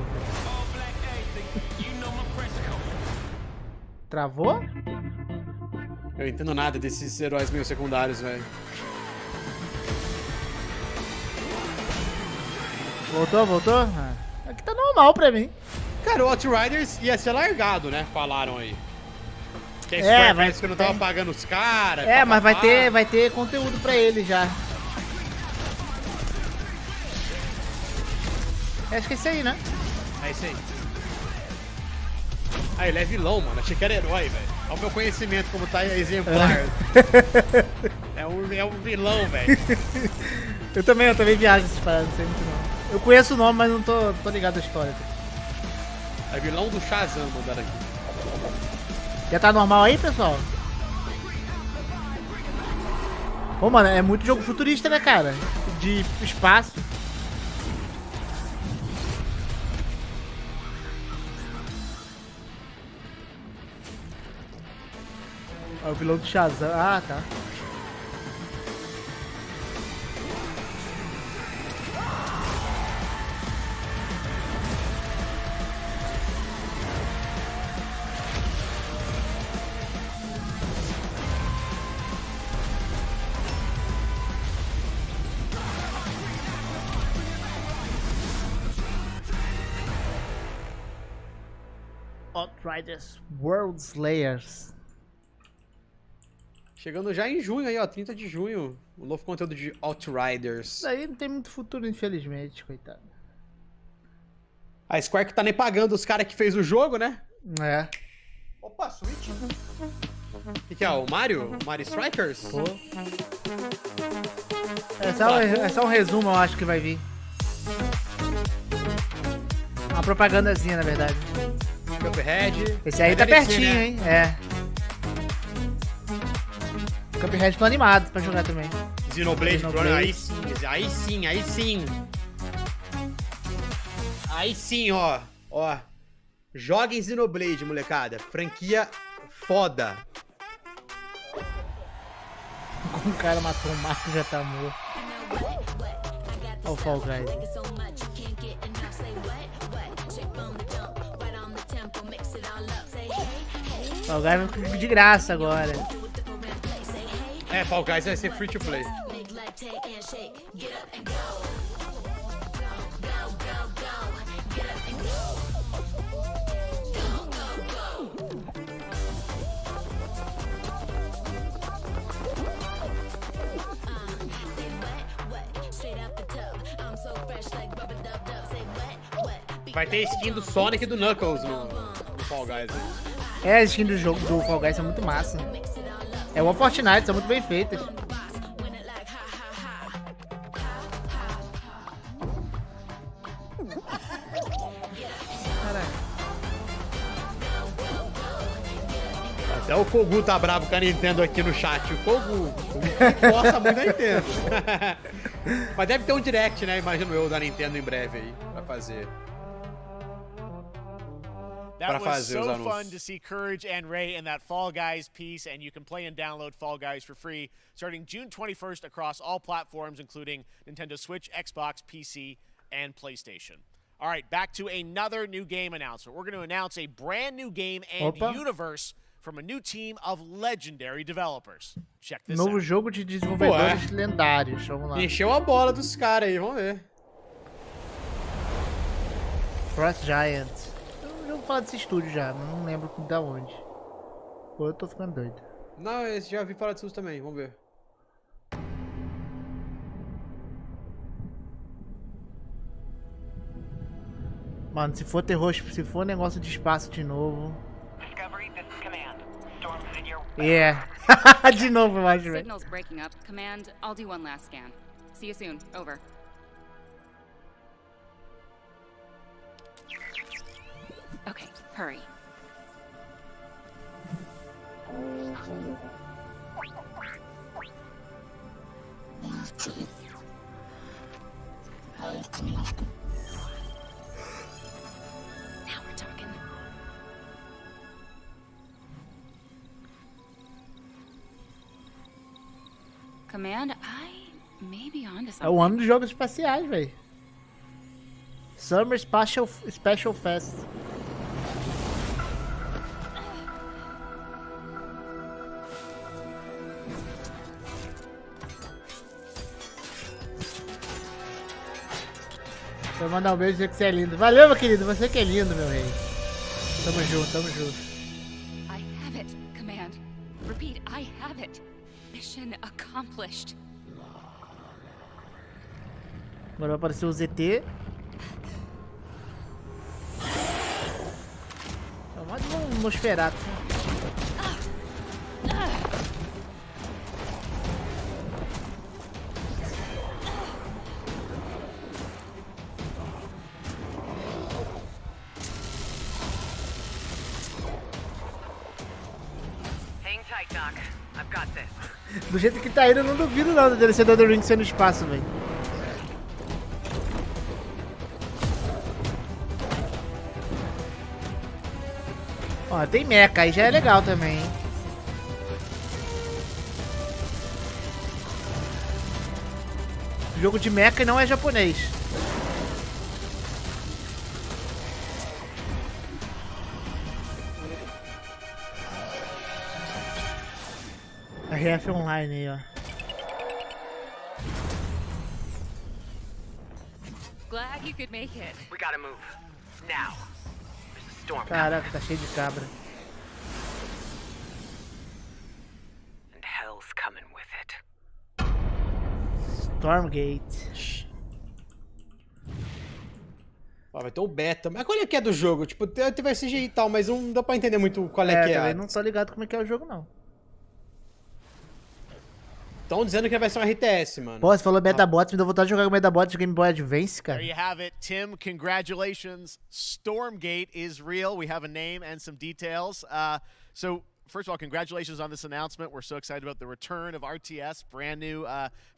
Travou? Eu entendo nada desses heróis meio secundários, velho. Voltou? Ah, aqui tá normal pra mim. Cara, o Outriders ia ser largado, né? Falaram aí. Que a É, Square vai parece que não tava ter- pagando os caras. É, mas vai ter conteúdo pra ele já. Acho que é isso aí, né? É isso aí. Ah, ele é vilão, mano. Achei que era herói, velho. Olha o meu conhecimento como tá exemplar. É um vilão, velho. Eu também viajo essas paradas, não sei muito não. Eu conheço o nome, mas não tô ligado à história. É vilão do Shazam, mandaram aqui. Já tá normal aí, pessoal? Pô, mano, é muito jogo futurista, né, cara? De espaço. É o vilão do Shazam. Ah, tá. Outriders World Slayers. Chegando já em junho aí, ó, 30 de junho, o novo conteúdo de Outriders. Isso aí não tem muito futuro, infelizmente, coitado. A Square que tá nem pagando os caras que fez o jogo, né? É. Opa, Switch. O que é? O Mario? Mario Strikers? Pô. É só um resumo, eu acho que vai vir. Uma propagandazinha, na verdade. Cuphead. Esse aí tá DLC, pertinho, né? hein? É. Cuphead tô animado pra jogar também. Xenoblade Chronicles. Aí sim, aí sim, aí sim. Aí sim, ó. Ó. Joga em Xenoblade, molecada. Franquia foda. O cara matou o Marco e já tá morto. Olha o Fall Guys. Fall Guys vai de graça agora. É, Fall Guys vai ser free to play. Vai ter skin do Sonic e do Knuckles no Fall Guys. Né? É, as skins do jogo do Fall Guys são muito massa. É igual Fortnite, são muito bem feitas. Até o Kogu tá bravo com a Nintendo aqui no chat. O Kogu gosta muito da Nintendo. Mas deve ter um direct, né? Imagino eu, da Nintendo em breve aí, pra fazer. That was so fun to see Courage and Ray in that Fall Guys piece, and you can play and download Fall Guys for free starting June 21st across all platforms, including Nintendo Switch, Xbox, PC, and PlayStation. All right, back to another new game announcement. We're going to announce a brand new game and universe from a new team of legendary developers. Check this Novo out. jogo de desenvolvedores lendários. Vamos lá. Encheu a bola dos caras aí, vamos ver. Frost Giant. Eu já vou falar desse estúdio já, mas não lembro da onde. Ou eu tô ficando doido. Não, esse já vi falar disso também, vamos ver. Mano, se for terror, se for negócio de espaço de novo. Yeah. De novo, eu acho, velho. Signal's breaking up. Command, I'll do one last scan. See you soon. Over. Okay, hurry. Now we're talking. Command, I may be onto something. É o ano dos jogos espaciais, velho. Summer Special Fest. Vou mandar um beijo e dizer que você é lindo. Valeu, meu querido. Você que é lindo, meu rei. Tamo junto, tamo junto. I have it, Command. Repeat, I have it. Mission accomplished. Agora vai aparecer o ZT. É mais um Nosferatu. Do jeito que tá indo, eu não duvido não da DLC do Elden Ring ser no espaço, velho. Ó, tem mecha, aí já é legal também, hein. Jogo de mecha e não é japonês. A RF online aí, ó. Glad you could make it. We gotta move. Now. There's a Caraca, tá cheio de cabra. And hell's coming with it. Stormgate. Ó, vai ter um beta. Mas qual é que é do jogo? Tipo, teve CGI e tal, mas não dá pra entender muito qual é que é. Também não tô ligado como é que é o jogo, não. Estão dizendo que vai ser um RTS, mano. Pô, você falou Metabots, me deu vontade de jogar o Metabots de Game Boy Advance, cara. There you have it, Tim. Congratulations. Stormgate is real. We have a name and some details. So, first of all, congratulations on this announcement. We're so excited about the return of RTS, brand new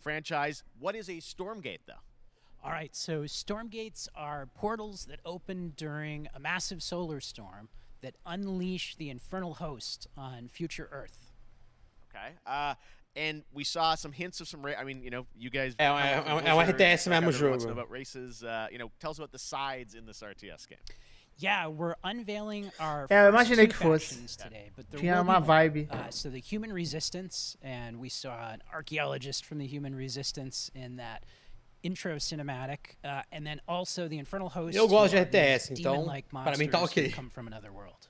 franchise. What is a Stormgate, though? All right, so Stormgates are portals that open during a massive solar storm that unleash the infernal host on future Earth. Okay. And we saw some hints of some, I mean, you know, you guys. RTS mesmo jogo. About races, you know, tell us about the sides in this RTS game. Yeah, we're unveiling our eu first imaginei two que fosse. factions today, but there Tinha will uma be more. vibe. So the Human Resistance, and we saw an archaeologist from the Human Resistance in that intro cinematic, and then also the infernal host. Eu gosto de who are RTS, these então demon-like para mim tá monsters ok. who come from another world.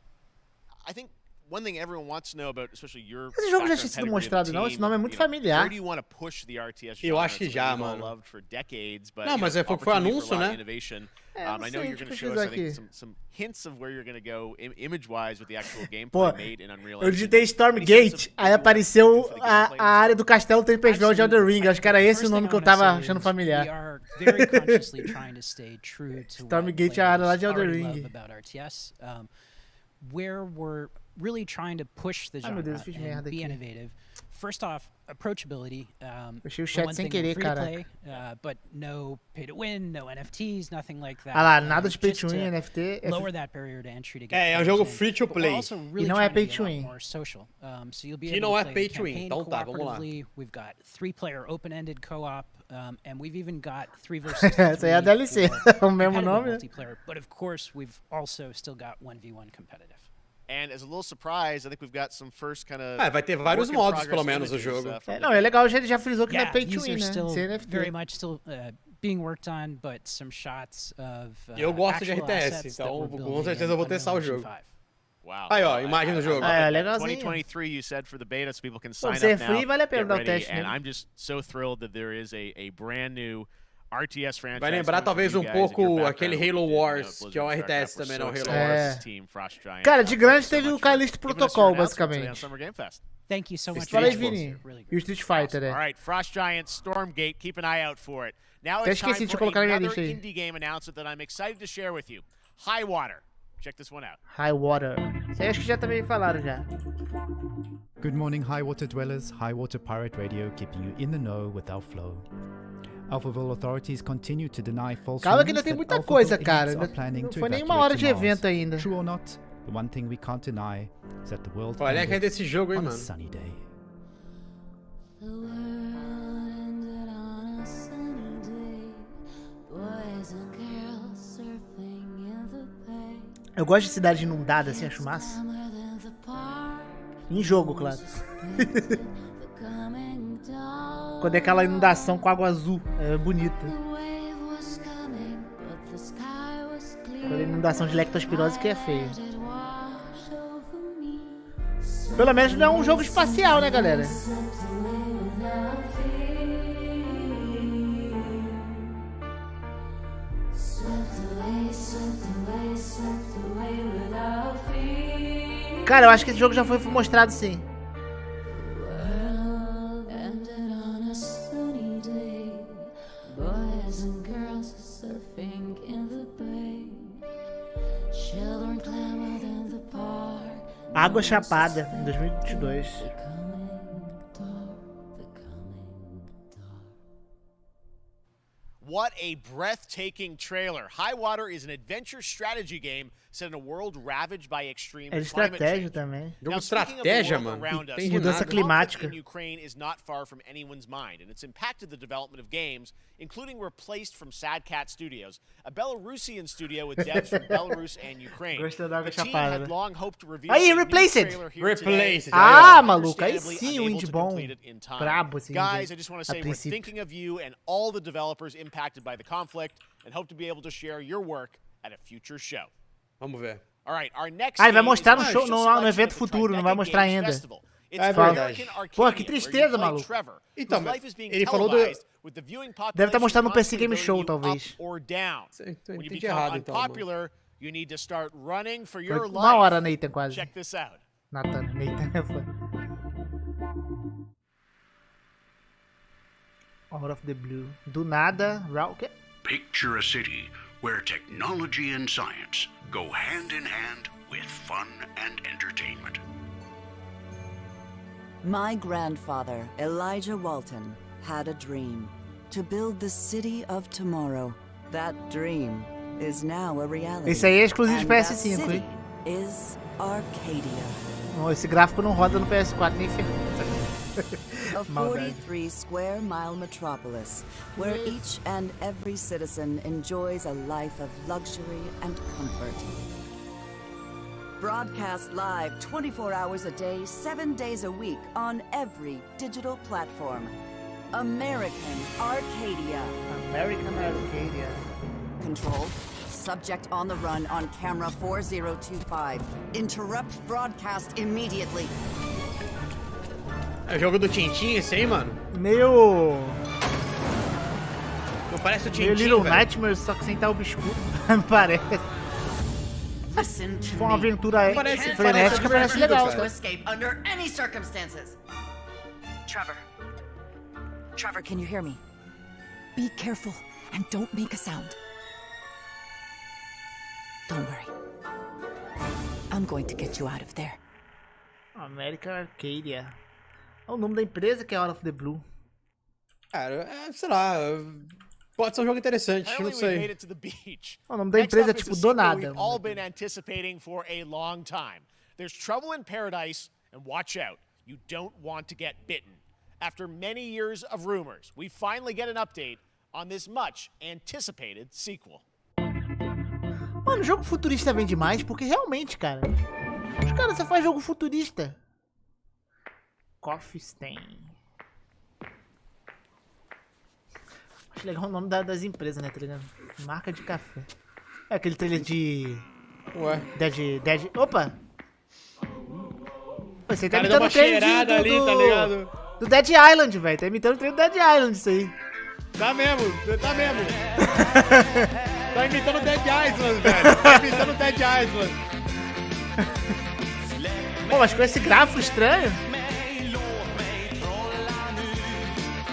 I think one thing everyone wants to know about, especially your Esse jogo já tinha sido mostrado, não? Esse nome é muito familiar. Where do you want to push the RTS Eu genre? acho que It's já, something we've all mano. loved for decades, but, Não, you mas know, foi opportunity anúncio, for a lot of né? innovation. Não I know sei, you're going to deixa show eu us, I pesquisar think, aqui. some hints of where you're going to go image-wise with the actual gameplay Pô, made in Unreal eu Engine. digitei Stormgate, aí apareceu a área do castelo Tempestval de Elden Ring. Acho que era esse o nome que eu tava achando familiar. We are very consciously trying to stay true to Stormgate é a área lá players de Elden already Ring. love about RTS, where we're really trying to push the Ai, meu genre Deus, fiz and merda be aqui. innovative. First off, approachability. Fechei o for chat one sem thing, querer, free to caraca. play, but no pay to win, no NFTs, nothing like that. Ah lá, nada de pay just to win, to NFT. Lower that barrier to entry to get É um players jogo in. free to But we're play. also really E não é trying pay to to be a lot win. more social. So you'll be Que able não to é play pay the to win. campaign Então tá, vamos lá. cooperatively. We've got 3-player open-ended co-op, and we've even got 3 versus 3 Essa aí é a DLC, for o mesmo competitive nome. multiplayer. But of course, we've also still got 1v1 competitive. And as a little surprise, I think we've got some first kind of. Vai ter vários modos, pelo menos, o jogo. Não, é legal, ele já frisou que não é Yeah, pay to these win, are né? still Sem NFT. very much still being worked on, but some shots of Eu gosto de actual RTS, assets that então we're com building certeza in eu vou testar o Unreal jogo. Engine 5. Wow. Aí, ó, imagem do jogo. É, legalzinho. 2023, you said for the beta, so people can Pô, sign ser up now. free vale a pena get dar o ready, teste and nele. I'm just so thrilled that there is a brand new RTS franchise. Vai lembrar coming talvez from um you guys and your pouco background, aquele what you Halo did, you know, Wars, Blizzard que é um and RTS StarCraft. We're também, so não Halo excited about Wars. this team, Frost Giant. Cara, de grande Thanks so teve much o for Callisto giving us your Protocol, announcement today on basicamente. Summer Game Fest. Thank you so much. Fala aí, for Vini. this. Really E o Street Fighter, All né? right, Frost Giant, Stormgate, keep an eye out for it. Now Até it's time esqueci de for colocar na minha another lista aí. indie game announcement that I'm excited to share with you. Highwater. Check this one out. High Water. Isso aí acho que já também falaram já. Good morning, High Water dwellers. High Water Pirate Radio, keeping you in the know with our flow. Alphaville authorities continue to deny false Calma que rumors ainda tem that muita Alphaville coisa, elites cara. are planning Não to foi nem uma evacuate hora to de Mars. evento ainda. True or not, the one thing we can't deny is that the world Olha a cara ended desse jogo, hein, on a mano. sunny day. Eu gosto de cidade inundada, assim, acho massa. Em jogo, claro. Quando é aquela inundação com água azul, é bonita. Quando é inundação de lectospirose que é feio. Pelo menos não é um jogo espacial, né, galera? Cara, eu acho que esse jogo já foi mostrado sim. Água Chapada, em 2022. What a breathtaking trailer. Highwater is an adventure strategy game set in a world ravaged by extreme É de climate estratégia change. também. Now, speaking of the estratégia, world mano. around us, Entendi Mudança the conflict climática. in Ukraine is not far from anyone's mind, and it's impacted the development of games, including Replaced from Sad Cat Studios, a Belarusian studio with devs from Belarus and Ukraine. Gostei da Água The team Chapada, had né? long hoped to reveal Aí, a new Replaced! trailer here Replaced, today, Ah, but maluco, aí understandably sim o unable indie to bom. complete it in time. Brabo esse Guys, indie, I just want to a say we're princípio. thinking of you and all the developers impacted by the conflict and hope to be able to share your work at a future show. Vamos ver. Ah, ele vai mostrar no show, no evento futuro, não vai mostrar ainda. É verdade. Pô, que tristeza, maluco. Então, ele falou do... Deve estar mostrando no PC Game Show, talvez. Então, entendi errado, então. Mano. Foi 1 hora, Nathan, quase. Nathan, Out of the Blue. Do nada, o quê? Picture a city where technology and science go hand in hand with fun and entertainment. My grandfather, Elijah Walton, had a dream to build the city of tomorrow. That dream is now a reality. Esse aí é exclusivo de PS5, hein? Is Arcadia. Oh, esse gráfico não roda no PS4 nem ferrando. A 43 square mile metropolis where each and every citizen enjoys a life of luxury and comfort. Broadcast live 24 hours a day, 7 days a week on every digital platform. American Arcadia. American Arcadia. Control. Subject on the run on camera 4025. Interrupt broadcast immediately. É o jogo do Tintin esse aí, mano? Meio... Não parece o Tintin, meio Little velho. Nightmares, só que sem tal biscoito. Parece. Se for uma aventura frenética, parece legal. Trevor, can you hear me? Be careful and don't make a sound. Don't worry. I'm going to get you out of there. American Arcadia. É o nome da empresa que é Out of the Blue. Cara, sei lá. Pode ser um jogo interessante, não sei. O nome da empresa é tipo do nada. We've all been anticipating for a long time. There's trouble in paradise, and watch out, you don't want to get bitten. After many years of rumors, we finally get an update on this much anticipated sequel. Mano, jogo futurista vende mais porque realmente, cara. Os caras só fazem jogo futurista. Coffee Stain. Acho legal o nome das empresas, né, tá ligado? Marca de café. É aquele trailer de... Ué. Dead... Opa! Você tá cara deu uma cheirada ali, tá ligado? Do Dead Island, velho. Tá imitando o trailer do Dead Island, isso aí. Tá mesmo. Tá imitando o Dead Island, velho. Tá imitando o Dead Island. Pô, mas com esse gráfico estranho...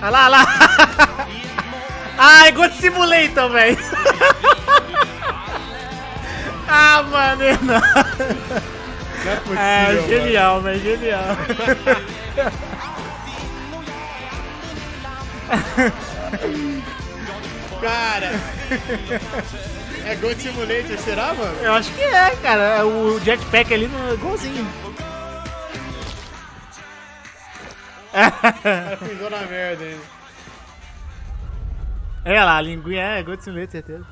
Olha lá, olha lá. Ai, God Simulator, velho. Ah, mano, não. Não é possível, genial, velho, genial. Cara. É God Simulator, será, mano? Eu acho que é, cara. O jetpack ali no igualzinho. Cara, pisou na merda ainda. É lá, a linguinha é God Simulator, certeza.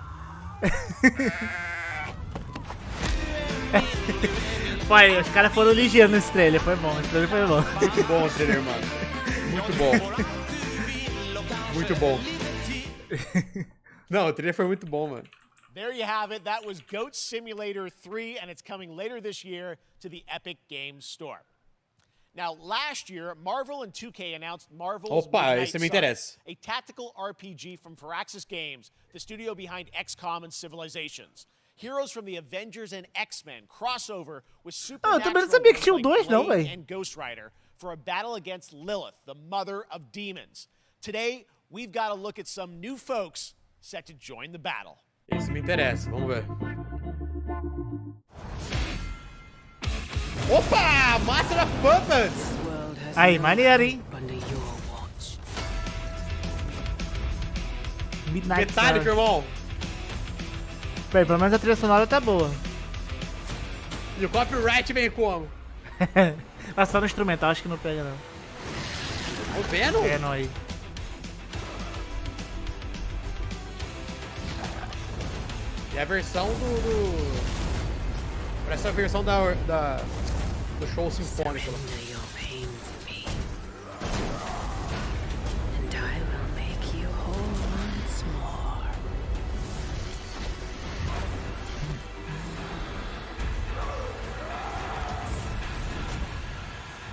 Pai, os caras foram ligeiros nesse trailer, foi bom, esse trailer foi bom. Muito bom o trailer, mano. Muito bom. Muito bom. Não, o trailer foi muito bom, mano. There you have it. That was Goat Simulator 3, and it's coming later this year to the Epic Games Store. Now, last year, Marvel and 2K announced Marvel's Midnight esse me interessa. Sun, a tactical RPG from Firaxis Games, the studio behind XCOM and Civilizations. Heroes from the Avengers and X-Men crossover with supernatural eu também não sabia que tinha o 2 não, Blade velho. and Ghost Rider for a battle against Lilith, the mother of demons. Today, we've got a look at some new folks set to join the battle. Esse me interessa, vamos ver. Opa! Master of Puppets! Aí, maneiro, hein? Midnight Metálico, Sun. irmão. Peraí, pelo menos a trilha sonora tá boa. E o copyright vem como? Mas só no instrumental, acho que não pega, não. O Venom? Venom aí. E a versão do... Parece a versão do show sinfônico.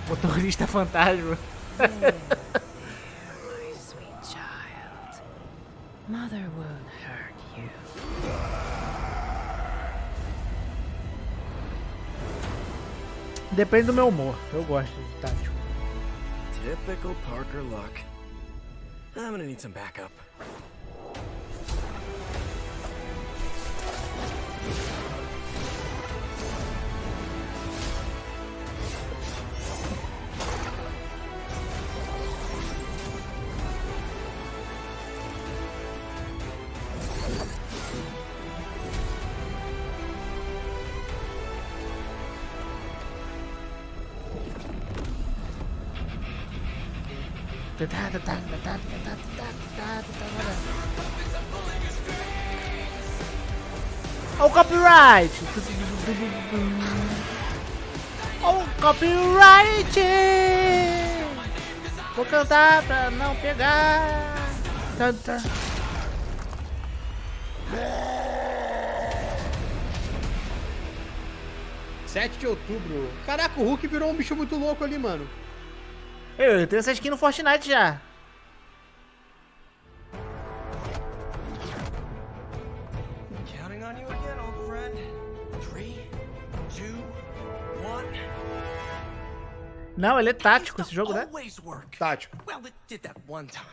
Motorista fantasma. My sweet child. Mother won't hurt you. Depende do meu humor. Eu gosto de tático. Typical Parker luck. I'm gonna need some backup. Olha o copyright! Olha o copyright! Vou cantar pra não pegar. 7 de outubro. Caraca, o Hulk virou um bicho muito louco ali, mano. Eu tenho essa skin no Fortnite já. Counting on you again, old friend. 3, 2, 1. Não, ele é tático esse jogo, né? Always work. Tático. Well, it did that one time.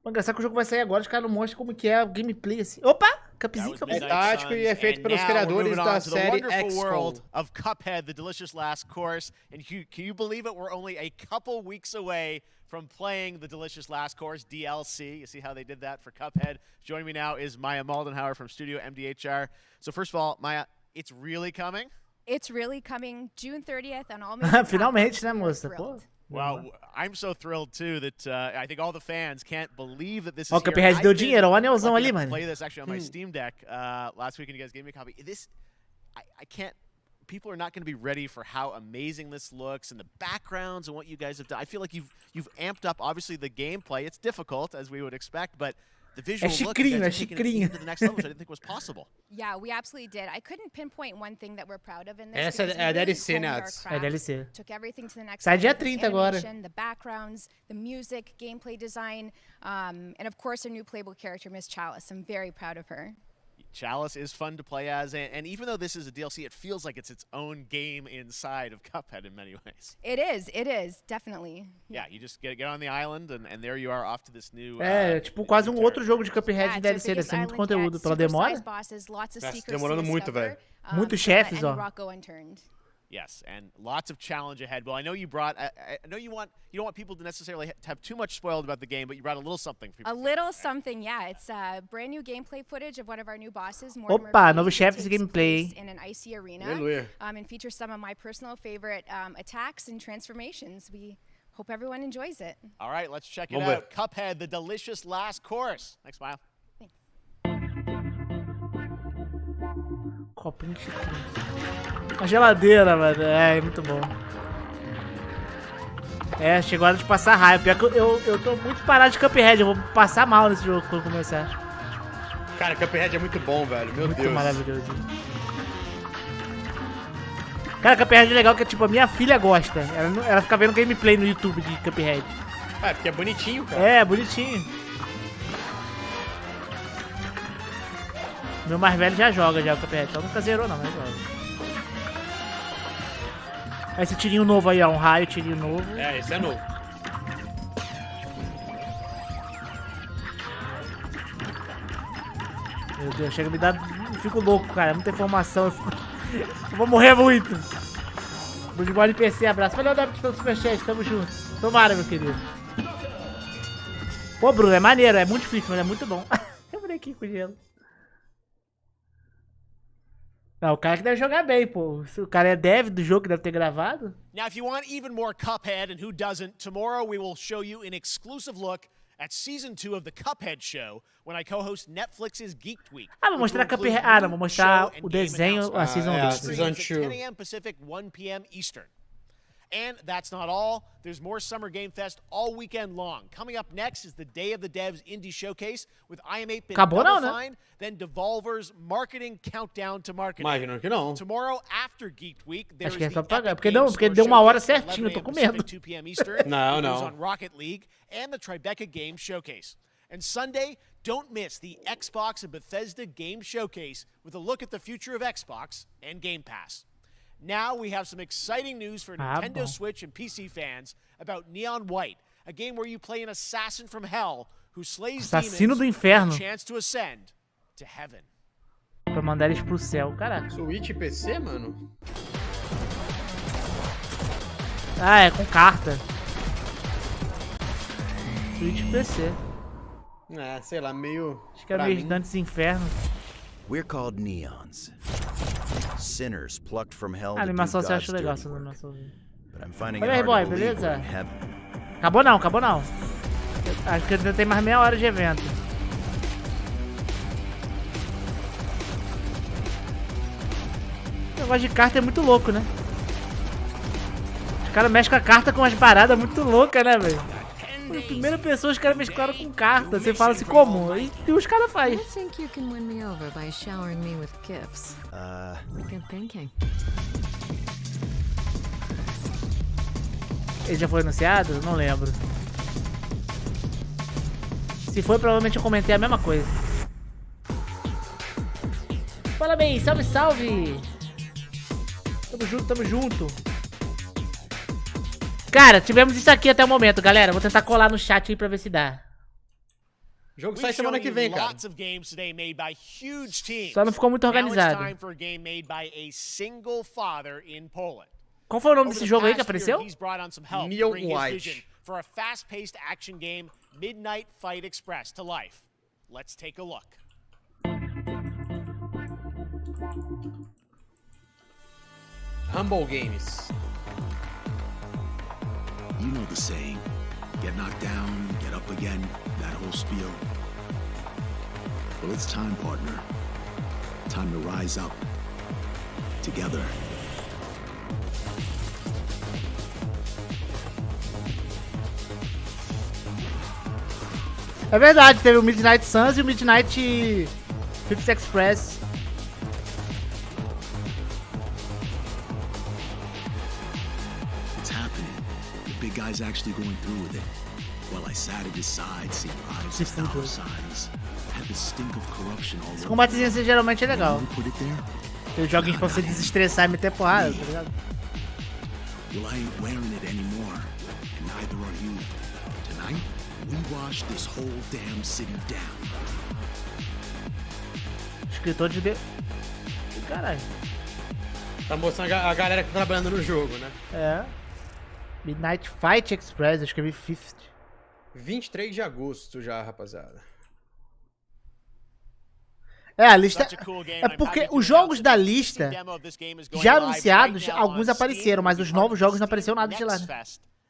Mas engraçado que o jogo vai sair agora, os caras não mostram como que é a gameplay assim. Opa! Cupzinho, É tático e é feito pelos criadores da série XCOM. World of Cuphead, the delicious last course. And can you believe it? We're only a couple weeks away from playing the delicious last course DLC. You see how they did that for Cuphead? Joining me now is Maya Maldenhauer from Studio MDHR. So first of all, Maya, it's really coming? It's really coming June 30th on all major Finalmente, né, platforms. moça? Pô. Wow, I'm so thrilled too that I think all the fans can't believe that this is Ó, o here. Cuphead I deu did dinheiro, olha o anelzão lucky ali, enough to mano. play this actually on my Steam Deck last week, and you guys gave me a copy. I can't. People are not going to be ready for how amazing this looks and the backgrounds and what you guys have done. I feel like you've amped up obviously the gameplay. It's difficult as we would expect, but the visual look you guys have taken it even to the next level, which I didn't think was possible. Yeah, we absolutely did. I couldn't pinpoint one thing that we're proud of in this. Essa because é a we really DLC, honed né? our Ats? craft, É DLC. Took everything to the next Sai level. dia The 30 agora. animation, the backgrounds, the music, gameplay design, and of course our new playable character, Miss Chalice. I'm very proud of her. Chalice is fun to play as, and even though this is a DLC, it feels like it's its own game inside of Cuphead in many ways. It is, definitely. Yeah, you just get on the island, and there you are off to this new. É, tipo quase um outro jogo de Cuphead de DLC, deve ser muito conteúdo pela demora. Demorando muito, velho. Muitos chefes, ó. Yes, and lots of challenge ahead. Well, I know you brought. I know you don't want people to necessarily have too much spoiled about the game, but you brought a little something. For people. A little something, yeah. It's brand new gameplay footage of one of our new bosses. Opa, novo chefe de gameplay. In an icy arena, and features some of my personal favorite attacks and transformations. We hope everyone enjoys it. All right, let's check it out. Cuphead, the delicious last course. Thanks, Smile. Copinho de a geladeira, mano. É, muito bom. É, chegou a hora de passar raiva. Pior que eu tô muito parado de Cuphead. Eu vou passar mal nesse jogo quando começar. Cara, Cuphead é muito bom, velho. Meu Deus. Muito maravilhoso. Cara, Cuphead é legal que, tipo, a minha filha gosta. Ela fica vendo gameplay no YouTube de Cuphead. É, porque é bonitinho, cara. É, bonitinho. Meu mais velho já joga já o Cuphead, então nunca zerou não, mas joga. Esse tirinho novo aí, ó, um raio, tirinho novo. É, esse é novo. Meu Deus, chega a me dar... Eu fico louco, cara, muita informação, eu vou morrer muito. Futebol de PC, abraço. Valeu, David, pelo superchat, tamo junto. Tomara, meu querido. Pô, Bruno, é maneiro, é muito difícil, mas é muito bom. Eu bonequinho com gelo. Não, o cara que deve jogar bem, pô. O cara é dev do jogo que deve ter gravado. Now, if you want even more Cuphead, and who doesn't, tomorrow we will show you an exclusive look at Season 2 of the Cuphead Show when I co-host Netflix's Geek Week. Ah, vou mostrar Cuphead. Ah, não, vou mostrar o desenho, a Season 2. Season 2. 10 a.m. Pacific, 1 p.m. Eastern. And that's not all. There's more Summer Game Fest all weekend long. Coming up next is the Day of the Devs Indie Showcase with I Am 8-Bit Acabou não, Double né? Fine, then Devolver's Marketing Countdown to Marketing. Imagino que não. Tomorrow after Geek Week, there's Acho que é the só pagar, Epic porque Games porque Store deu uma hora Showcase at certinho, eu tô 11 com a.m. medo. Pacific, 2 p.m. Eastern. Não, It goes não. on Rocket League and the Tribeca Game Showcase. And Sunday, don't miss the Xbox and Bethesda Game Showcase with a look at the future of Xbox and Game Pass. Now we have some exciting news for Nintendo Switch and PC fans about Neon White, a game where you play an assassin from hell who slays Assassino demons do inferno. with a chance to ascend to heaven. Pra mandar eles pro céu, caraca. Switch e PC, mano? Ah, é com carta. Switch e PC. É, sei lá, meio... Acho que é meio Dantes Inferno. We're called neons. Sinners plucked from hell A to do animação você God's acha legal, dirty essa work. animação. But I'm finding Olha it aí, hard boy, to believe beleza? we're in heaven. Acabou não, acabou não. Acho que ainda tem mais meia hora de evento. O negócio de carta é muito louco, né? Os caras mexem com a carta com umas paradas muito loucas, né, velho? Foi a primeira pessoa os caras mesclaram com carta. Você fala assim, como? E os caras fazem. I think you can win me over by showering me with gifts. Good thinking. Ele já foi anunciado? Eu não lembro. Se foi, provavelmente eu comentei a mesma coisa. Fala bem, salve, salve! Tamo junto, tamo junto. Cara, tivemos isso aqui até o momento, galera. Vou tentar colar no chat aí pra ver se dá. O jogo sai semana que vem, cara. Só não ficou muito organizado. Qual foi o nome desse jogo aí que apareceu? Neon White. For a fast-paced action game, Midnight Fight Express to life. Let's take a look. Humble Games. You know the saying, get knocked down, get up again, that whole spiel. Well, it's time, partner. Time to rise up. Together. É verdade, teve o Midnight Suns e o Midnight Fifth Express. It's happening. The big guy's actually going through with it. While I sat at his side, seeing lives as dollar signs. Had the stink of corruption all Esse over. combatezinho assim geralmente é legal. Put it there? Tem joguinhos pra você desestressar e meter porrada, tá ligado? Well, I ain't wearing it anymore. And neither are you. Tonight, we wash this whole damn city down. Escritor de... Caralho. Tá mostrando a galera que tá trabalhando no jogo, né? É. Midnight Fight Express, eu escrevi 50. 23 de agosto já, rapaziada. É, a lista... É porque os jogos da lista já anunciados, alguns apareceram, mas os novos jogos não apareceu nada de lá, né?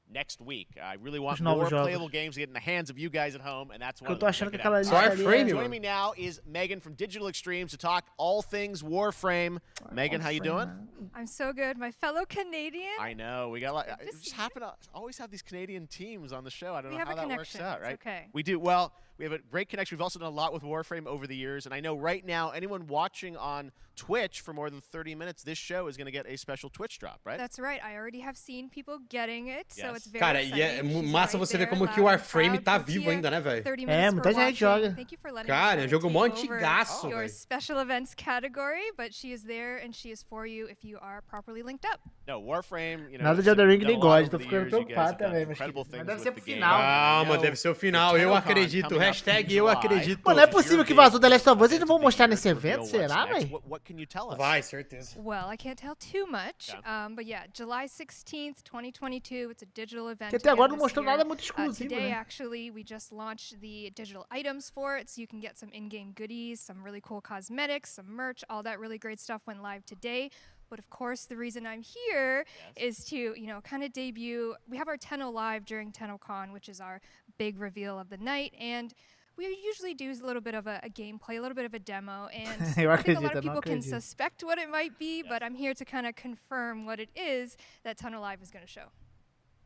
Next week. I really want Os novos more jogos. playable games to get in the hands of you guys at home, and that's one Eu of tô them. achando Check que it out. aquela lista ali é... Joining me now is Megan from Digital Extremes to talk all things Warframe. Megan, how you doing? I'm so good. My fellow Canadian. I know. We got like just happen to always have these Canadian teams on the show. I don't We know have how a that works connection. out, It's right? okay. We do. Well, we have a great connection. We've also done a lot with Warframe over the years, and I know right now anyone watching on Twitch for more than 30 minutes, this show is going to get a special Twitch drop, right? That's right. I already have seen people getting it, so Yes. it's very Cara, exciting. e é She's massa right você ver there, como que o loud and Warframe proud. tá So vivo Tia, ainda, né, velho? 30 É, minutes muita for gente watching. joga. Thank you for letting Cara, me jogo mó take over antigaço, your velho. special events category, but she is there and she is for you if you are properly linked up. No, Warframe, you know, Nada de Elden Ring nem done a lot God, tô over the ficando years. You guys preocupado have done também, mas incredible mas things deve with ser the pro game. final. Calma, deve ser o final. Eu acredito. Hashtag eu acredito. Mano, não é possível que vazou The Last of Us e eles não vão mostrar nesse evento, será, velho? What can you tell us? Vai, certeza. Well, I can't tell too much, but yeah, July 16th, 2022, it's a digital event. Que até agora again não this mostrou year. nada muito exclusivo, Today, né? actually, we just launched the digital items for it, so you can get some in-game goodies, some really cool cosmetics, some merch, all that really great stuff went live today. But of course, the reason I'm here is to, you know, kind of debut. We have our Tenno Live during TennoCon, which is our big reveal of the night, and we usually do a little bit of a gameplay, a little bit of a demo, and Eu I think a acredito, lot eu of não people can acredito. suspect what it might be, but I'm here to kind of confirm what it is that Tunnel Live is going to show.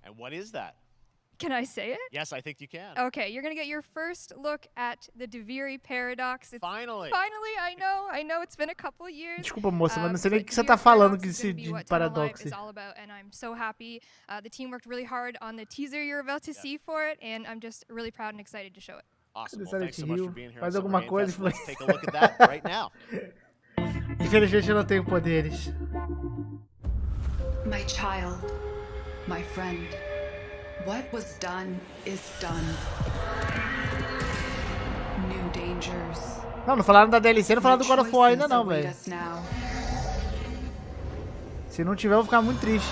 And what is that? Can I say it? Yes, I think you can. Okay, you're going to get your first look at the Deviri paradox. Finally. Finally, I know it's been a couple years. Desculpa, moça, mas não sei nem o but que você Deviri tá falando Paradox is que gonna be de what Tunnel Live paradoxo. is all about, and I'm so happy. The team worked really hard on the teaser you're about to see for it, and I'm just really proud and excited to show it. Awesome. Cadê Well, thanks so much for Silent being here. Hill? Faz on Summer alguma Game coisa, Fest. Let's take a look at that right now. Infelizmente eu não tenho poderes. My child, my friend, what was done is done. New dangers. Não falaram da DLC, não falaram do God of War ainda não, velho. Se não tiver, eu vou ficar muito triste.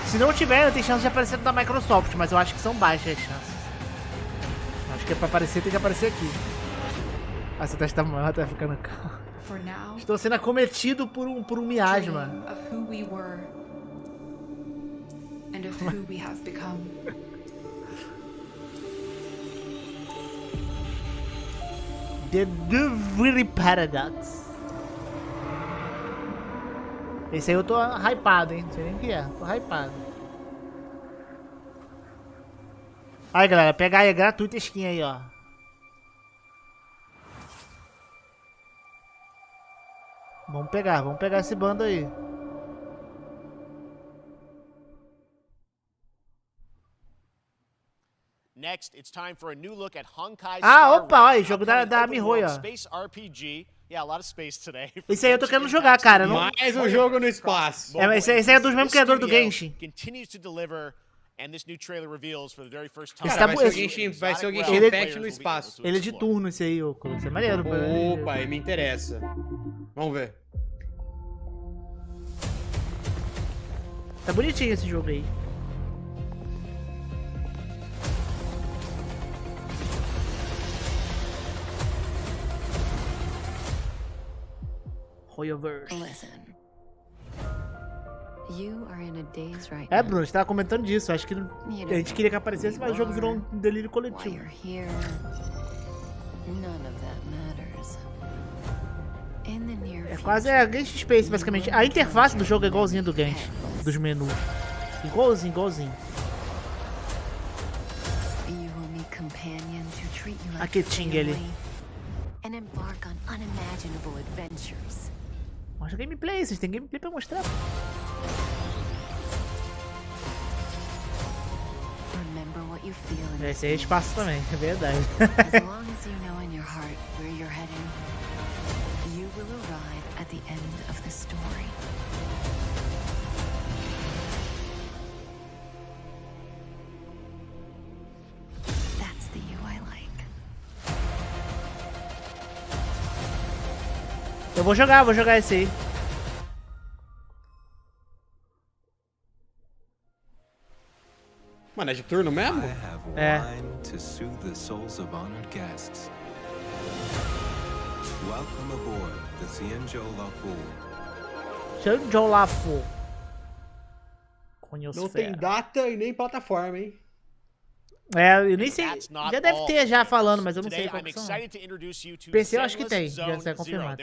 Se não tiver, tem chance de aparecer da Microsoft, mas eu acho que são baixas as chances. Acho que é pra aparecer, tem que aparecer aqui. Ah, você tá maior, tá ficando calmo. Estou sendo acometido por um miasma. And of who we have become. The Deviri Paradox. Esse aí eu tô hypado, hein? Não sei nem o que é. Tô hypado. Aí, galera, pega aí, é gratuita a skin aí, ó. Vamos pegar esse bando aí. Next, it's time for a new look at Honkai Ah, Star opa, Rail, olha, jogo da upcoming open Mihoyo. world space RPG. Yeah, a lot of space today. Esse aí eu tô querendo jogar, cara. Não... Mais um jogo no espaço. Esse aí é dos mesmos criadores do Genshin. Continues to deliver, and this new trailer reveals for the very first time. Cara, vai ser o Genshin Impact no espaço. Ele é de turno, esse aí, ô. Isso é maneiro. Opa, me interessa. Vamos ver. Tá bonitinho esse jogo aí. Listen. You are in a daze right É, now. Bruno, a gente tava comentando disso. Acho que a gente queria que aparecesse, mas o jogo virou um delírio coletivo. Here, none of that matters. In the near É quase Genshin Space, basicamente. A interface do jogo é igualzinha do Genshin, dos menus. Igualzinho. A quietinha ali. And embark on unimaginable adventures. Mostra gameplay, vocês têm gameplay pra mostrar. Remember what you feel in Esse aí é espaço também, é verdade. As long as you know in your heart where you're heading, you will arrive at the end of the story. That's the you I like. Eu vou jogar esse aí. Mano, é de turno mesmo? É. To soothe the souls of honored guests. Welcome aboard the Cianjolafu. Não tem data e nem plataforma, hein? É, eu nem sei. Já deve ter já falando, mas eu não sei qual que são. PC eu acho que tem, já está confirmado.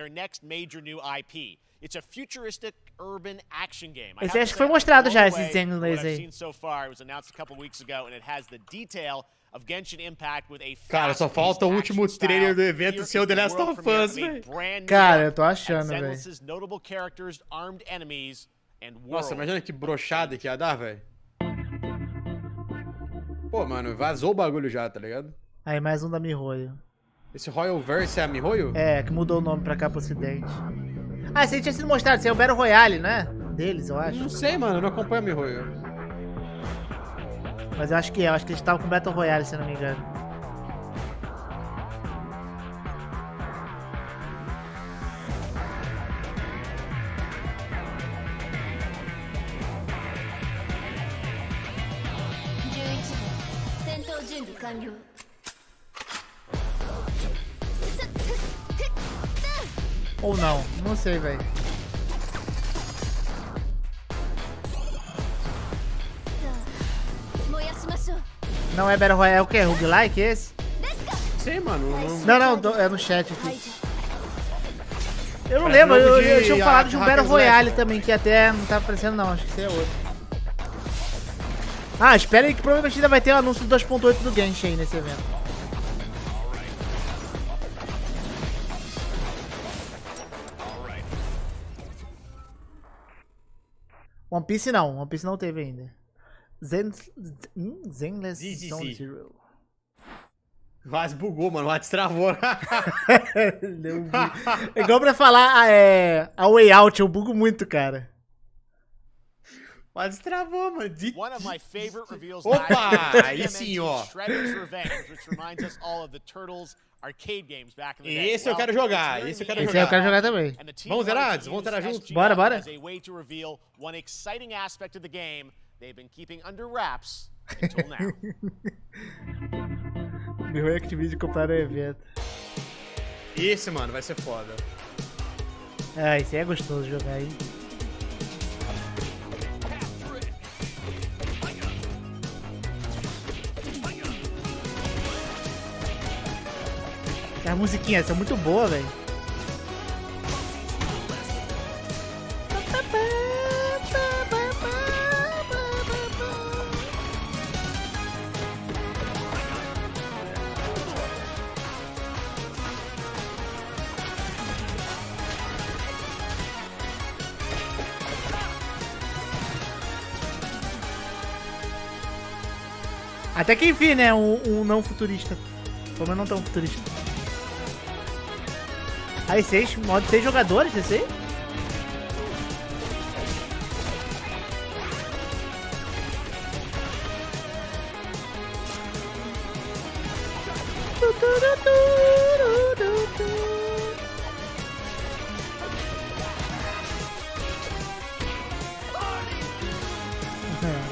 It's a futuristic urban action game. Esse acho que foi mostrado já, esse desenho inglês aí. Cara, só falta o último trailer do evento ser o The Last of Us, velho. Cara, eu tô achando, velho. Nossa, imagina que brochada que ia dar, velho. Pô, mano, vazou o bagulho já, tá ligado? Aí, mais um da Mihoyo. Esse Royal Verse é a Mihoyo? É, que mudou o nome pra cá pro ocidente. Ah, esse aí tinha sido mostrado, esse é o Battle Royale, né? Deles, eu acho. Não sei, mano, eu não acompanho a Mihoyo. Mas eu acho que eles estavam com Battle Royale, se eu não me engano. Ou não sei, velho. Não é Battle Royale, é o que? Roguelike esse? Sei, mano. Não, é no chat aqui. Eu não lembro, eu tinha falado de um Battle Royale também, que até não tá aparecendo não, acho que esse é outro. Ah, espera aí que provavelmente ainda vai ter o anúncio do 2.8 do Genshin aí nesse evento. One Piece não teve ainda. Zenless Zone Zero. Quase bugou, mano. O destravou. É igual pra falar a Way Out, eu bugo muito, cara. Quase destravou, mano. One of my favorite reveals. Opa! Aí sim, ó. Shredder's Revenge, which reminds us all of the Turtles arcade games back in the day. Esse eu quero jogar. Esse aí eu quero jogar também. Vamos zerar? Vamos zerar juntos? Bora. As a way to reveal one exciting aspect of the game they've been keeping under wraps until now. Meu Activision comprar o evento. Esse, mano, vai ser foda. Ah, esse aí é gostoso de jogar, hein? As musiquinhas são muito boas, velho. Até que enfim, né? Um não futurista. Como não tão futurista. Aí, modo 6 jogadores, esse aí?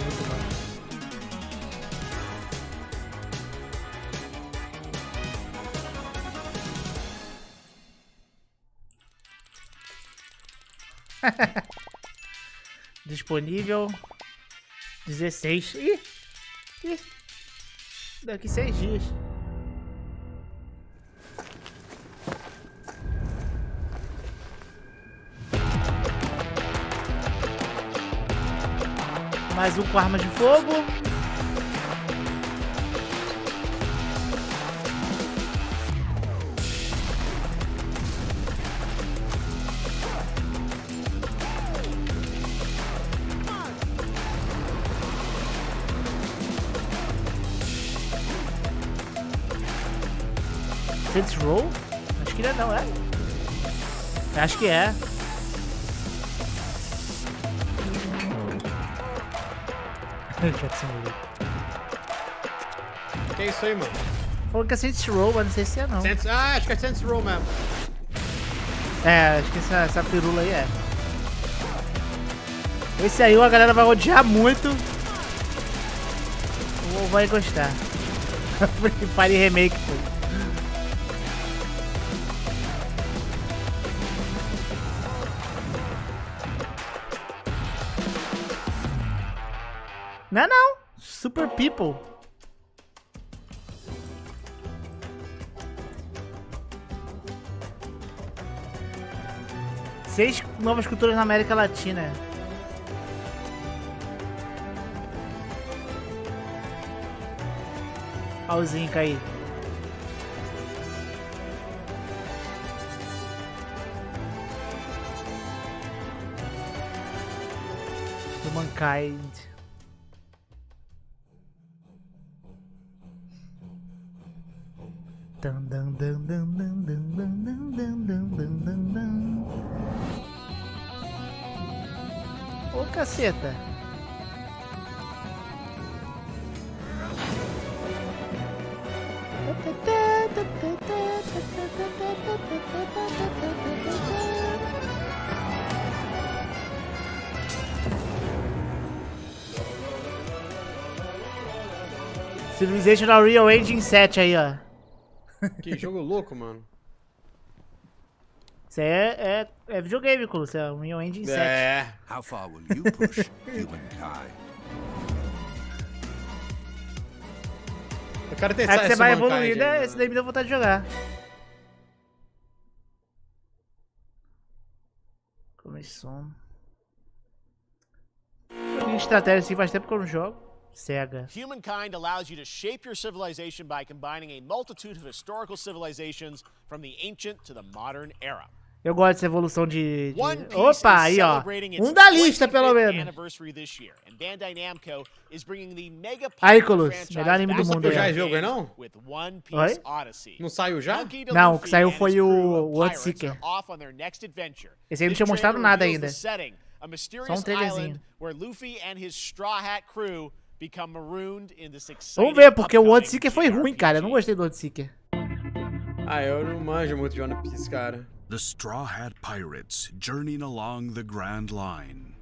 Muito bom. Disponível 16. Ih! Daqui 6 dias. Mais um com arma de fogo. Saints Row? Acho que não é. Acho que é. Que é isso aí, mano? Falou que é Saints Row, mas não sei se é não. Acho que é Saints Row mesmo. É, acho que essa pirula aí é. Esse aí a galera vai odiar muito. Ou vai gostar. Free Fire Remake, pô. Não. Super People. Seis novas culturas na América Latina. Olha o Zinca aí. Humankind. Ô, caceta. Civilization Unreal Engine 7 aí, ó. Que jogo louco, mano. Isso aí é videogame, Culo. Isso é Unreal Engine 7. É. How far will you push humankind? Eu quero É testar que você vai evoluindo, esse daí me deu vontade de jogar. Começou. Joguinho de estratégia assim, faz tempo que eu não jogo. Sega. Humankind allows you to shape your civilization by combining a multitude of historical civilizations from the ancient to the modern era. Eu gosto dessa evolução de... Opa, aí ó. Um da lista, pelo menos. Aí, Colus. Melhor anime do mundo. Já é jogo, não? Oi? Não saiu já? Não, o que saiu foi o Worldseeker. Esse aí não tinha mostrado nada ainda. Só um trailerzinho. Vamos ver, porque o Worldseeker foi ruim, cara. Eu não gostei do Worldseeker. Ah, eu não manjo muito de One Piece, cara. The Straw Hat Pirates journeying along the Grand Line.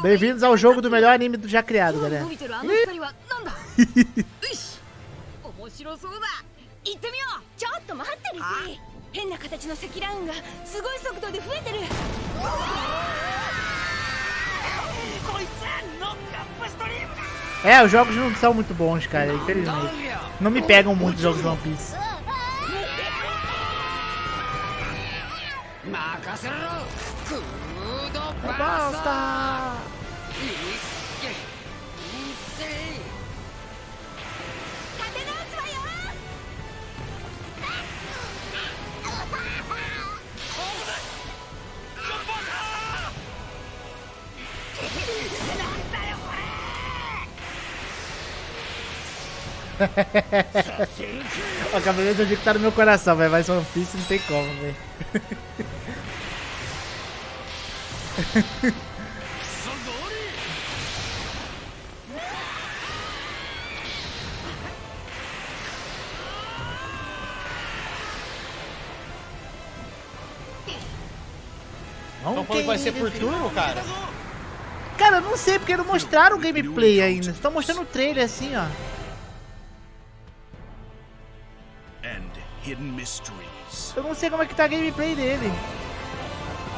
Bem-vindos ao jogo do melhor anime já criado, galera. É, os jogos não são muito bons, cara, infelizmente. Não me pegam muito os jogos de One Piece. Basta! Ó, Cavaleiro do Zodíaco tá no meu coração, velho. Mas One Piece não tem como, velho. Então falando que vai ser por turno, cara? Cara, eu não sei, porque não mostraram o gameplay ainda. Estão mostrando o trailer assim, ó. Hidden mysteries. Eu não sei como é que tá a gameplay dele.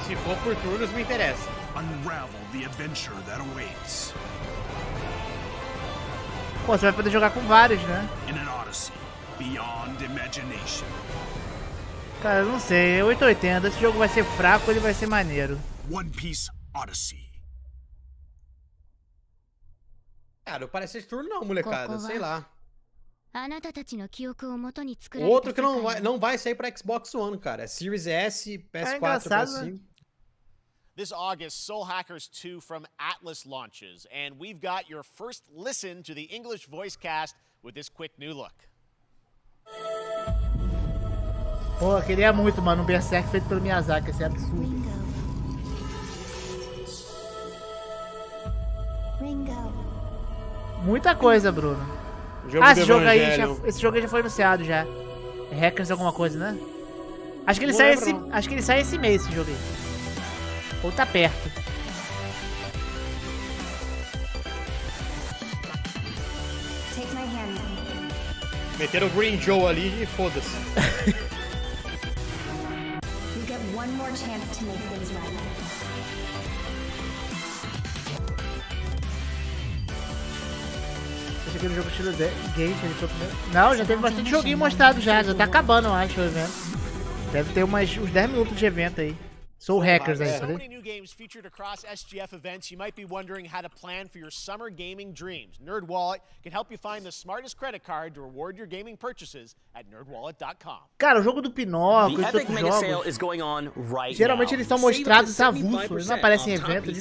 Se for por turnos, me interessa. Unravel the adventure that awaits. Pô, você vai poder jogar com vários, né? In an Odyssey beyond imagination. Cara, eu não sei. É 880. Esse jogo vai ser fraco ou ele vai ser maneiro? One Piece Odyssey. Cara, parece esse turno não, molecada. Sei lá. Outro que não vai sair pra Xbox One, cara. É Series S, PS4, PS5. This August, Soul Hackers 2 from Atlas launches, and we've got your first listen to the English voice cast with this quick new look. Pô, eu queria muito, mano, um Berserk feito pelo Miyazaki, esse é absurdo. Muita coisa, Bruno. Esse jogo aí já foi anunciado já. É Hackers alguma coisa, né? Acho que ele sai esse mês, esse jogo aí. Ou tá perto. Meteram o Green Joe ali e foda-se. You get one more chance to make things right. Achei que era um jogo estilo Gate, ele foi primeiro. Não, já teve bastante joguinho mostrado já tá acabando, eu acho, o evento. Deve ter uns 10 minutos de evento aí. Soul Hackers aí, So many new games featured across SGF events, you might be wondering how to plan for your summer gaming dreams. NerdWallet can help you find the smartest credit card to reward your gaming purchases at nerdwallet.com. Cara, o jogo do Pinóquio, os outros jogos, geralmente eles são mostrados avulsos, eles não aparecem em eventos.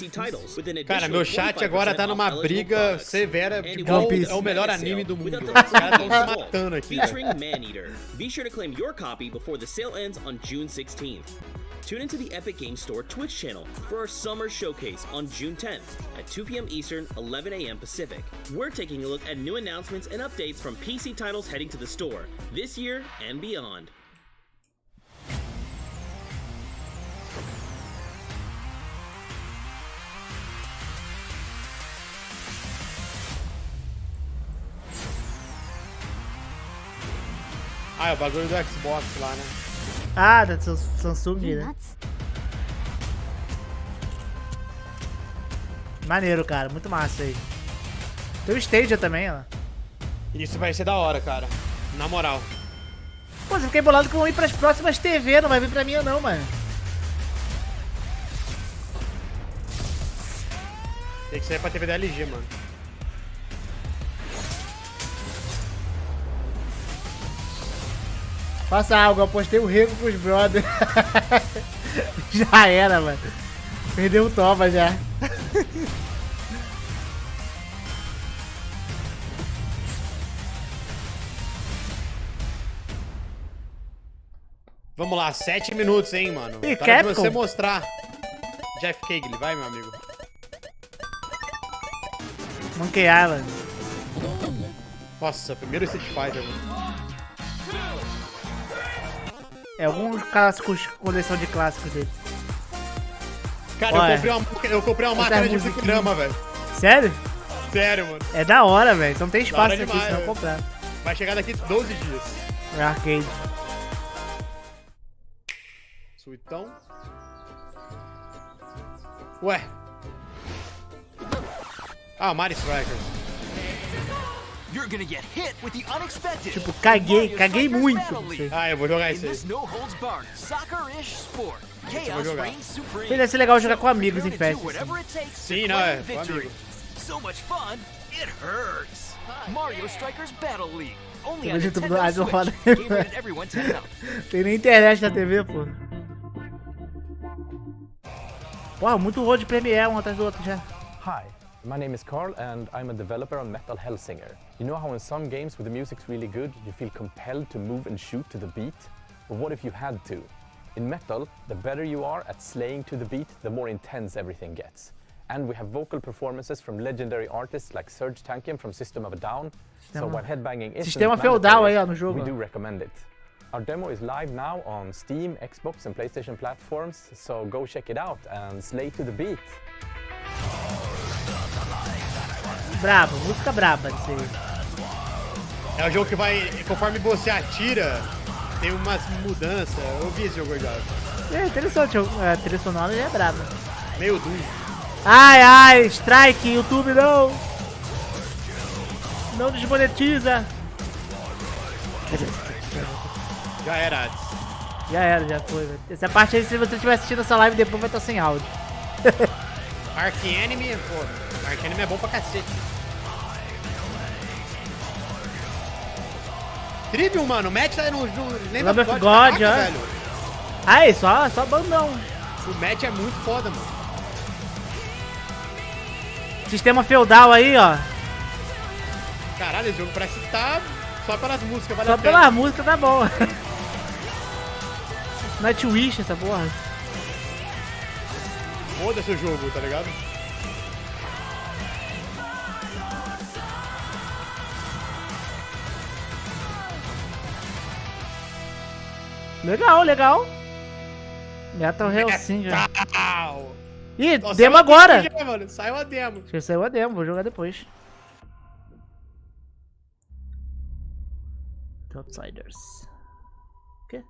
Cara, meu chat agora tá numa briga severa de qual é o melhor anime do mundo. Os caras estão se matando aqui. Be sure to claim your copy before the sale ends on June 16th. Tune into the Epic Games Store Twitch channel for our summer showcase on June 10th at 2 p.m. Eastern, 11 a.m. Pacific. We're taking a look at new announcements and updates from PC titles heading to the store this year and beyond. Ah, é o bagulho do Xbox lá, né? Ah, da Samsung, né? Maneiro, cara. Muito massa aí. Tem o Stadia também, ó. Isso vai ser da hora, cara. Na moral. Pô, eu fiquei bolado que vão ir pras próximas TV, não vai vir pra mim não, mano. Tem que sair pra TV da LG, mano. Faça algo, eu postei o rego pros brothers. Já era, mano. Perdeu o toma já. Vamos lá, 7 minutos, hein, mano. E Para de você mostrar. Jeff Keighley, vai, meu amigo. Monkey Island. Nossa, primeiro Street Fighter, mano. É alguns clássicos, coleção de clássicos dele. Cara, eu comprei uma máquina de fliperama, velho. Sério? Sério, mano. É da hora, velho. Então tem espaço aqui, demais, senão eu comprar. Vai chegar daqui 12 dias. É arcade. Suitão. Ué. Ah, Mario Strikers. Tipo, caguei muito. Ah, eu vou jogar isso aí. Eu vou jogar. Seria ser legal jogar com amigos em festa. Sim, não, é com amigos. Mario Strikers Battle League. Tem nem internet na TV, pô. Uau, muito road Premiere um atrás do outro já. Hi, my name is Carl and I'm a developer on Metal Hellsinger. You know how in some games where the music's really good, you feel compelled to move and shoot to the beat? But what if you had to? In Metal, the better you are at slaying to the beat, the more intense everything gets. And we have vocal performances from legendary artists like Serge Tankian from System of a Down. So while headbanging isn't mandatory, we do recommend it. Our demo is live now on Steam, Xbox and PlayStation platforms, so go check it out and slay to the beat. Brabo, música braba disso aí. É um jogo que vai, conforme você atira, tem umas mudanças. Eu vi esse jogo já. É interessante, a trilha sonora já é braba. Meio Doom. Ai, strike, YouTube não! Não desmonetiza! Já era. Já foi, velho. Essa parte aí, se você estiver assistindo essa live, depois vai estar sem áudio. Ark Enemy, pô. Ark Enemy é bom pra cacete. Trivium, mano. O match tá no Lamb of God, já. Velho. Aí, só bandão. O match é muito foda, mano. Sistema feudal aí, ó. Caralho, esse jogo parece que tá só pelas músicas, vale só pelas músicas tá bom. Nightwish, essa porra. Foda-se o jogo, tá ligado? Legal. Metal Hellsinger. Ih, nossa, demo agora. Já, mano. Saiu a demo. Acho que saiu a demo, vou jogar depois. Outsiders. O quê?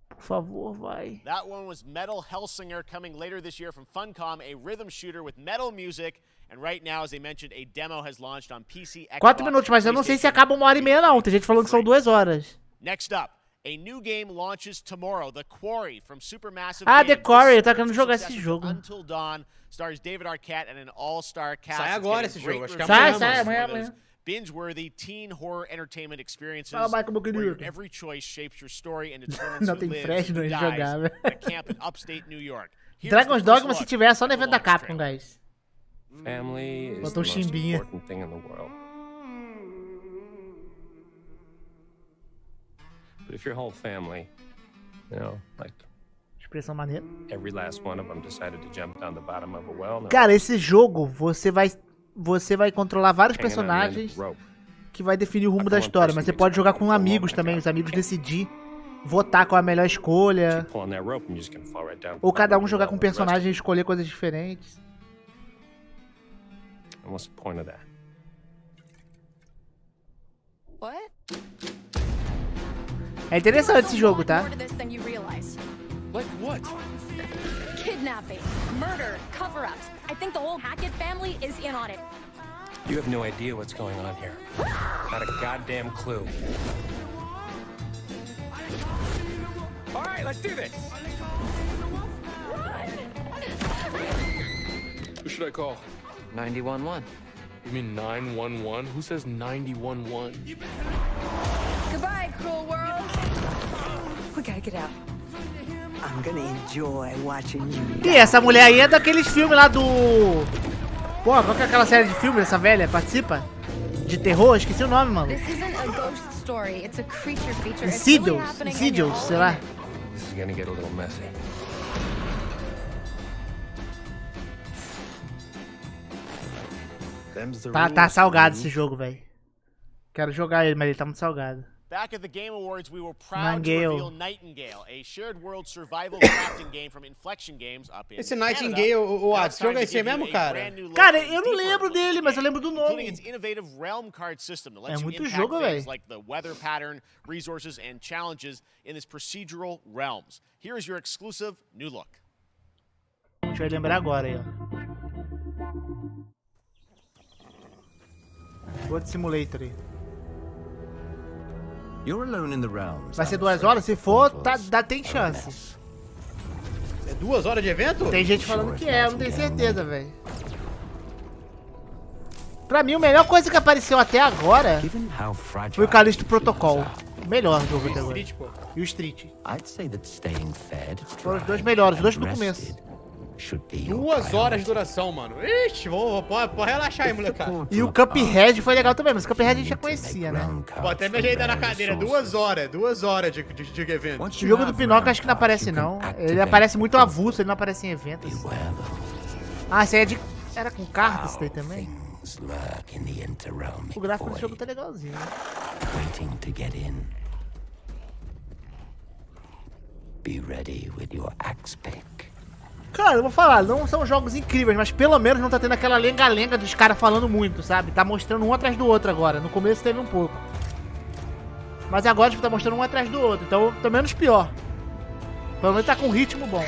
Por favor, vai. That one was Metal Hellsinger, coming later this year from Funcom, a rhythm shooter with metal music. And right now, as I mentioned, a demo has launched on PC, Xbox, 4 minutos, mas eu não sei se acaba 1h30 não. Tem gente falando que são 2 horas. Next up, a new game launches tomorrow, The Quarry from Supermassive Ah, Games. The Quarry, eu tô querendo jogar esse jogo. Until Dawn stars David Arquette and an all-star cast. Sai agora esse jogo, acho que sai amanhã. Binge-worthy teen horror entertainment experiences where your every choice shapes your story and determines não who tem lives fresh and no who dies jogável. at a camp in upstate New York. Dragon's Dogma, se tiver, é só no evento da Capcom, guys. Family is Botou the most chimbinha. important thing in the world. But if your whole family, you know, like expressão maneira. every last one of them decided to jump down the bottom of a well. Cara, esse jogo, você vai controlar vários personagens que vai definir o rumo da história, mas você pode jogar com amigos também, os amigos decidir votar qual é a melhor escolha. Ou cada um jogar com um personagem e escolher coisas diferentes. What's the point of that? What? É interessante esse jogo, tá? Like what? kidnapping, murder, cover-ups. I think the whole Hackett family is in on it. You have no idea what's going on here. Not a goddamn clue. All right, let's do this. Who should I call? 911. You mean 911? Who says 911? Goodbye, cruel world. We gotta get out. I'm gonna enjoy watching you. E essa mulher aí é daqueles filmes lá do... Pô, qual que é aquela série de filmes essa velha participa? De terror? Esqueci o nome, mano. This isn't a ghost story. It's a creature feature. It's Insidious, really happening and you're all sei lá. in it. This is gonna get a little messy. Tá salgado esse jogo, velho. Quero jogar ele, mas ele tá muito salgado. Back at the Game Awards, we were proud to reveal Nightingale, a shared world survival crafting game from Inflection Games up in Esse Nightingale, o esse jogo é esse mesmo, cara? Cara, eu não lembro dele, mas eu lembro do nome. Its innovative realm card system that É lets you muito impact jogo, things velho. like the weather pattern, resources, and challenges in this procedural realms. Here is your exclusive new look. Deixa eu lembrar agora aí, ó. Outro simulator aí. You're alone in the realms. Vai ser 2 horas? Se for, tem chance. É 2 horas de evento? Tem gente falando que é, eu não tenho certeza, velho. Pra mim, a melhor coisa que apareceu até agora foi o Callisto Protocol. O melhor jogo até agora. E o Street. Foram os dois melhores, os dois no começo. 2 horas de duração, mano. Ixi, pode relaxar aí, molecada. E o Cuphead foi legal também, mas o Cuphead a gente já conhecia, né? Vou até me ajeitar na cadeira. 2 horas de evento. O jogo do Pinóquio acho que não aparece, não. Ele aparece muito avulso, ele não aparece em eventos. Ah, esse aí é de... Era com cartas esse daí também? O gráfico do jogo tá legalzinho, né? Be ready with your axe pick. Cara, eu vou falar, não são jogos incríveis, mas pelo menos não tá tendo aquela lenga-lenga dos caras falando muito, sabe? Tá mostrando um atrás do outro agora. No começo teve um pouco. Mas agora, tipo, tá mostrando um atrás do outro. Então, tá menos pior. Pelo menos tá com um ritmo bom.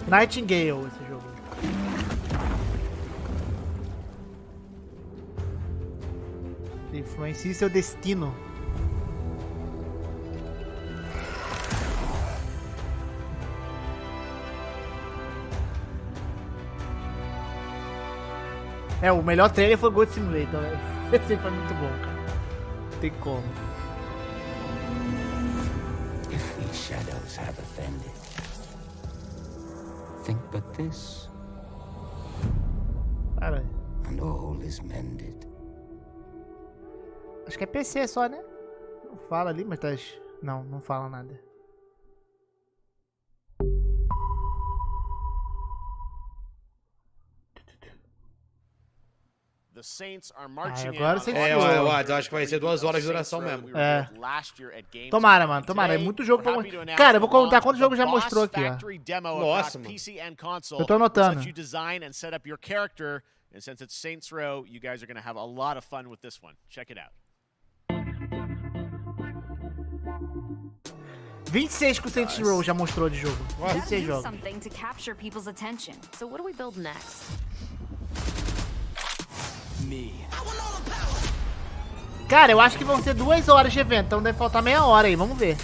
Nightingale, esse jogo. Influencie seu destino. É, o melhor trailer foi o Goat Simulator, velho. Esse foi muito bom, cara. Não tem como. If these shadows have offended, think but this. Caralho. And all is mended. Acho que é PC só, né? Não fala ali, mas tá... Não, não fala nada. Agora você eu acho que vai ser 2 horas de duração mesmo. É. Tomara, mano, tomara. É muito jogo pra... Cara, eu vou contar quantos jogos já mostrou aqui, ó. Nossa, mano. Eu tô anotando. And since it's Saints Row, you guys are going to have a lot of fun with this one. Check it out. 26 com Saints Row já mostrou de jogo. 26 jogos. Something to capture people's attention. So what do we build next? Cara, eu acho que vão ser 2 horas de evento, então deve faltar meia hora aí, vamos ver.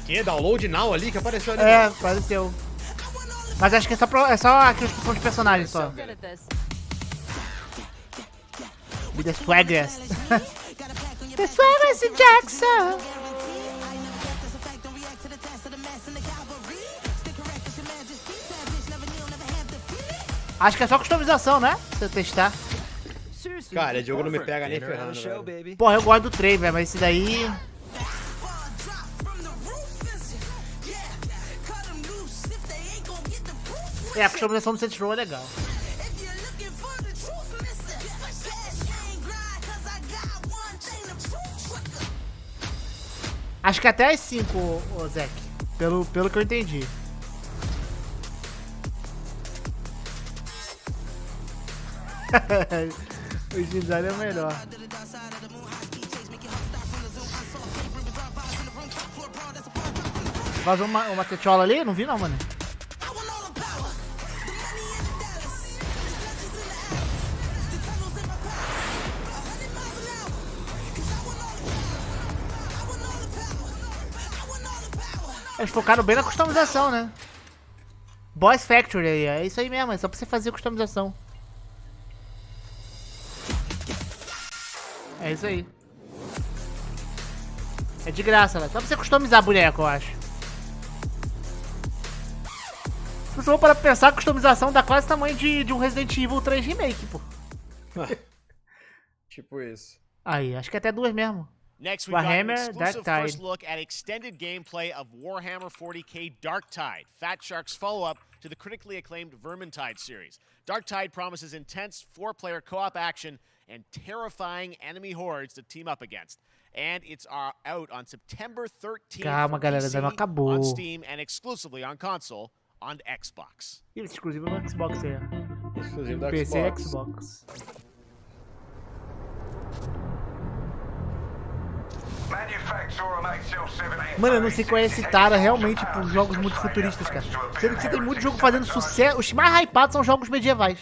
Que? Download now ali que apareceu ali? É, apareceu. Mas acho que é só aqueles que são de personagens só. The Swaggers. The Swaggers e Jackson. Acho que é só customização, né? Pra você testar. Cara, esse jogo não me pega nem ferrando, velho. Porra, eu gosto do trem, velho, mas esse daí... É, a customização do Saints Row é legal. Acho que até as 5, ô Zek. Pelo que eu entendi. O design é o melhor. Vazou uma tetiola ali? Não vi não, mano. Eles focaram bem na customização, né? Boss Factory aí, é isso aí mesmo, é só pra você fazer customização. É isso aí. É de graça, né? Só pra você customizar boneco, eu acho. Se você for para pensar, a customização dá quase o tamanho de um Resident Evil 3 Remake, pô. Tipo isso. Aí, acho que até duas mesmo. Next, we've got an Warhammer exclusive Darktide. first look at extended gameplay of Warhammer 40k Darktide, Fat Shark's follow-up to the critically acclaimed Vermintide series. Darktide promises intense 4-player co-op action and terrifying enemy hordes to team up against. And it's out on September 13th Calma, galera, ainda não acabou. on Steam and exclusively on console on Xbox. Exclusivo no Xbox aí, ó. Exclusivo do PC e Xbox. Xbox. Mano, eu não sei qual é esse tara realmente por jogos muito futuristas, cara. Sendo que você tem muito jogo fazendo sucesso. Os mais hypados são jogos medievais.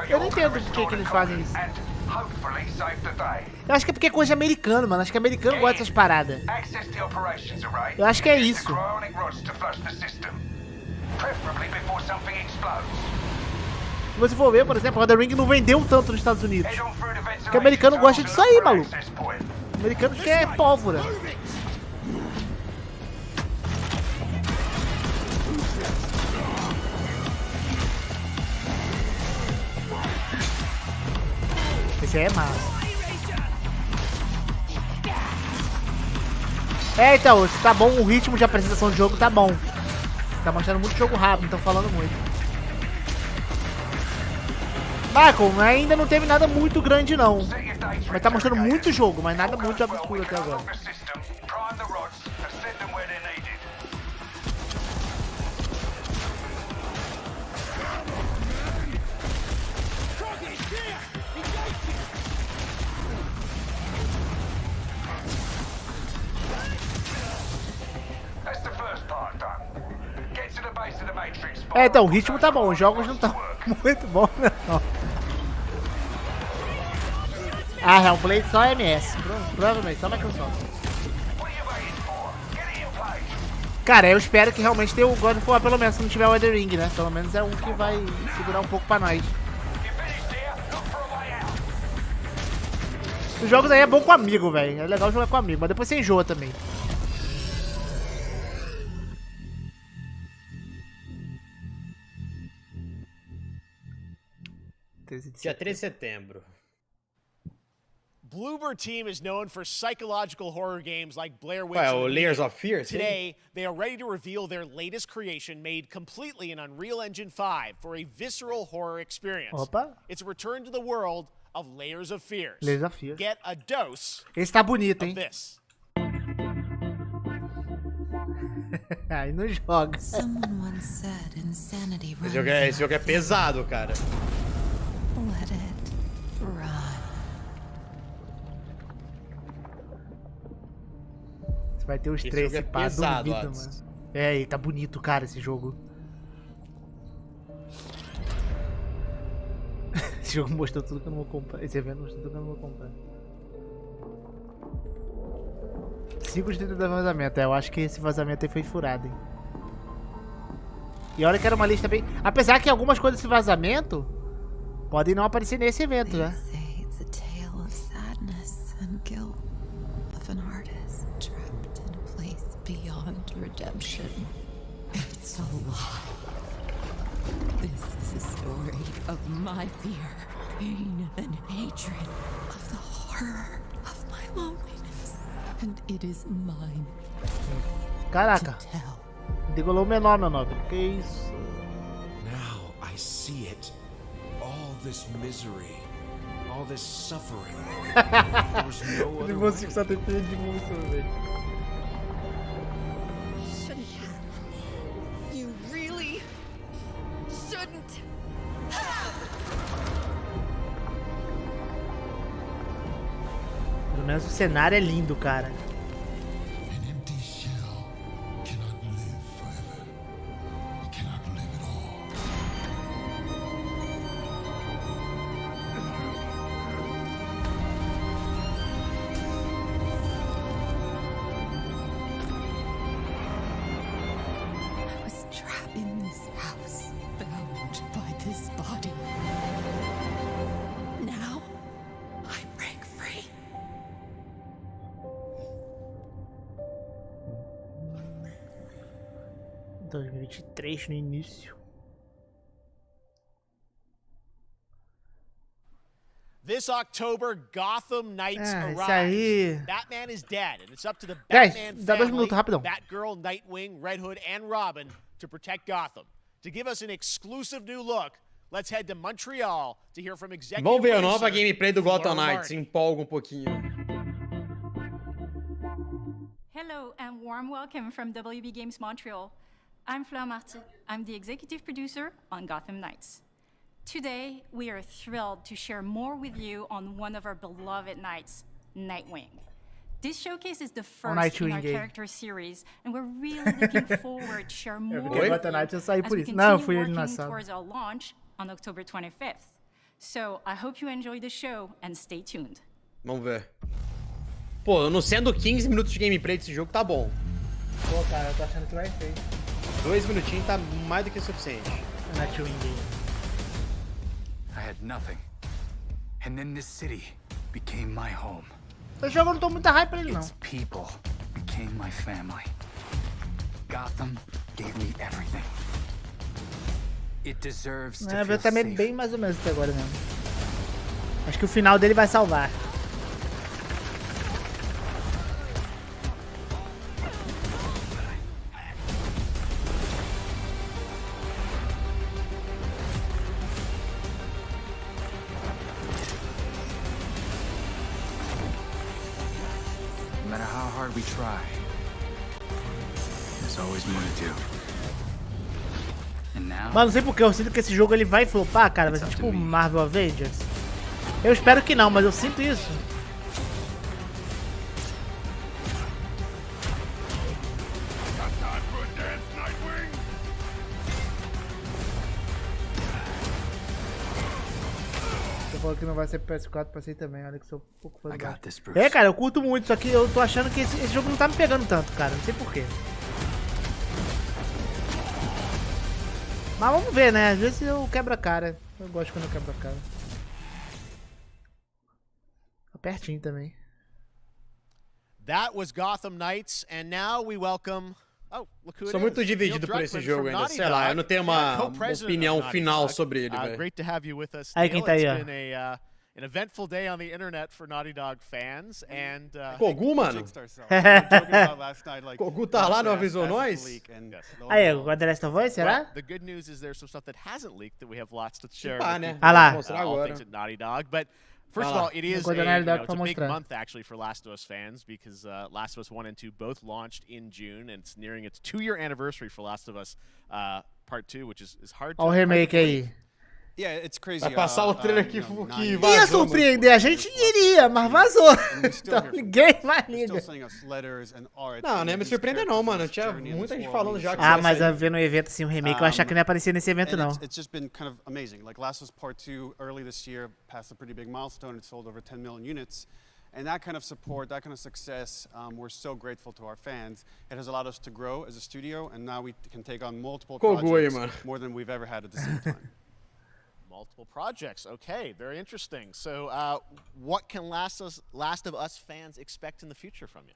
Eu não entendo por que eles fazem isso. Eu acho que é porque é coisa de americano, mano. Acho que americano gosta dessas paradas. Eu acho que é isso. Se você for ver, por exemplo, o Elden Ring não vendeu tanto nos Estados Unidos. Porque o americano gosta disso aí, maluco. O americano quer pólvora. Esse aí é massa. É, então, tá bom, o ritmo de apresentação do jogo tá bom. Tá mostrando muito jogo rápido, estão falando muito. Michael, ainda não teve nada muito grande não. Mas tá mostrando muito jogo, mas nada muito absurdo até agora. É, então, o ritmo tá bom, os jogos não estão muito bons, não. Ah, Hellblade só MS, provavelmente, só Microsoft. Cara, eu espero que realmente tenha o God of War, pelo menos, se não tiver o Elden Ring, né? Pelo menos é um que vai segurar um pouco pra nós. Os jogos aí é bom com amigo, velho. É legal jogar com amigo, mas depois você enjoa também. Dia 13 de setembro. Bloober Team is known for psychological horror games like Blair Witch. Ué, o Layers of Fear, sim. Today, they are ready to reveal their latest creation made completely in Unreal Engine 5 for a visceral horror experience. Opa. It's a return to the world of Layers of Fear. Layers of Fear. Get a dose. Esse tá bonito, hein? This. Aí não joga. Esse jogo é pesado, cara. Let it run. Você vai ter os três se pá, duvido, mano. É, e tá bonito, cara, esse jogo. Esse jogo mostrou tudo que eu não vou comprar. Esse evento mostrou tudo que eu não vou comprar. 5 de 30 do vazamento. É, eu acho que esse vazamento aí foi furado, hein. E olha que era uma lista bem... Apesar que algumas coisas desse vazamento podem não aparecer nesse evento, né? Redemption. It's a lie. This is a story of my fear, pain, and hatred, of the horror of my loneliness, and it is mine. Caraca, degolou o menor, meu nobre. Que isso? Now I see it. All this misery, all this suffering. There's no other way. Só tem de música, velho. Pelo menos o cenário é lindo, cara. 2023 no início. This October, Gotham Knights esse arrives. aí... Batman is dead, and it's up to the Guys, Batman dá 2 family, minutos, rapidão. Batgirl, Nightwing, Red Hood, and Robin to protect Gotham. To give us an exclusive new look, let's head to Montreal to hear from executive Vamos ver a producer nova gameplay do Gotham Laura Knights. Martin. Empolga um pouquinho. Hello and warm welcome from WB Games Montreal. I'm Fleur Martin. I'm the executive producer on Gotham Knights. Today, we are thrilled to share more with you on one of our beloved knights, Nightwing. This showcase is the first in our character series, and we're really looking forward to share more with you as we continue working towards our launch on October 25th. So, I hope you enjoy the show and stay tuned. Vamos ver. Pô, não sendo 15 minutos de gameplay desse jogo, tá bom. Pô, cara, eu tô achando que vai ser. 2 minutinhos tá mais do que suficiente. Nightwing. I had nothing. And then this city became my home. Esse jogo eu não tô muito hype pra ele, não. Its people became my family. Gotham gave me everything. It deserves to feel Tá safe. bem mais ou menos até agora mesmo. Acho que o final dele vai salvar. No matter how hard we try, there's always more to do. And now, Mano, não sei porque eu sinto que esse jogo ele vai flopar, cara. Vai ser tipo Marvel Avengers. Eu espero que não, mas eu sinto isso. Você falou que não vai ser PS4, passei também. Olha que sou um pouco fã do Batman. É, cara, eu curto muito, só que eu tô achando que esse jogo não tá me pegando tanto, cara. Não sei porquê. Mas vamos ver, né? Às vezes eu quebro a cara. Eu gosto quando eu quebro a cara. Tá pertinho também. That was Gotham Knights, and now we welcome... Oh, look who it Sou is. muito dividido por esse jogo ainda. Sei lá, eu não tenho uma opinião final sobre ele, velho. Great to have you with us. Aí quem tá aí, ó. It's been an eventful day on the internet for Naughty Dog fans, and... Kogu, mano? Kogu tá lá, não avisou nós? Aí, agora The Last of Us, será? The good news is there's some stuff that hasn't leaked that we have lots to share né? Ah lá. all things at Naughty Dog, but... First of all, it is it's a big month actually for Last of Us fans because Last of Us 1 and 2 both launched in June, and it's nearing its 2-year anniversary for Last of Us Part 2, which is hard to... Olha o remake aí. Yeah, it's crazy. Vai passar o trailer que vazou. Ia surpreender, a gente iria, mas vazou. Então ninguém mais liga. Não, não ia me surpreender não, mano. Tinha muita gente falando já que mas vendo um evento assim, um remake, eu achava que não ia aparecer nesse evento não. It's just been kind of amazing. Like Last of Us Part 2 early this year passed a pretty big milestone. It sold over 10 million units. And that kind of support, that kind of success, we're so grateful to our fans. It has allowed us to grow as a studio, and now we can take on multiple projects, more than we've ever had at the same time. Multiple projects. Okay, very interesting. So, what can Last of Us fans expect in the future from you?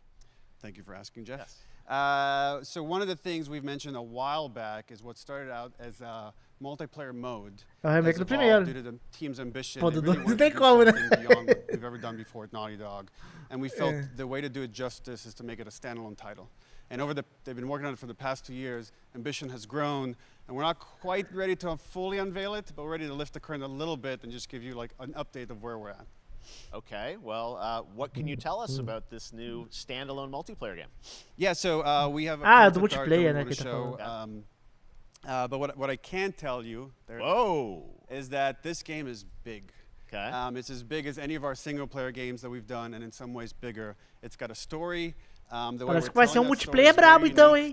Thank you for asking, Jeff. Yes. So one of the things we've mentioned a while back is what started out as a multiplayer mode. Remake do primeiro. Due to the team's ambition. Pô, não tem como, né? Beyond what we've ever done before at Naughty Dog, and we felt the way to do it justice is to make it a standalone title. And they've been working on it for the past 2 years. Ambition has grown, and we're not quite ready to fully unveil it, but we're ready to lift the curtain a little bit and just give you like an update of where we're at. Okay, well, what can you tell us about this new standalone multiplayer game? Yeah, so we have a do multiplayer, né, que show. But what I can tell you is that this game is big. Okay. It's as big as any of our single-player games that we've done, and in some ways bigger. It's got a story. Parece que vai ser multiplayer brabo então, hein?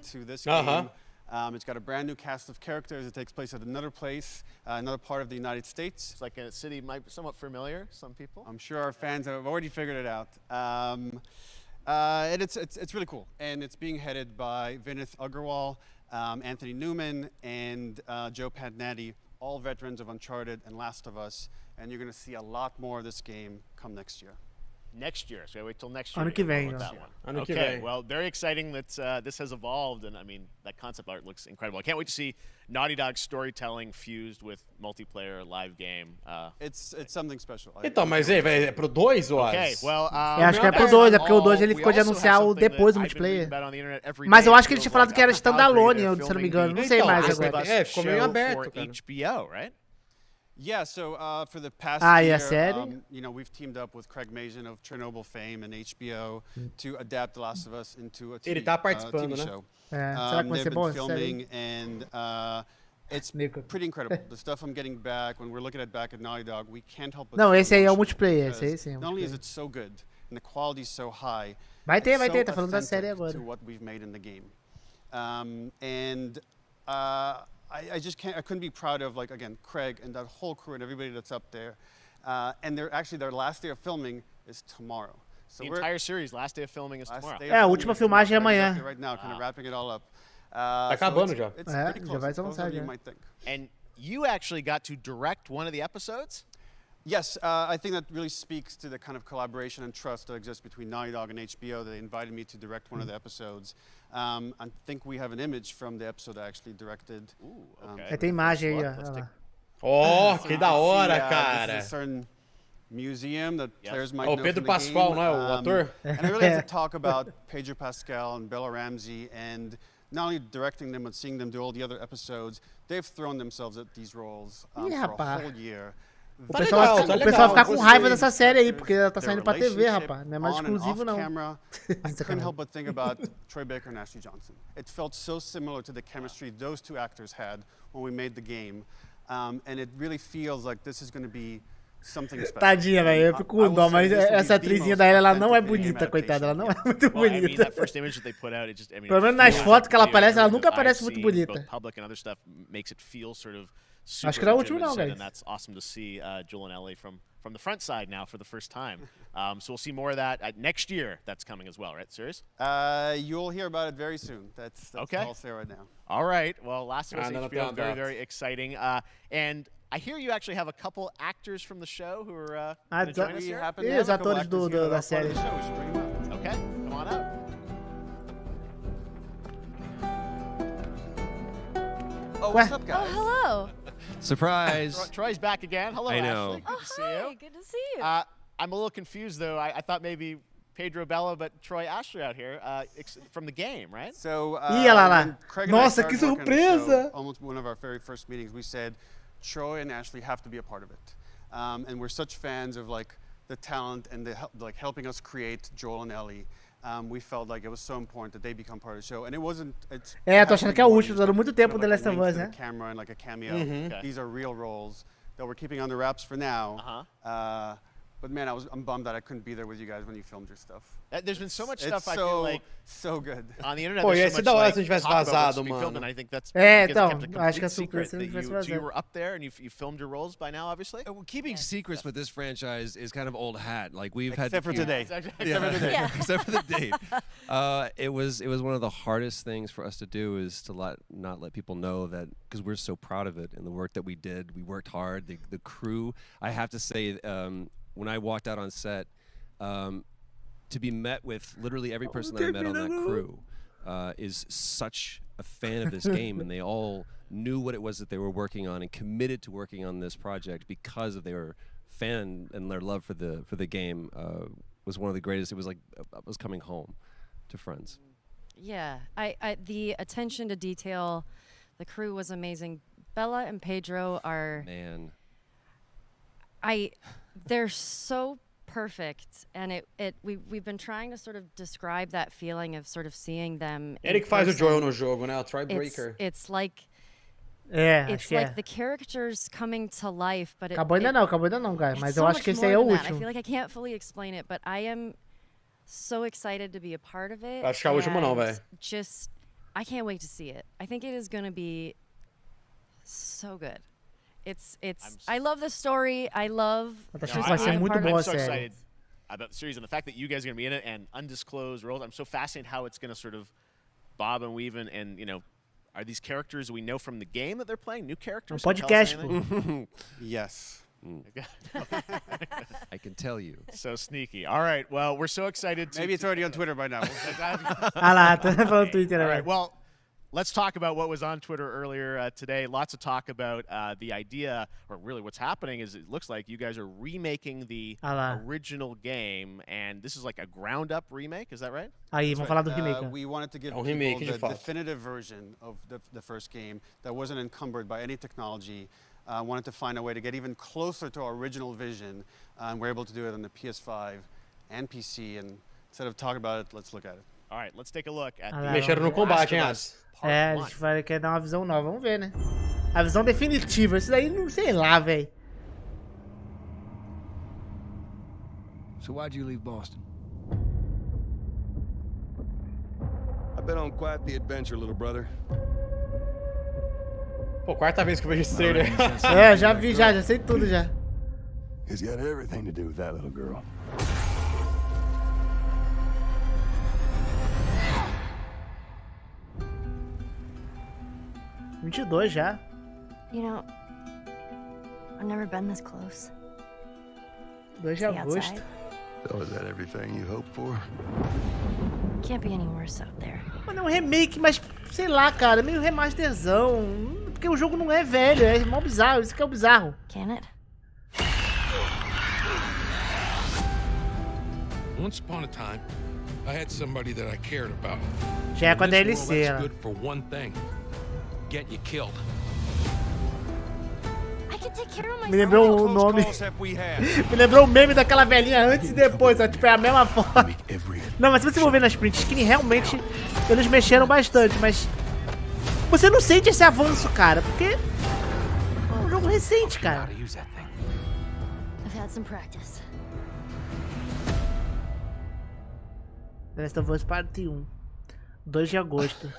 It's got a brand new cast of characters. It takes place at another place, another part of the United States. It's like a city might be somewhat familiar, some people. I'm sure our fans have already figured it out. And it's really cool. And it's being headed by Vinith Agarwal, Anthony Newman, and Joe Padnatti, all veterans of Uncharted and Last of Us. And you're going to see a lot more of this game come next year. Next year. So we wait till next year. Ano que vem, with ó. that one. Okay, well, very exciting that this has evolved, and I mean that concept art looks incredible. I can't wait to see Naughty Dog's storytelling fused with multiplayer live game. It's something special. Então, mas é pro 2, ou Okay, well, Eu acho que é pro 2, é porque o 2 ele ficou de anunciar o depois do multiplayer. Mas eu acho que ele tinha falado que era standalone, se eu não me engano. Não sei mais agora. Ficou meio aberto, cara. HBO, right? Yeah, so for the past e year, a série? you know, we've teamed up with Craig Mazin of Chernobyl fame and HBO to adapt The Last of Us into a TV, Ele tá participando, TV né? show. Será que vai ser They've bom been essa filming, série? and it's pretty incredible. The stuff I'm getting back, when we're looking at back at Naughty Dog, we can't help but Não, feel esse aí é o emotional multiplayer, because esse aí sim é o not only is multiplayer. it so good and the quality is so high, Vai ter, it's tá falando da série authentic agora. to what we've made in the game. I just can't. I couldn't be proud of, like, again, Craig and that whole crew and everybody that's up there. And their last day of filming is tomorrow. So The entire series, last day of filming is tomorrow. A última filmagem é amanhã. Right now, kind of wrapping it all up. Tá acabando já. It's pretty já close. vai It's closer lançar than you já. might think. And you actually got to direct one of the episodes? Yes, I think that really speaks to the kind of collaboration and trust that exists between Naughty Dog and HBO. They invited me to direct one of the episodes. I think we have an image from the episode I actually directed. Tem imagem aí, ó. Olha lá. Oh, que da hora, This cara. is a certain museum that players might Oh, know Pedro from the Pascal, game. não é o ator? And I really have to talk about Pedro Pascal and Bella Ramsey, and not only directing them but seeing them do all the other episodes. They've thrown themselves at these roles for a whole year. O pessoal fica com raiva dessa série aí, porque ela tá saindo pra TV, rapaz. Não é mais exclusivo, não. I couldn't help but think about Troy Baker and Ashley Johnson. It felt so similar to the chemistry those two actors had when we made the game. And it really feels like this is going to be something special. Tadinha, velho. Eu fico com dó, mas essa atrizinha da ela não é bonita, coitada. Ela não é muito bonita. Pelo menos nas fotos que ela aparece, ela nunca aparece muito bonita. Acho que não é o último, não, guys. And that's awesome to see Joel and Ellie from the front side now for the first time. So we'll see more of that next year. That's coming as well, right? Serious? You'll hear about it very soon. That's okay. All I'll say right now. All right. Well, Last of Us HBO, very, very exciting. And I hear you actually have a couple actors from the show who are going to join us here. Os atores da série. Okay, come on up. Oh, what's up, guys? Oh, hello. Surprise. Troy's back again. Hello, I know. Ashley. Good to see you. Good to see you. I'm a little confused, though. I thought maybe Pedro Bella, but Troy Ashley out here from the game, right? So, lá. Craig and I Nossa, que started working on the surpresa! show, almost one of our very first meetings, we said, Troy and Ashley have to be a part of it. And we're such fans of, like, the talent and like helping us create Joel and Ellie. We felt like it was so important that they become part of the show, and it wasn't. Tô achando que é o último, dando muito tempo The Last of Us, né? Camera and like a cameo. Okay. These are real roles that we're keeping under wraps for now. But man, I'm bummed that I couldn't be there with you guys when you filmed your stuff. There's been so much It's stuff I feel like so good on the internet. Pô, ia there's so ser much, da hora like, se a gente tivesse talk about what's vazado, being filmed, and mano. I think that's então, kept a acho que é complete surpresa secret se a that gente tivesse you vazado. were up there and you filmed your roles by now, obviously. Well, keeping secrets with this franchise is kind of old hat. Like we've had except for today. Except for today. Except for the date. It was one of the hardest things for us to do is to not let people know that, because we're so proud of it and the work that we did. We worked hard. The crew. I have to say, when I walked out on set, to be met with literally every person that I met on that crew is such a fan of this game, and they all knew what it was that they were working on and committed to working on this project because of their fan and their love for the game. Was one of the greatest. It was like I was coming home to friends. Yeah, I the attention to detail, the crew was amazing. Bella and Pedro are they're so perfect, and we've been trying to sort of describe that feeling of sort of seeing them. Ele que faz o Joel no jogo, né? O Troy Baker. It's like it's like the characters coming to life, but acabou ainda não, guys. Mas eu acho que esse aí é o último. I feel like I can't fully explain it, but I am so excited to be a part of it. Acho que é o último não, velho. Just, I can't wait to see it. I think it is going to be so good. I love the story. I love. I'm so excited about the series and the fact that you guys are going to be in it and undisclosed roles. I'm so fascinated how it's going to sort of bob and weave and you know, are these characters we know from the game that they're playing? New characters? Podcast. Yes. I can tell you. So sneaky. All right. Well, we're so excited. Maybe it's already on Twitter by now. Ah lá, tá falando Twitter All agora. right. Well, let's talk about what was on Twitter earlier today. Lots of talk about the idea, or really what's happening is it looks like you guys are remaking the original game, and this is like a ground-up remake. Is that right? Aí, vamos falar do remake. We wanted to give remake, people the definitive version of the first game that wasn't encumbered by any technology. Wanted to find a way to get even closer to our original vision. We're able to do it on the PS5 and PC, and instead of talking about it, let's look at it. All right, let's take a look at Mexeram no combate, hein, As? A gente quer dar uma visão nova, vamos ver, né? A visão definitiva, isso daí não sei lá, velho. So why'd you leave Boston? I've been on quite the adventure, little brother. Pô, quarta vez que eu vejo esse trailer. Já vi, já sei tudo já. It's got everything to do with that little girl. 22 já. You know, I've never been this close. 2 de agosto. So is that everything you hoped for? Can't be any worse out there. Mano, é um remake, mas sei lá, cara, meio remasterzão. Porque o jogo não é velho, é mó bizarro, isso que é o bizarro. Can it? Once upon a time, I had somebody that I cared about. Já é com a DLC, That's ela. good for one thing. Get you killed. I can take care of myself. Me lembrou o nome. Me lembrou o meme daquela velhinha antes e depois, ó, tipo, é a mesma forma. Não, mas se você for ver nas print screen, realmente eles mexeram bastante, mas você não sente esse avanço, cara, porque é um jogo recente, cara. I've had some practice. The Last of Us Parte 1, 2 de agosto.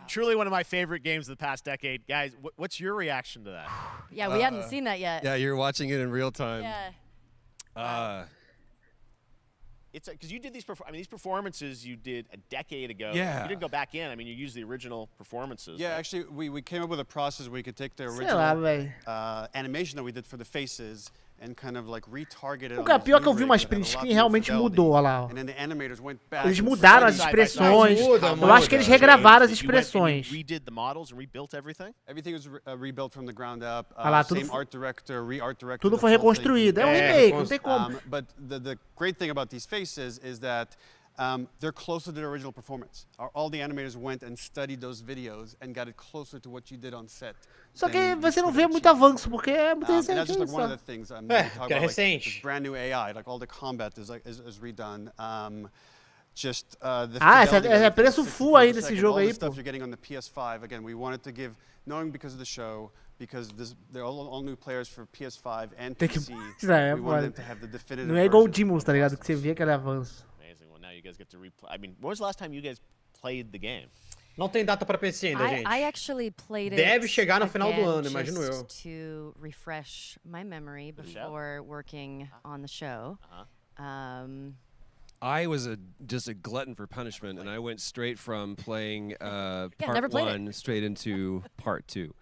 Truly one of my favorite games of the past decade. Guys, what's your reaction to that? Yeah, we hadn't seen that yet. Yeah, you're watching it in real time. Yeah. It's because you did these. These performances you did a decade ago. Yeah. You didn't go back in. I mean, you used the original performances. Yeah, actually, we came up with a process where we could take the Sei lá, original velho. animation that we did for the faces and kind of like retarget it. O pior que eu vi umas print screen realmente mudou, olha lá, ó. And then the animators went back. Eles mudaram as expressões. Eu acho que eles regravaram as expressões. Redid the models and rebuilt everything. Everything was rebuilt from the ground up. Ah lá, Same art director, re-art director. Tudo foi reconstruído. É um remake, não tem como. But the great thing about these faces is that they're closer to the original performance. All the animators went and studied those videos and got it closer to what you did on set. Só que você não vê muito avanço, porque é muito And recente. that's just like one of the Só. things. We É, talk que é about, like, recente. this brand new AI, like all the combat is redone. Just the Ah, fidelity é of it, preço 60 full frames aí a desse second, jogo all aí, the stuff pô. you're getting on the PS5. Again, we wanted to give, knowing because of the show, because they're all new players for PS5 and Tem que... PC. É, we wanted them to have the definitive não é igual o version. Demons, tá ligado? Que você vê aquele avanço. Amazing. Well, now you guys get to replay. I mean, when was the last time you guys played the game? Não tem data pra PC ainda, gente. I actually played it. Deve chegar no final do again ano, imagino eu. just to refresh my memory before working on the show. I was just a glutton for punishment, and I went straight from playing never part played 1 straight into part 2.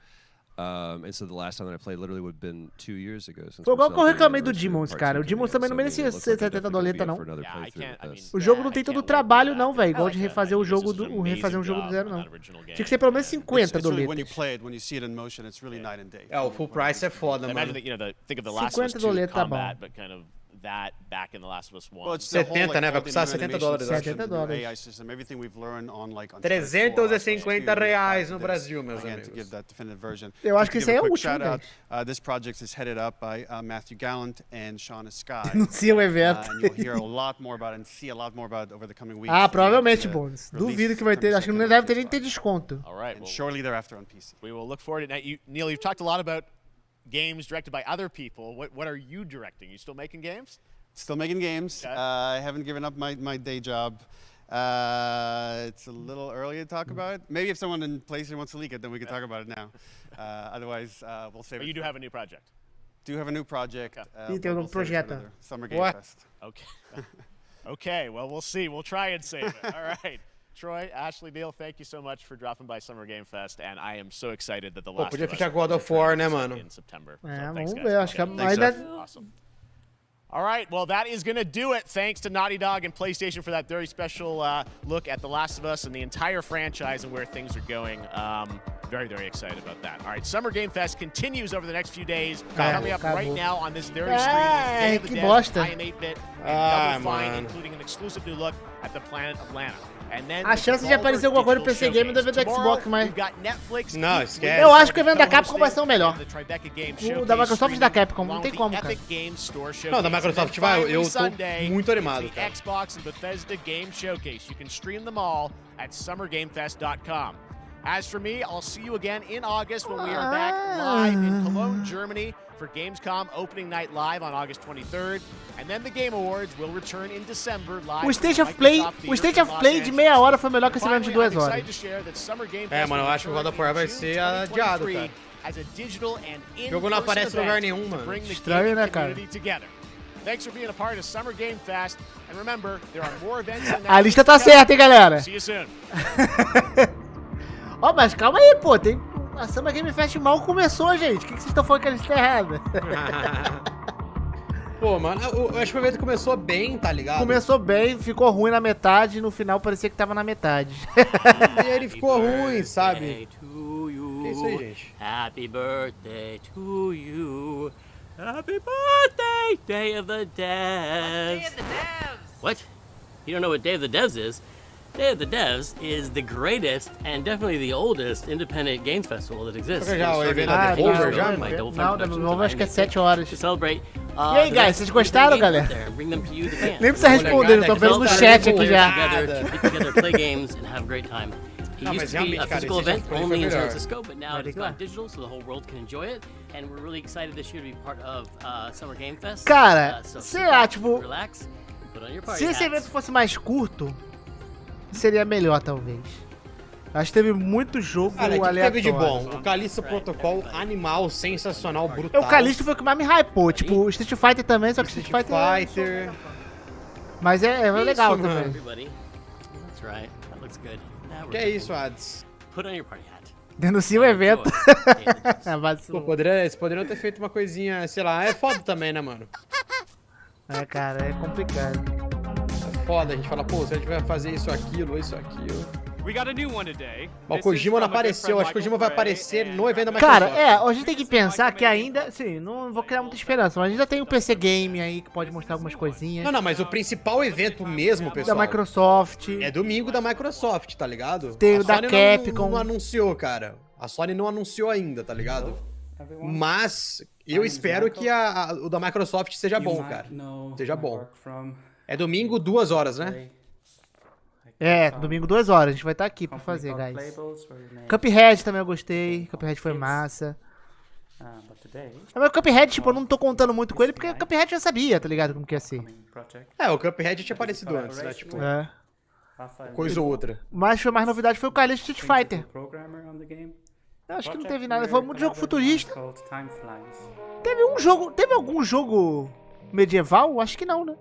And so the last time that I played literally would have been 2 years ago. Since Foi igual que eu we're reclamei do celebrating Demons, part cara. 2 O Demons today, também não so merecia it looks ser like 70 we're definitely doleta, não. gonna be up for another playthrough with this. O jogo não tem todo o trabalho, não, velho. Igual de refazer o jogo do refazer um jogo do zero, não. Tinha que ser pelo menos 50 It's really, when you doletas. play it, when you see it in motion, it's really night and day. É, o full price é foda, Imagine mano. that, think of the Last of Us 50 2 doleta tá bom. combat, but kind of that back in the Last of Us 1. Well, it's the whole, 70, né? Vai all the custar new 70 animation dólares, system, $70 the new AI system, everything we've learned on like on 350 reais no Brasil, meus again, to amigos. give that definitive version. Eu acho que Just esse to aí é give o a quick último, shout out, this project is headed up by Matthew Gallant and Shauna Sky. Anuncia o evento. And you'll hear a lot more about it and see a lot more about it over the coming weeks. Ah, provavelmente, Uh, Bônus. release Duvido que vai ter. Acho que não deve ter nem ter desconto. All right. And Well, shortly thereafter on PC. we will look forward to it. Neil, you've talked a lot about games directed by other people. What are you directing? You still making games? Still making games. Okay. I haven't given up my day job. It's a little early to talk about it. Maybe if someone in PlayStation wants to leak it, then we can talk about it now. Otherwise, we'll save But it. you do have a new project. Do have a new project. Ih, tem um we'll save it for projeto. another Summer Game What? Fest. Okay. Okay. Well, we'll see. We'll try and save it. All right. Troy, Ashley, Neil, thank you so much for dropping by Summer Game Fest, and I am so excited that the Last podia of Us fechar God of War, né, mano? in September. Vamos ver, acho que ainda... Awesome. All right, well, that is going to do it. Thanks to Naughty Dog and PlayStation for that very special look at The Last of Us and the entire franchise and where things are going. Very, very excited about that. All right, Summer Game Fest continues over the next few days. Coming up right now on this very stream. Day of the que Dead, bosta. I Am 8-Bit, and Double Fine, including an exclusive new look at the planet Atlanta. A chance de aparecer alguma coisa no PC Game do evento do Xbox, mas... Não, esquece. Eu acho que o evento da Capcom vai ser o melhor. O da Microsoft e da Capcom, não tem como, cara. Não, da Microsoft vai, eu tô muito animado, cara. Xbox and Bethesda Game Showcase. You can stream them all at summergamefest.com. As for me, I'll see you again in August when we are back live in Cologne, Germany for Gamescom Opening Night Live on August 23rd. And then the Game Awards will return in December live. O State of Play de meia hora foi melhor que esse evento de 2 horas. Mano, eu acho que o God of War vai ser adiado, cara. O jogo não aparece em lugar nenhum, mano. Estranho, né, cara? Thanks for being a part of Summer Game Fest. And remember, there are more events than that. A lista tá certa, hein, galera? See you soon. Ó, mas calma aí, pô. A Summer Game Fest mal começou, gente. O que vocês estão falando que a lista tá errada? Pô, mano, eu acho que o evento começou bem, tá ligado? Começou bem, ficou ruim na metade, no final parecia que tava na metade. E ele ficou ruim, sabe? Que isso aí, gente? Happy birthday to you. Happy birthday, Day of the Devs. Day of the Devs? What? You don't know what Day of the Devs is? Day of the Devs is the greatest and definitely the oldest independent games festival that exists. Já, o evento da Devolver já? Não, da Devolver acho que é 7 horas. To celebrate, e aí, guys, vocês gostaram, galera? Nem precisa responder, eu tô vendo no chat aqui já. Together, play games and have a great time. It used to be a physical event only in San Francisco, but now it's gone digital, so the whole world can enjoy it. And we're really excited this year to be part of Summer Game Fest. Cara, sei lá, tipo, relax, put on your party se esse evento fosse mais curto, seria melhor, talvez. Acho que teve muito jogo aleatório. Teve de bom? O Callisto Protocol, animal, sensacional, brutal. O Callisto foi o que mais me hypou. Tipo, o Street Fighter também, só que Street Fighter... Mas é legal também. That's right. That looks good. Que é isso, Ads? Put on your party hat. Denuncia o evento. Pô, eles poderiam ter feito uma coisinha, sei lá, é foda também, né, mano? É, cara, é complicado. É foda, a gente fala, pô, se a gente vai fazer isso, aquilo. O Kojima não apareceu, acho que o Kojima vai aparecer no evento da Microsoft. Cara, a gente tem que pensar que ainda, sim, não vou criar muita esperança, mas ainda tem o PC Game aí que pode mostrar algumas coisinhas. Não, mas o principal evento mesmo, pessoal, da Microsoft. É domingo da Microsoft, tá ligado? Tem o da Capcom. Não anunciou, cara. A Sony não anunciou ainda, tá ligado? Mas eu espero que o da Microsoft seja bom, cara. Seja bom. É domingo, 2 horas, né? É, domingo 2 horas, a gente vai estar aqui pra fazer, guys. Cuphead também eu gostei, Cuphead foi massa. Mas o Cuphead, tipo, eu não tô contando muito com ele, porque o Cuphead eu já sabia, tá ligado, como que ia ser. É, o Cuphead tinha aparecido antes, né, tipo, coisa ou outra. Mas foi mais novidade, foi o Callisto Street Fighter. Eu acho que não teve nada, foi muito jogo futurista. Teve algum jogo medieval? Acho que não, né?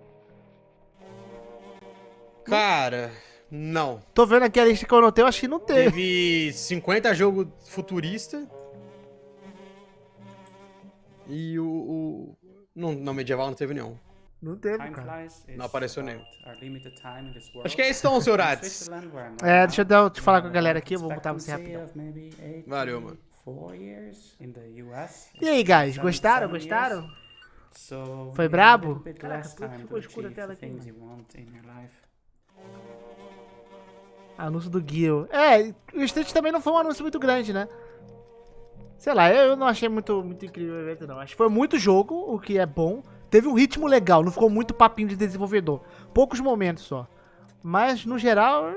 Cara... Não. Tô vendo aqui a lista que eu anotei, eu acho que não teve. Teve 50 jogos futurista. E não, medieval não teve nenhum. Não teve, cara. Não apareceu nenhum. Acho que é isso, senhor Ads. É, deixa eu te falar com a galera aqui, eu vou botar você rapidão. Valeu, mano. E aí, guys, gostaram? Gostaram? Foi brabo? Caraca, ficou escura a tela aqui. Anúncio do Guil. O Street também não foi um anúncio muito grande, né? Sei lá, eu não achei muito incrível o evento, não. Acho que foi muito jogo, o que é bom. Teve um ritmo legal, não ficou muito papinho de desenvolvedor. Poucos momentos só. Mas, no geral,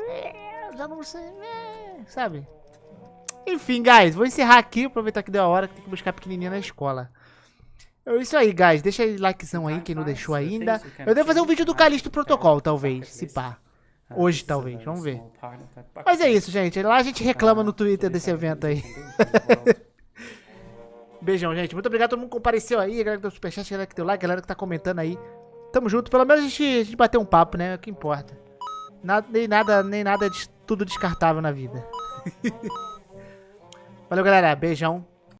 já não sei, sabe? Enfim, guys, vou encerrar aqui, aproveitar que deu a hora, que tem que buscar a pequenininha na escola. É isso aí, guys. Deixa aí likezão aí, quem não deixou ainda. Eu devo fazer um vídeo do Callisto Protocol, talvez, se pá. Hoje, talvez, vamos ver. Mas é isso, gente. Lá a gente reclama no Twitter desse evento aí. Beijão, gente. Muito obrigado a todo mundo que compareceu aí. A galera que deu superchat, a galera que deu like, a galera que tá comentando aí. Tamo junto. Pelo menos a gente bateu um papo, né? É o que importa. Nem nada tudo descartável na vida. Valeu, galera. Beijão.